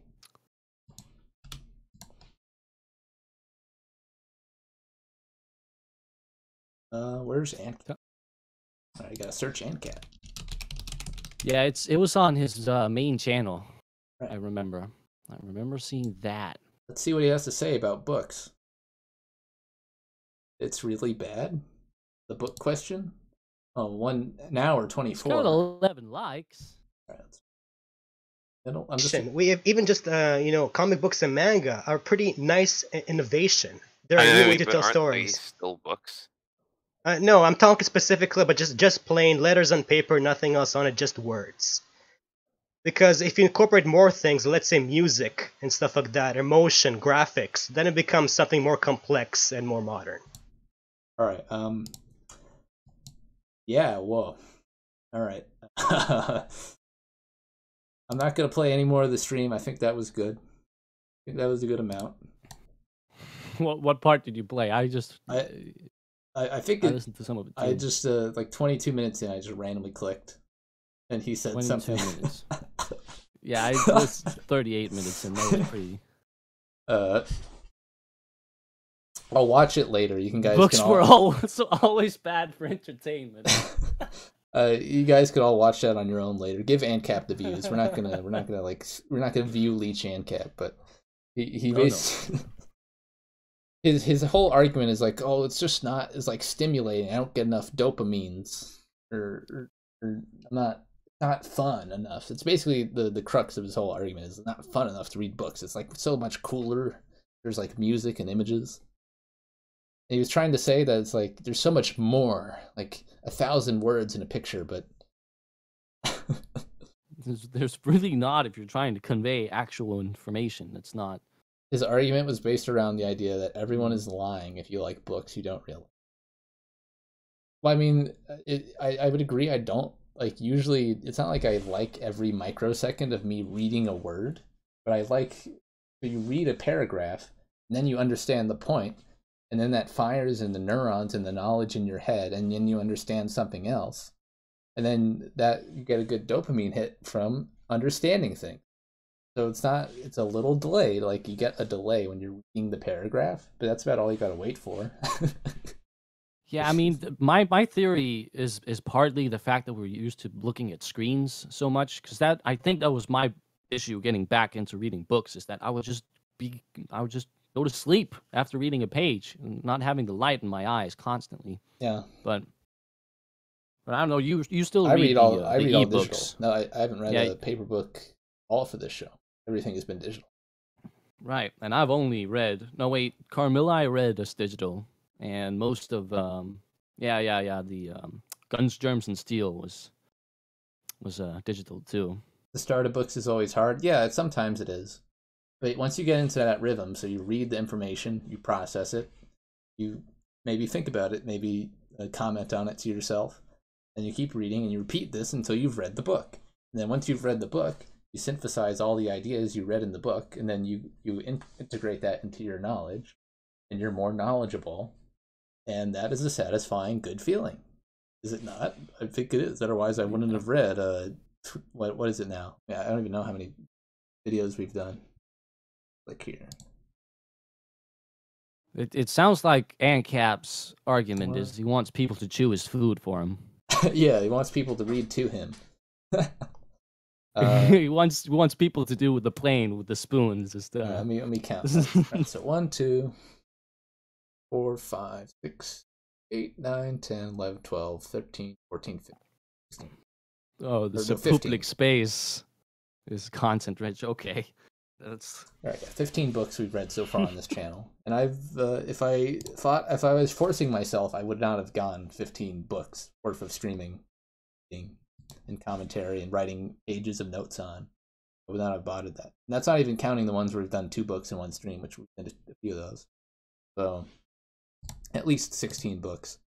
Where's ANCAP? I gotta search ANCAP. Yeah, it was on his main channel. Right. I remember seeing that. Let's see what he has to say about books. It's really bad. The book question. Oh, 1 hour 24. It's got 11 likes. Right. We have even just comic books and manga are pretty nice innovation. They're a new way to tell stories. Still books. No, I'm talking specifically, but just plain letters on paper, nothing else on it, just words. Because if you incorporate more things, let's say music and stuff like that, emotion, graphics, then it becomes something more complex and more modern. All right. Yeah. Whoa. All right. I'm not gonna play any more of the stream. I think that was good. I think that was a good amount. What part did you play? I think I listened to some of it too. I just like 22 minutes in, I just randomly clicked, and he said 22 something. minutes. Yeah, I was 38 minutes, and that was pretty. I'll watch it later. You guys Books can were always bad for entertainment. You guys could all watch that on your own later. Give ANCAP the views. We're not gonna view Leech ANCAP, but he basically. His whole argument is like, oh, it's like stimulating. I don't get enough dopamines, or not fun enough. It's basically the crux of his whole argument is not fun enough to read books. It's like so much cooler. There's like music and images. And he was trying to say that it's like there's so much more, like 1,000 words in a picture, but there's really not if you're trying to convey actual information. It's not. His argument was based around the idea that everyone is lying if you like books you don't realize. Well, I mean, I would agree. I don't like usually. It's not like I like every microsecond of me reading a word, but I like you read a paragraph and then you understand the point, and then that fires in the neurons and the knowledge in your head, and then you understand something else, and then that you get a good dopamine hit from understanding things. So it's a little delayed, like you get a delay when you're reading the paragraph, but that's about all you gotta wait for. Yeah, I mean, my theory is partly the fact that we're used to looking at screens so much, because I think that was my issue getting back into reading books, is that I would just go to sleep after reading a page, and not having the light in my eyes constantly. Yeah. But I don't know, you still read all digital. No, I haven't read a paper book all for this show. Everything has been digital. Right, and I've only read... No, wait, Carmilla I read as digital, and most of... the Guns, Germs, and Steel was digital, too. The start of books is always hard. Yeah, sometimes it is. But once you get into that rhythm, so you read the information, you process it, you maybe think about it, maybe comment on it to yourself, and you keep reading, and you repeat this until you've read the book. And then once you've read the book... You synthesize all the ideas you read in the book, and then you integrate that into your knowledge, and you're more knowledgeable, and that is a satisfying, good feeling. Is it not? I think it is. Otherwise, I wouldn't have read. What is it now? Yeah, I don't even know how many videos we've done. Click here. It sounds like ANCAP's argument is he wants people to chew his food for him. Yeah, he wants people to read to him. He wants people to do with the plane with the spoons. Just let me count. Right, so 1, 2, 4, 5, 6, 8, 9, 10, 11, 12, 13, 14, 15, 16. Oh, the public space is content rich. Okay, that's all right. 15 books we've read so far on this channel, and I've if I was forcing myself, I would not have gone 15 books worth of streaming and commentary and writing pages of notes on. I would not have bothered that. And that's not even counting the ones where we've done 2 books in one stream, which we did a few of those. So at least 16 books.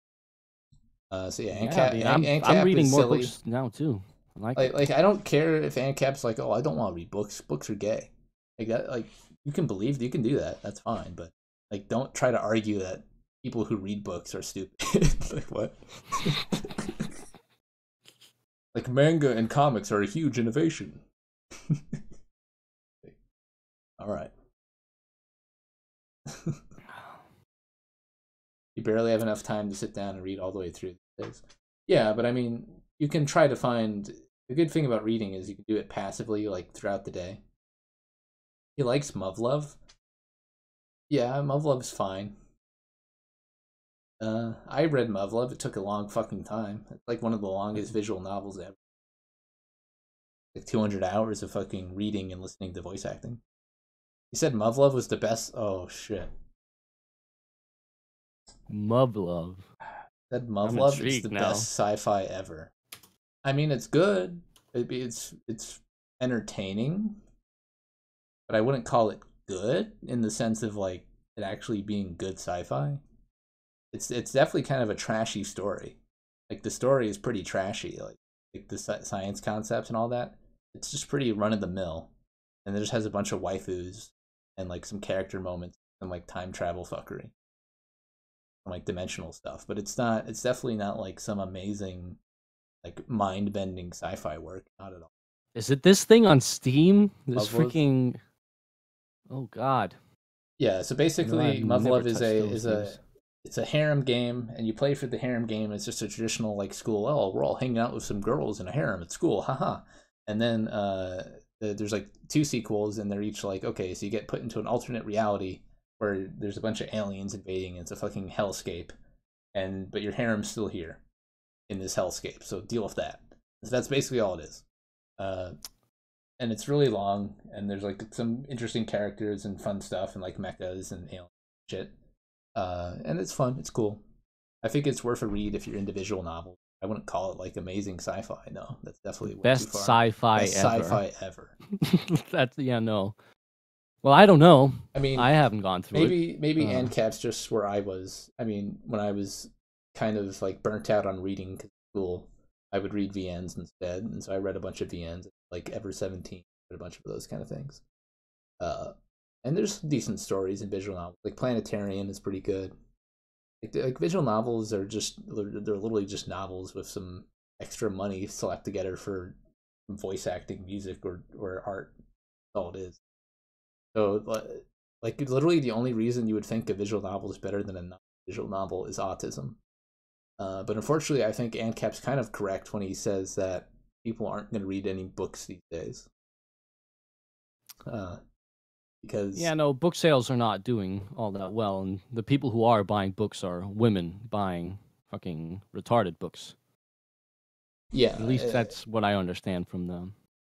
So yeah, ANCAP I'm reading more silly. Books now too. I like I don't care if ANCAP's like, oh, I don't want to read books. Books are gay. Like that. Like you can do that. That's fine. But like, don't try to argue that people who read books are stupid. Like what? Like manga and comics are a huge innovation. All right. You barely have enough time to sit down and read all the way through this. Yeah, but I mean, you can try to find... The good thing about reading is you can do it passively, like, throughout the day. He likes Muv-Love. Yeah, Muv-Love's fine. I read Muv-Love. It took a long fucking time. It's like one of the longest visual novels ever. Like 200 hours of fucking reading and listening to voice acting. He said Muv-Love was the best... Oh, shit. Muv-Love. Said Muv-Love is the best sci-fi ever. I mean, it's good. It's entertaining, but I wouldn't call it good in the sense of like it actually being good sci-fi. It's definitely kind of a trashy story. Like the story is pretty trashy, like the science concepts and all that. It's just pretty run of the mill, and it just has a bunch of waifus and like some character moments and like time travel fuckery and like dimensional stuff. But it's not. It's definitely not like some amazing, like mind bending sci-fi work. Not at all. Is it this thing on Steam? This Love Love? freaking. Oh God. Yeah. So basically, No, I've never Muv-Luv is a touched it's a harem game, and you play for the harem game. It's just a traditional like school. Oh, we're all hanging out with some girls in a harem at school, haha. And then there's like 2 sequels, and they're each like, okay, so you get put into an alternate reality where there's a bunch of aliens invading. And it's a fucking hellscape, but your harem's still here in this hellscape. So deal with that. So that's basically all it is. And it's really long, and there's like some interesting characters and fun stuff, and like mechas and alien shit. And it's fun. It's cool. I think it's worth a read if you're into visual novels. I wouldn't call it like amazing sci-fi. No, that's definitely way best too far. sci-fi Best ever. sci-fi ever. That's no. Well, I don't know. I mean, I haven't gone through maybe ANCAP's just where I was. I mean, when I was kind of like burnt out on reading school, I would read VNs instead, and so I read a bunch of VNs, like Ever 17, read a bunch of those kind of things. And there's decent stories in visual novels. Like Planetarium is pretty good. Like visual novels are they're literally just novels with some extra money slapped together for voice acting, music, or art. That's all it is. So like literally the only reason you would think a visual novel is better than a non-visual novel is autism. But unfortunately, I think ANCAP's kind of correct when he says that people aren't going to read any books these days. Because book sales are not doing all that well, and the people who are buying books are women buying fucking retarded books. Yeah, at least that's what I understand from the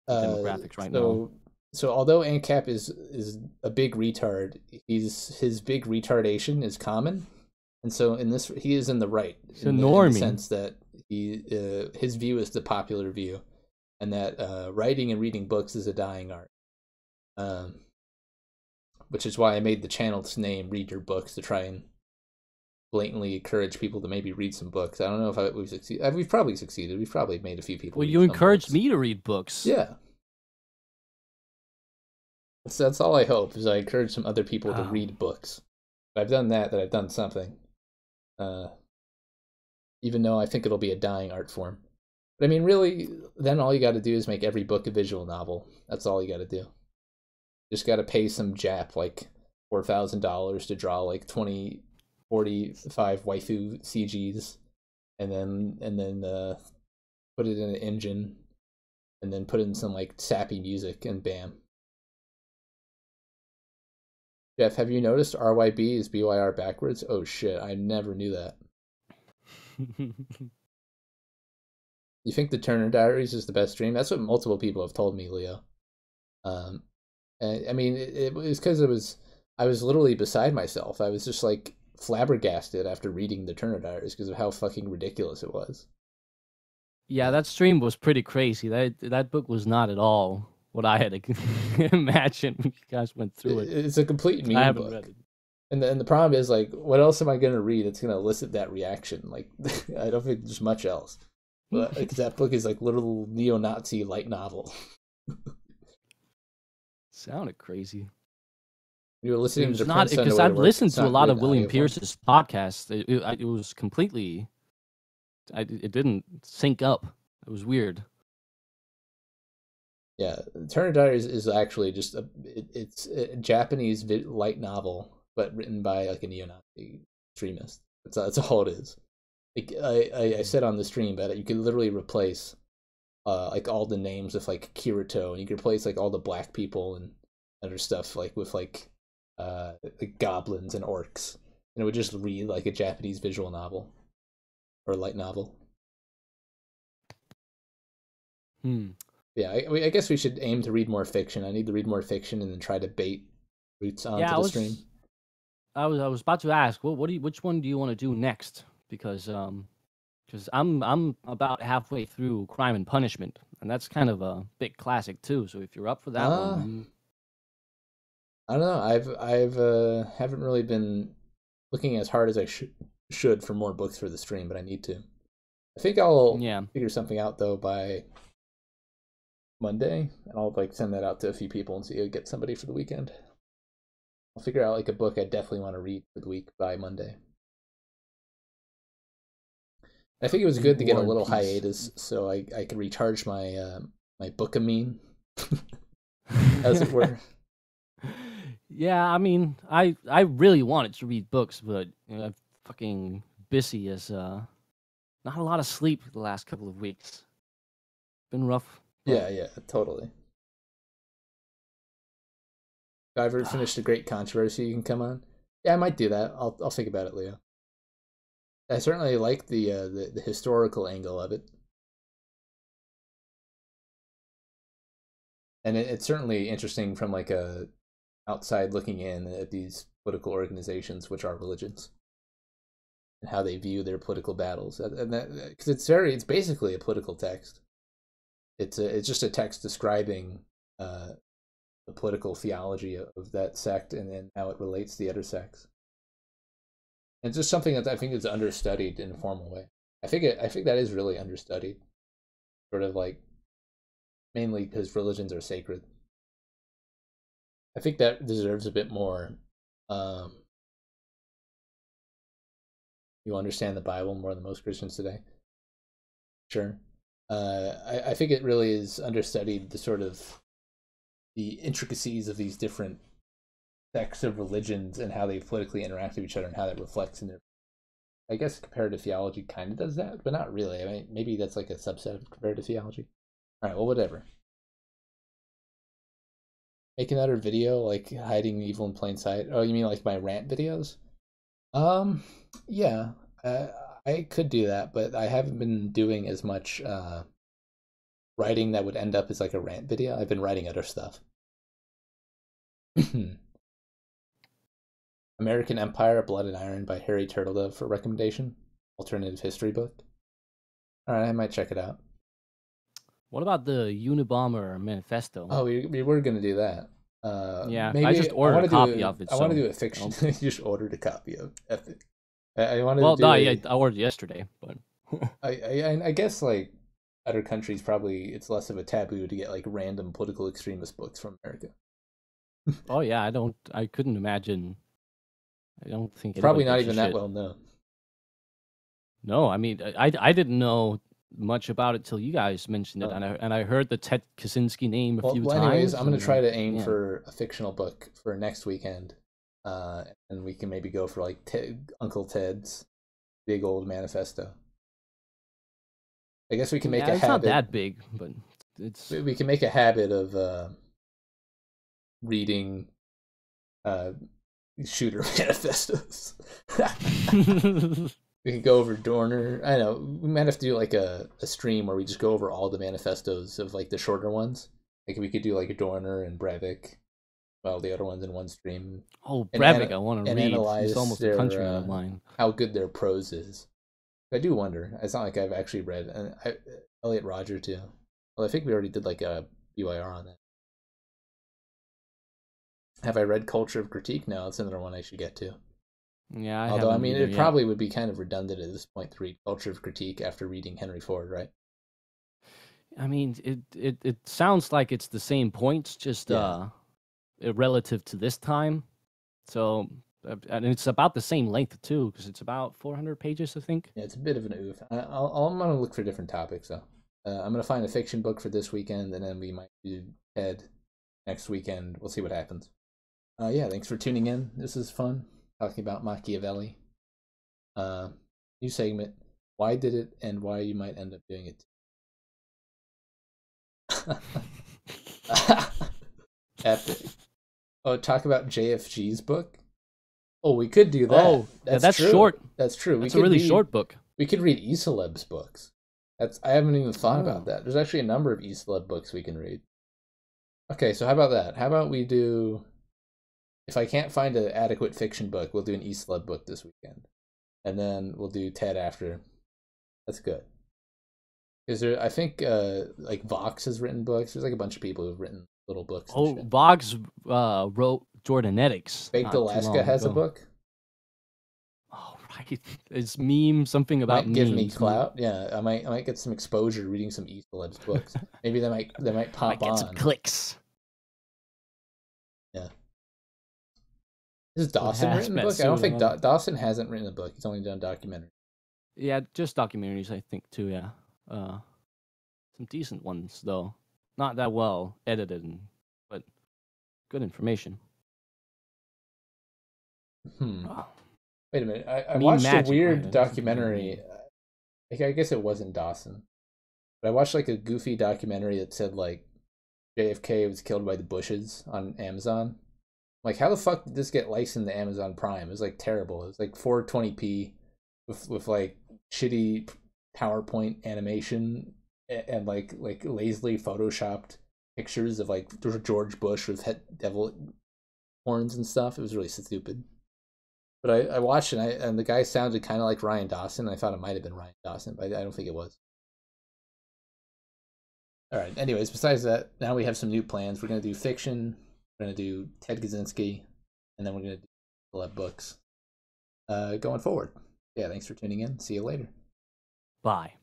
demographics right now. So although ANCAP is a big retard, his big retardation is common, and so in this he is in the right. In the sense that his view is the popular view, and that writing and reading books is a dying art. Which is why I made the channel's name Read Your Books, to try and blatantly encourage people to maybe read some books. I don't know if we've succeeded. We've probably succeeded. We've probably made a few people. Well, you encouraged me to read books. Yeah. So that's all I hope, is I encourage some other people to read books. If I've done that, I've done something. Even though I think it'll be a dying art form. But I mean, really, then all you got to do is make every book a visual novel. That's all you got to do. Just got to pay some Jap like $4,000 to draw like 45 waifu CGs, and then put it in an engine, and then put in some like sappy music, and bam. Jeff, have you noticed RYB is BYR backwards? Oh shit, I never knew that. You think the Turner Diaries is the best stream? That's what multiple people have told me, Leo. I mean, it was because I was literally beside myself. I was just like flabbergasted after reading the Turner Diaries because of how fucking ridiculous it was. Yeah, that stream was pretty crazy. That book was not at all what I had imagined when you guys went through it. It's a complete meme book. I haven't read it. And the problem is, like, what else am I going to read that's going to elicit that reaction? Like, I don't think there's much else. But like, that book is like literal neo-Nazi light novel. Sounded crazy. You were listening to not because I've listened to a lot of William Pierce's podcasts. It was completely. It didn't sync up. It was weird. Yeah, Turner Diaries is actually just it's a Japanese light novel, but written by like a neo-Nazi extremist. That's all it is. Like, I said on the stream that you could literally replace like all the names with like Kirito, and you could replace like all the black people and other stuff like with like goblins and orcs, and it would just read like a Japanese visual novel or light novel. Yeah, I guess we should aim to read more fiction. I need to read more fiction and then try to bait Roots onto the stream. I was about to ask, which one do you want to do next? Because Because I'm about halfway through Crime and Punishment, and that's kind of a big classic too. So if you're up for that one, I don't know. I've haven't really been looking as hard as I should for more books for the stream, but I need to. I think I'll yeah. figure something out though by Monday, and I'll like send that out to a few people and see if I get somebody for the weekend. I'll figure out like a book I definitely want to read for the week by Monday. I think it was good to get a little hiatus so I could recharge my my bookamine, as it were. Yeah, I mean, I really wanted to read books, but I'm fucking busy as not a lot of sleep the last couple of weeks. Been rough. Yeah, totally. If I ever finished a great controversy, you can come on. Yeah, I might do that. I'll think about it, Leo. I certainly like the historical angle of it, and it's certainly interesting from like a outside looking in at these political organizations, which are religions, and how they view their political battles. And that because it's basically a political text. It's just a text describing the political theology of that sect and how it relates to the other sects. And it's just something that I think is understudied in a formal way. I think that is really understudied, sort of like mainly because religions are sacred. I think that deserves a bit more. You understand the Bible more than most Christians today. Sure. I think it really is understudied the sort of the intricacies of these different sects of religions and how they politically interact with each other and how that reflects in their. I guess comparative theology kind of does that, but not really. I mean, maybe that's like a subset of comparative theology. All right, well, whatever. Make another video like hiding evil in plain sight. Oh, you mean like my rant videos? Yeah, I could do that, but I haven't been doing as much writing that would end up as like a rant video. I've been writing other stuff. American Empire, Blood and Iron by Harry Turtledove for recommendation. Alternative history book. Alright, I might check it out. What about the Unabomber Manifesto? Oh, we were going to do that. Yeah, maybe I just ordered a copy of it. I want to do a fiction. You just ordered a copy of Epic. I wanted well, to do I ordered yesterday, but I guess like other countries probably it's less of a taboo to get like random political extremist books from America. Oh yeah, I couldn't imagine. I don't think probably not gives a even that shit. well known. No, I mean I didn't know much about it till you guys mentioned it, and I heard the Ted Kaczynski name a few times. Anyways, I'm gonna try to aim for a fictional book for next weekend, and we can maybe go for like Uncle Ted's big old manifesto. I guess we can make a habit. It's not that big, but it's. We can make a habit of reading shooter manifestos. We could go over Dorner. I know we might have to do like a stream where we just go over all the manifestos of like the shorter ones. Like we could do like Dorner and Breivik, well the other ones in one stream. Oh, Breivik, I want to read. Analyze He's almost a countryman of mine. How good their prose is. I do wonder. It's not like I've actually read Elliot Rodger too. Well, I think we already did like a BYR on that. Have I read Culture of Critique? No, that's another one I should get to. Yeah, although I mean, it probably would be kind of redundant at this point to read Culture of Critique after reading Henry Ford, right? I mean, it sounds like it's the same points, just relative to this time. So, and it's about the same length too, because it's about 400 pages, I think. Yeah, it's a bit of an oof. I'm gonna look for different topics though. I'm gonna find a fiction book for this weekend, and then we might do Ted next weekend. We'll see what happens. Yeah, thanks for tuning in. This is fun. Talking about Machiavelli. New segment. Why did it and why you might end up doing it. Epic. Oh, talk about JFG's book? Oh, we could do that. Oh, that's true. short. That's true. That's a really short book. We could read Iseleb's books. I haven't even thought about that. There's actually a number of Iseleb books we can read. Okay, so how about that? How about we do... If I can't find an adequate fiction book, we'll do an Iseleb book this weekend. And then we'll do Ted after. That's good. Is there? I think like Vox has written books. There's like a bunch of people who've written little books. And Oh, shit. Vox wrote Jordanetics. Baked not too Alaska long has a ago. book. Oh, right. It's meme something about Might give me memes. clout. Yeah, I might get some exposure reading some Easteleb's books. Maybe they might Might pop get on. some clicks. Yeah. Has Dawson written a book? I don't think Dawson hasn't written a book. He's only done documentary. Yeah, just documentaries, I think, too, yeah. Some decent ones, though. Not that well edited, but good information. Oh. Wait a minute. I Meme watched magic, a weird right? documentary. I guess it wasn't Dawson. But I watched like a goofy documentary that said like JFK was killed by the Bushes on Amazon. Like, how the fuck did this get licensed to Amazon Prime? It was like terrible. It was like 420p with like shitty PowerPoint animation and like lazily photoshopped pictures of like George Bush with devil horns and stuff. It was really stupid. But I watched it and the guy sounded kind of like Ryan Dawson. I thought it might have been Ryan Dawson, but I don't think it was. All right. Anyways, besides that, now we have some new plans. We're gonna do fiction. We're gonna do Ted Kaczynski, and then we're gonna do celeb books. Going forward. Yeah. Thanks for tuning in. See you later. Bye.